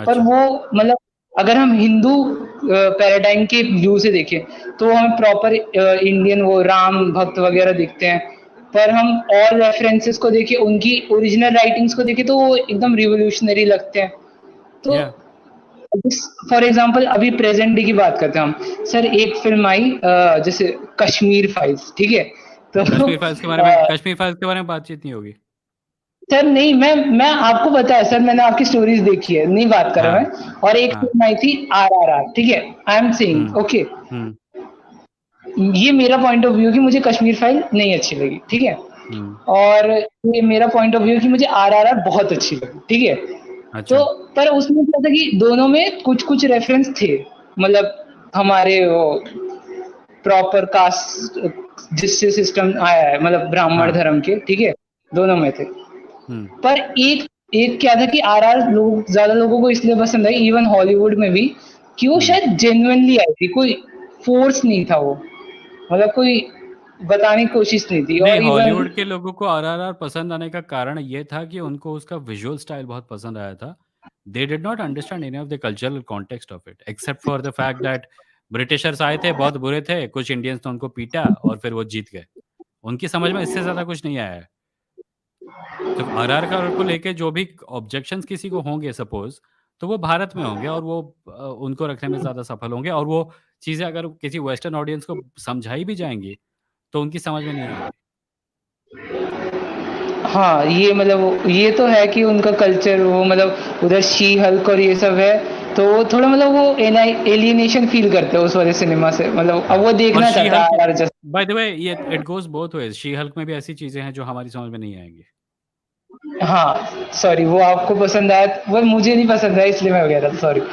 पर वो, मतलब अगर हम हिंदू पैराडाइम के व्यू से देखें तो हमें प्रॉपर इंडियन वो राम भक्त वगैरह दिखते हैं। पर हम और रेफरेंसेस को देखें, उनकी ओरिजिनल राइटिंग्स को देखें, तो वो एकदम रिवोल्यूशनरी लगते हैं। तो फॉर एग्जांपल अभी प्रेजेंट डे की बात करते हैं हम सर, एक फिल्म आई जैसे कश्मीर फाइल्स, ठीक है? तो कश्मीर फाइल्स के बारे में बातचीत नहीं होगी। सर नहीं, मैं आपको पता है सर, मैंने आपकी स्टोरीज देखी है, नहीं बात कर रहा हाँ मैं। और एक हाँ फिल्म आई थी RRR, ठीक है? आई एम सेइंग ओके, हम्म ये मेरा पॉइंट ऑफ व्यू कि मुझे कश्मीर फाइल नहीं अच्छी लगी, ठीक है? हम्म और ये मेरा पॉइंट ऑफ व्यू कि मुझे RRR बहुत अच्छी लगी, ठीक है? तो अच्छा पर उसमें क्या था कि दोनों में कुछ कुछ रेफरेंस थे, मतलब हमारे वो प्रॉपर कास्ट जिससे सिस्टम आया है, मतलब ब्राह्मण हाँ धर्म के, ठीक है? दोनों में थे। हम्म पर एक एक क्या था कि RR लोग, ज्यादा लोगों को इसलिए पसंद आई, इवन हॉलीवुड में भी, कि वो हम्म शायद जेन्युइनली आई थी, कोई फोर्स नहीं था वो, मतलब कोई बताने की कोशिश नहीं थी। नहीं, और इवन हॉलीवुड के लोगों को आरआरआर पसंद आने का कारण ये था कि उनको उसका विजुअल स्टाइल बहुत पसंद आया था। They did not understand any of the cultural context of it except for the fact that Britishers आए थे, बहुत बुरे थे, कुछ इंडियंस ने उनको पीटा और फिर वो जीत गए। उनकी समझ में इससे ज़्यादा कुछ नहीं आया है। तो आरआरआर को लेके जो भी ऑब्जेक्शंस किसी को होंगे सपोज़, तो वो भारत में होंगे और वो उनको रखने में ज़्यादा सफल होंगे, और वो चीज़ें अगर किसी वेस्टर्न ऑडियंस को समझाई भी जाएँगी, तो उनकी समझ में नहीं आएँगी। हाँ, ये मतलब ये तो है कि उनका कल्चर, वो मतलब उधर शी हल्क और ये सब है, तो वो थोड़ा मतलब वो एलियनेशन फील करते हैं उस वाले सिनेमा से, मतलब अब हाँ, वो और देखना शी चाहता हल्क, है RR just. By the way, ये it goes both ways. She Hulk में भी ऐसी चीज़ें हैं जो हमारी समझ में नहीं आएँगी। हाँ सॉरी, वो आपको पसंद आया, वो मुझे नहीं पसंद आया, इसलिए मैं हो गया था, सॉरी। शी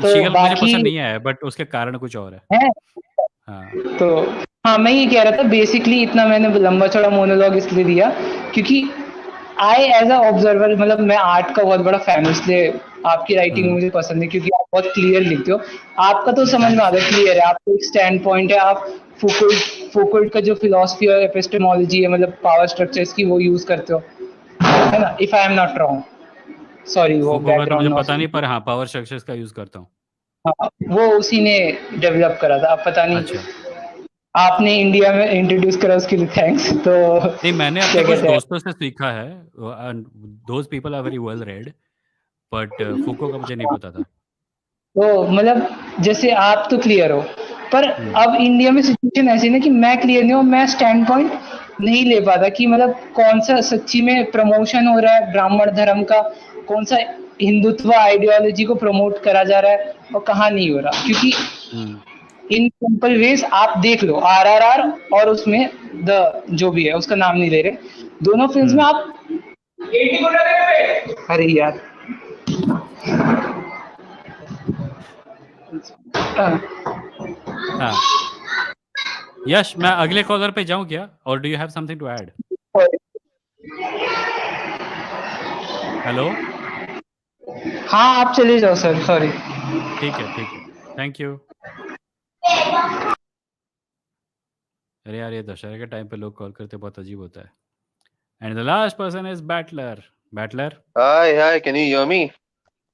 तो हल्क मुझे बाकी पसंद नहीं आया, बट उसके कारण कुछ और है। है, हाँ, तो हाँ, मैं ये कह रहा था बेसिकली, इतना मैंने लंबा चौड़ा मोनोलॉग इसलिए दिया क्योंकि आई एज अ ऑब्जर्वर, मतलब मैं आर्ट का बहुत बड़ा फैन हूँ, इसलिए आपकी राइटिंग हुँ, मुझे पसंद है क्योंकि आप बहुत क्लियर लिखते हो। आपका तो समझ में थैंक्स। आता है, क्लियर है, आपका एक स्टैंड पॉइंट है। आप फुकुल्ट का जो फिलोसफी और एपिस्टेमोलॉजी है, मतलब पावर स्ट्रक्चर्स की, वो यूज करते हो, है ना? If I am not wrong, sorry वो फूको का तो मुझे बैकग्राउंड पता नॉइस। नहीं, पर हाँ, पावर स्ट्रक्चर्स का यूज़ करता हूँ। हाँ, वो उसी ने डेवलप करा था, अब पता नहीं, अच्छा। आपने इंडिया में इंट्रोड्यूस करा, उसके लिए थैंक्स। तो नहीं, मैंने अपने क्या कुछ कहते हैं, दोस्तों से सीखा है, and those people are very well read, but Foucault का मुझे नहीं पता था। तो मतलब जैसे आप तो क्लियर हो, पर हुँ, अब इंडिया में सिचुएशन ऐसी है ना कि मैं क्लियर नहीं हूँ, मैं स्टैंड पॉइंट नहीं ले पाता कि मतलब कौन सा सच्ची में प्रमोशन हो रहा है ब्राह्मण धर्म का, कौन सा हिंदुत्व आइडियोलॉजी को प्रमोट करा जा रहा है और कहाँ नहीं हो रहा, क्योंकि हुँ, इन सिंपल वेज आप देख लो, RRR और उसमें द जो भी है उसका नाम नहीं ले रहे, दोनों फिल्म्स में हुँ। आप, अरे यार, हाँ, यश, मैं अगले कॉलर पे जाऊँ क्या? और do you have something to add? Hello? हाँ आप चले जाओ सर, सॉरी। ठीक है। Thank you. अरे यार, ये दशहरे के टाइम पे लोग कॉल करते बहुत अजीब होता है। And the last person is Buttler. Buttler? Hi, can you hear me?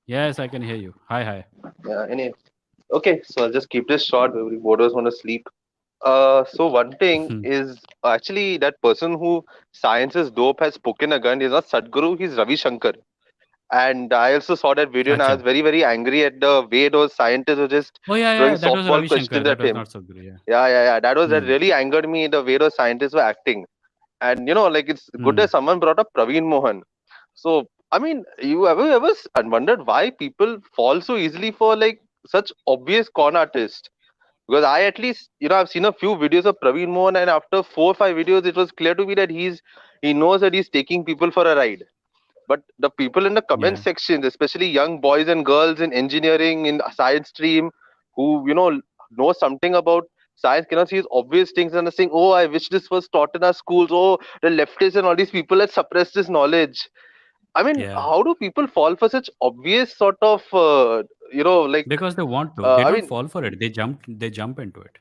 Yes, I can hear you. Hi. Yeah, okay, so I'll just keep this short. Everybody boarders want to sleep. So one thing hmm, is actually that person who science is dope has spoken again. He's not Sadhguru, he's Ravi Shankar. And I also saw that video and I अच्छा। was very, very angry at the way those scientists were just oh throwing that was softball Ravishankar, questions that at was him. Not so good, या। Yeah. That hmm, really angered me the way those scientists were acting. And like it's good hmm, that someone brought up Praveen Mohan. So I mean, you ever wondered why people fall so easily for like such obvious con artists? Because I at least I've seen a few videos of Praveen Mohan, and after 4 or 5 videos, it was clear to me that he knows that he's taking people for a ride. But the people in the comment या, sections, especially young boys and girls in engineering, in science stream, who know something about science, cannot see these obvious things and are saying, "Oh, I wish this was taught in our schools." Oh, the leftists and all these people that suppress this knowledge. I mean, या। how do people fall for such obvious sort of, like, because they want to, they I don't mean, fall for it, they jump into it.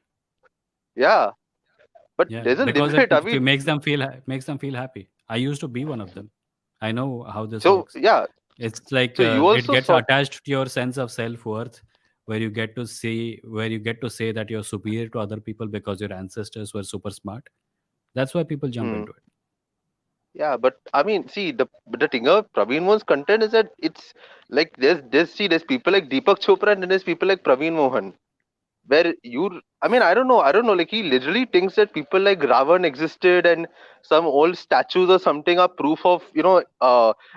yeah, but Yeah, there's a because limit. I mean, makes them feel happy. I used to be one of them. I know how this so works. yeah, It's like so you it also gets sort. attached to your sense of self-worth, where you get to say that you're superior to other people because your ancestors were super smart. That's why people jump Hmm. into it. Yeah, but I mean, see, the thing of Praveen Mohan's content is that it's like there's people like Deepak Chopra and then there's people like Praveen Mohan, where I don't know, like he literally thinks that people like Ravan existed and some old statues or something are proof of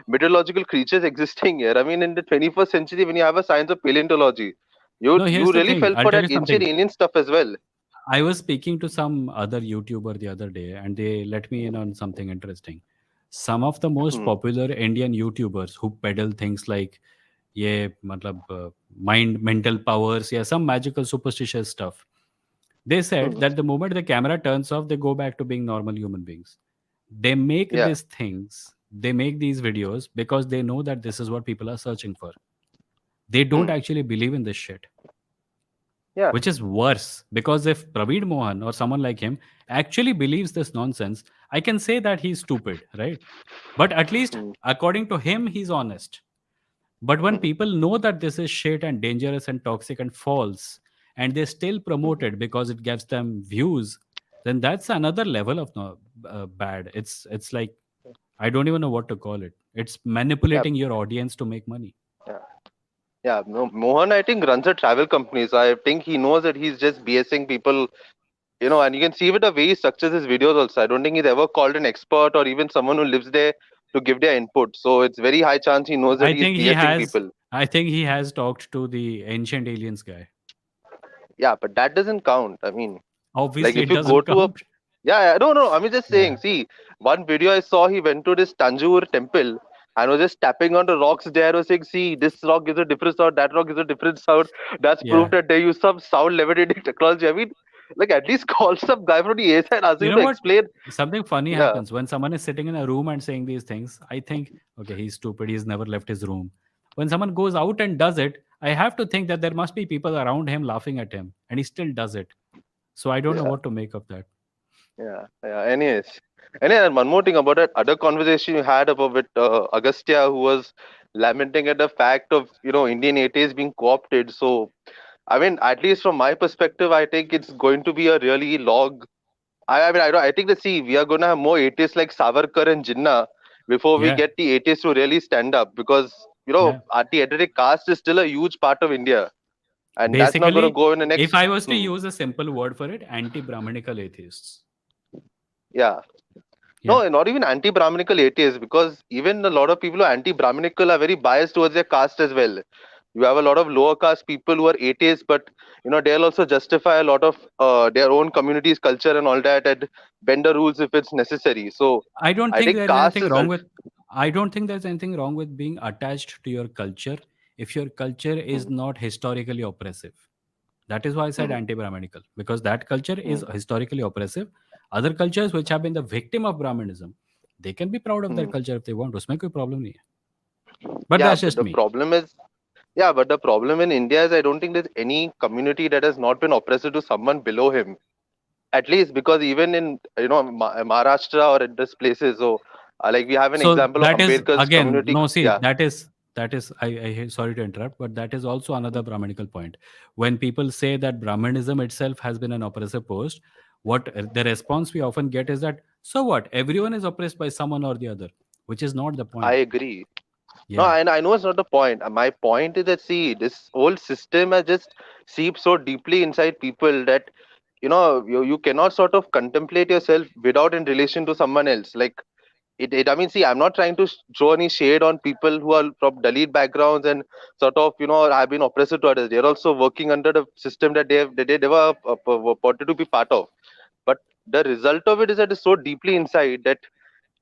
mythological creatures existing here. I mean, in the 21st century, when you have a science of paleontology, you No, here's you the really thing. fell I'll for tell that you ancient something. alien stuff as well. I was speaking to some other YouTuber the other day, and they let me in on something interesting. Some of the most Hmm. popular Indian YouTubers who peddle things like, yeah, matlab, mind, mental powers, yeah, some magical superstitious stuff. They said Hmm. that the moment the camera turns off, they go back to being normal human beings. They make Yeah. these things, they make these videos because they know that this is what people are searching for. They don't Hmm. actually believe in this shit, Yeah. which is worse, because if Praveed Mohan or someone like him actually believes this nonsense, I can say that he's stupid, right? But at least Hmm. according to him, he's honest. But when Hmm. people know that this is shit and dangerous and toxic and false, and they still promote Hmm. it because it gives them views, then that's another level of no, bad. It's like, I don't even know what to call it. It's Yeah. manipulating your audience to make money. Yeah. Yeah. No, Mohan, I think, runs a travel company. So I think he knows that he's just BSing people, and you can see with the way he structures his videos also. I don't think he's ever called an expert or even someone who lives there to give their input. So it's very high chance he knows that I he's think he BSing has. people. I think he has talked to the ancient aliens guy. Yeah, but that doesn't count. I mean, like Obviously, if it you go doesn't to a count. no, no, I'm just saying. Yeah, See, one video I saw, he went to this Tanjore temple and was just tapping on the rocks there. Was saying, see, this rock gives a different sound, that rock gives a different sound. That's proof yeah. that they use some sound levitating technology. I mean, like at least call some guy from the A side, ask You him know to what? explain. Something funny Yeah, happens when someone is sitting in a room and saying these things. I think, okay, he's stupid. He's never left his room. When someone goes out and does it, I have to think that there must be people around him laughing at him, and he still does it. So I don't know yeah. what to make of that. Yeah. Anyways, and one more thing about that other conversation you had about with Agastya, who was lamenting at the fact of Indian atheists being co-opted. So I mean, at least from my perspective, I think it's going to be a really log. I mean, I don't. I think that see, we are going to have more atheists like Savarkar and Jinnah before we Yeah, get the atheists to really stand up, because yeah. the atheistic caste is still a huge part of India, and that's not going to Basically, go in the if next. I was to use a simple word for it, anti-Brahminical atheists. Yeah. Yeah. No, not even anti-Brahminical atheists, because even a lot of people who are anti-Brahminical are very biased towards their caste as well. You have a lot of lower caste people who are atheists, but they'll also justify a lot of their own community's culture and all that, and bend the rules if it's necessary. So I don't I think think there's caste anything is wrong with. I don't think there's anything wrong with being attached to your culture if your culture is Hmm, not historically oppressive. That is why I said hmm, anti-Brahminical, because that culture is hmm, historically oppressive. Other cultures which have been the victim of Brahminism, they can be proud of their hmm. culture if they want. उसमें कोई problem नहीं है. But Yeah, that's but just the me. problem is, yeah, but the problem in India is I don't think there's any community that has not been oppressive to someone below him. At least because even in Maharashtra or in these places, so like we have an So example of that is Ambedkar's again community. no. See, Yeah, that is. Sorry to interrupt, but that is also another Brahminical point. When people say that Brahmanism itself has been an oppressive post, what the response we often get is that, so what? Everyone is oppressed by someone or the other, which is not the I point. agree. No, Yeah. and I know it's not the point. My point is that, see, this whole system has just seeped so deeply inside people that you cannot sort of contemplate yourself without in relation to someone else. Like I mean, see, I'm not trying to throw any shade on people who are from Dalit backgrounds and sort of have been oppressive to others. They're also working under the system that they never wanted to be part of. But the result of it is that it's so deeply inside that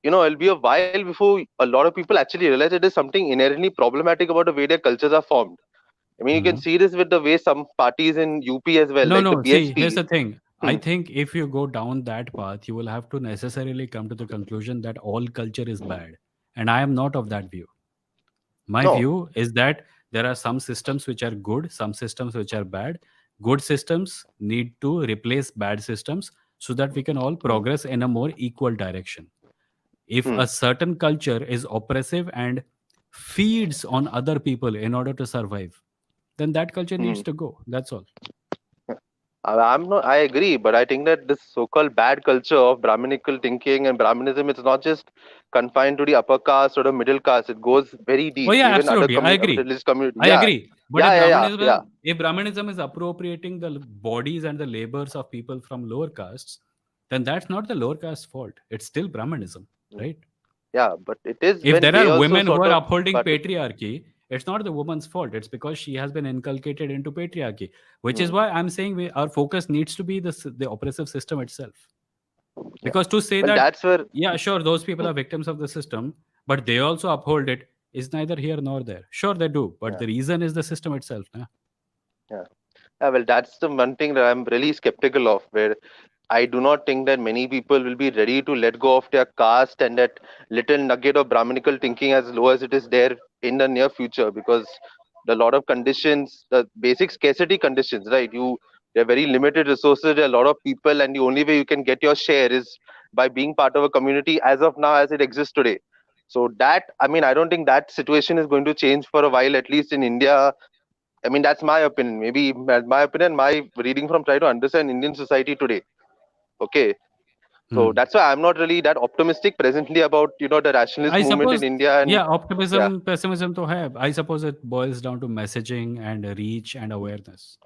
it'll be a while before a lot of people actually realize that there's something inherently problematic about the way their cultures are formed. I mean, you can Mhm. see this with the way some parties in UP as well, No, like the no. See, here's BSP. the thing. I Hmm. think if you go down that path, you will have to necessarily come to the conclusion that all culture is bad. And I am not of that view. My No. view is that there are some systems which are good, some systems which are bad. Good systems need to replace bad systems so that we can all Hmm. progress in a more equal direction. If Hmm. a certain culture is oppressive and feeds on other people in order to survive, then that culture Hmm. needs to go. That's all. I'm not. I agree, but I think that this so-called bad culture of Brahminical thinking and Brahminism, it's not just confined to the upper caste or the middle caste. It goes very Oh deep, yeah, even other absolutely. I agree. religious community. I Yeah, agree. But yeah, yeah, yeah, yeah. If Brahmanism is appropriating the bodies and the labors of people from lower castes, then that's not the lower caste fault. It's still Brahmanism, Mm. right? Yeah, but it is If when there they are also women who sort are of upholding partic- patriarchy, it's not the woman's fault. It's because she has been inculcated into patriarchy, which is Mm. why I'm saying our focus needs to be the oppressive system itself. Yeah. Because to say Well, that, that's where. yeah, sure, those people Mm. are victims of the system, but they also uphold it is neither here nor there. Sure, they do, but Yeah, the reason is the system itself. Nah? yeah. Yeah, well, that's the one thing that I'm really skeptical of, where I do not think that many people will be ready to let go of their caste and that little nugget of Brahminical thinking as low as it is there in the near future, because the lot of conditions, the basic scarcity conditions, right? There are very limited resources, there are a lot of people, and the only way you can get your share is by being part of a community as of now as it exists today. So that, I mean, I don't think that situation is going to change for a while, at least in India. I mean, that's my opinion. Maybe my opinion, my reading from try to understand Indian society today. Okay, so Hmm. that's why I'm not really that optimistic presently about the rationalist I movement in suppose, India. And yeah, yeah, optimism, pessimism to have. I suppose it boils down to messaging and reach and awareness.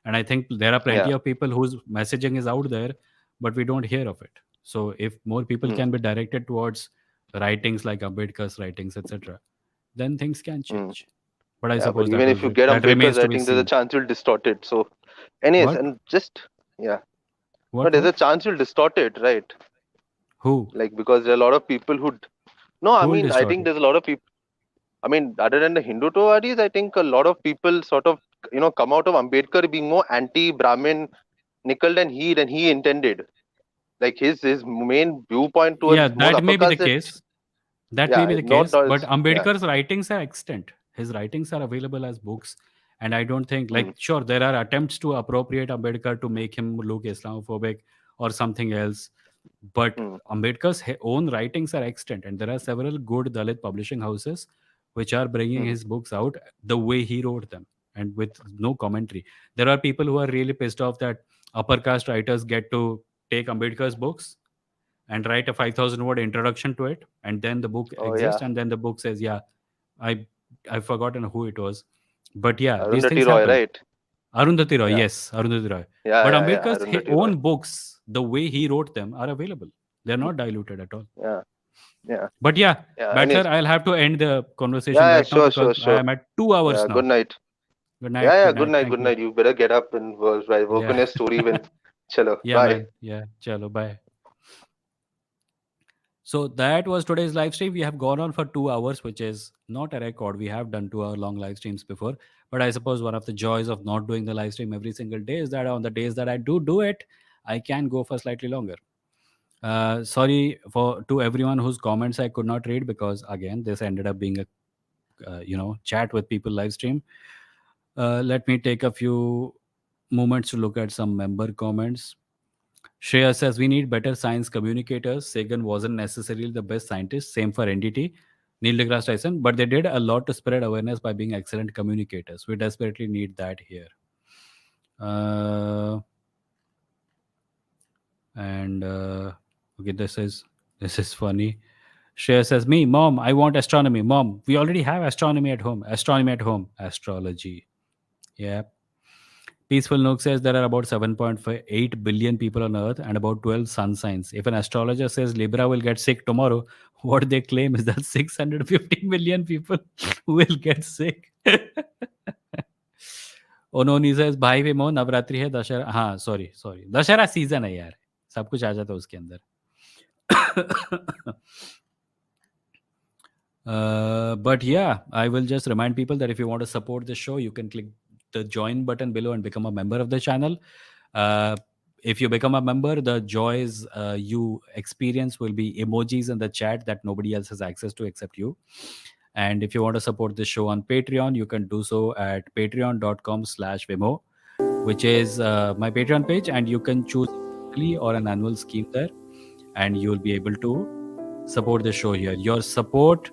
And I think there are yeah, plenty of people whose messaging is out there, but we don't hear of it. So if more people mm, can be directed towards writings like Ambedkar's writings, etc., then things can mm, change. But I yeah. But suppose even if you get that Ambedkar's remains to be writing, there's a seen. chance you'll distort it. So, anyways, What? and just yeah, but What? there's a What? chance you'll distort it, right? Who? Like, because there are a lot of people who. No, I Who will mean, I distort think it? there's a lot of people. I mean, other than the Hindutvadis, I think a lot of people sort of come out of Ambedkar being more anti-Brahmin nickel than he intended. Like his main viewpoint Yeah, towards more that may upper be the caste. That case. That may yeah, be the not case, but yeah. Ambedkar's writings are extant. His writings are available as books, and I don't think, Mm, like, sure, there are attempts to appropriate Ambedkar to make him look Islamophobic or something else, but mm, Ambedkar's own writings are extant, and there are several good Dalit publishing houses which are bringing mm, his books out the way he wrote them and with no commentary. There are people who are really pissed off that upper caste writers get to take Ambedkar's books and write a 5,000 word introduction to it, and then the book oh exists, yeah, and then the book says, yeah, i I've forgotten who it was, but yeah, these Arundhati things Roy, happen. right? Arundhati Roy, Yeah, yes, Arundhati Roy. yeah, But yeah, yeah. Ambedkar's Arundhati Roy. own books, the way he wrote them, are available. They're not diluted at all. Yeah, yeah, But yeah, yeah. Bachelor, Anyways, I'll have to end the conversation yeah, yeah. right now Sure, sure, because I sure. am at 2 hours Yeah. now. Good night. Good Yeah, night, yeah. good Good night, night. thank Good you. night. You better get up and work on Yeah. your story. When, chalo. Yeah, Bye. man. Yeah, chalo, bye. So that was today's live stream. We have gone on for 2 hours, which is not a record. We have done 2 hour long live streams before. But I suppose one of the joys of not doing the live stream every single day is that on the days that I do it, I can go for slightly longer. Sorry to everyone whose comments I could not read, because again, this ended up being a chat with people live stream. Let me take a few moments to look at some member comments. Shreya says we need better science communicators. Sagan wasn't necessarily the best scientist. Same for NDT, Neil deGrasse Tyson, but they did a lot to spread awareness by being excellent communicators. We desperately need that here. Okay, this is funny. Shreya says, "Me, mom, I want astronomy. Mom, we already have astronomy at home. Astronomy at home. Astrology. Yeah." Peaceful Nook says there are about 7.8 billion people on Earth and about 12 sun signs. If an astrologer says Libra will get sick tomorrow, what they claim is that 650 million people will get sick. Ononi says भाई वे मो नवरात्रि है दशहरा हाँ sorry Dussehra season है यार सब कुछ आ जाता है उसके अंदर. But yeah, I will just remind people that if you want to support the show, you can click the join button below and become a member of the channel. If you become a member, the joys you experience will be emojis in the chat that nobody else has access to except you. And if you want to support the show on Patreon, you can do so at patreon.com/Vimo, which is my Patreon page, and you can choose a weekly or an annual scheme there, and you will be able to support the show here. Your support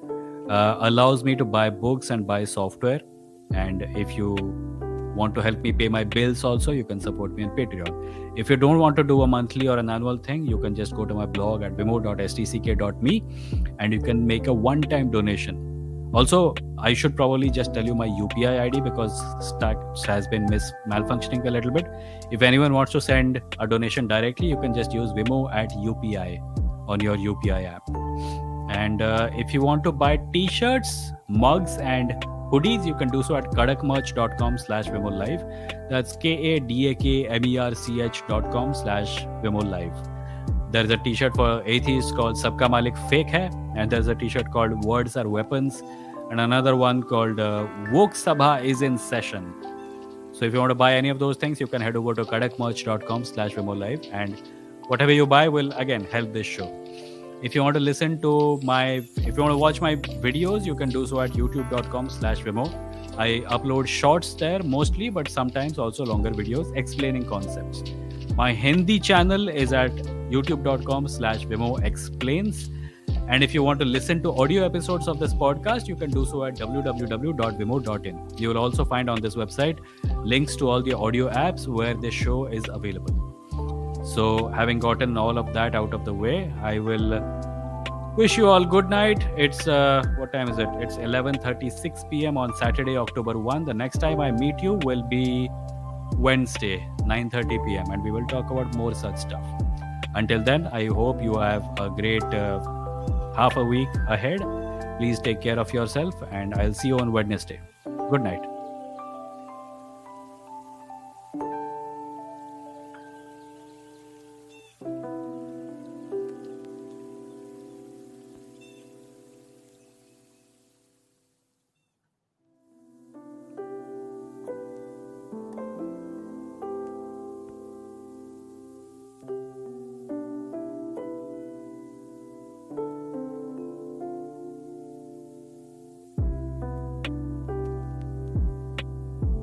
allows me to buy books and buy software, and if you want to help me pay my bills also, you can support me on Patreon. If you don't want to do a monthly or an annual thing, you can just go to my blog at vimo.stck.me and you can make a one-time donation. Also, I should probably just tell you my UPI ID because Stack has been malfunctioning a little bit. If anyone wants to send a donation directly, you can just use Vimo at UPI on your UPI app. And if you want to buy t-shirts, mugs and hoodies, you can do so at kadakmerch.com/vimolive. That's kadakmerch.com/vimolive. There's a t-shirt for atheists called Sabka Malik Fake Hai, and there's a t-shirt called Words Are Weapons, and another one called Woke Sabha is in Session. So if you want to buy any of those things, you can head over to kadakmerch.com/vimolive, and whatever you buy will again help this show. If you want to listen to if you want to watch my videos, you can do so at youtube.com/vimo. I upload shorts there mostly, but sometimes also longer videos explaining concepts. My Hindi channel is at youtube.com/vimo explains. And if you want to listen to audio episodes of this podcast, you can do so at www.vimo.in. You will also find on this website links to all the audio apps where this show is available. So having gotten all of that out of the way, I will wish you all good night. It's what time is it? It's 11:36 p.m. on Saturday, October 1. The next time I meet you will be Wednesday, 9:30 p.m. and we will talk about more such stuff. Until then, I hope you have a great half a week ahead. Please take care of yourself and I'll see you on Wednesday. Good night.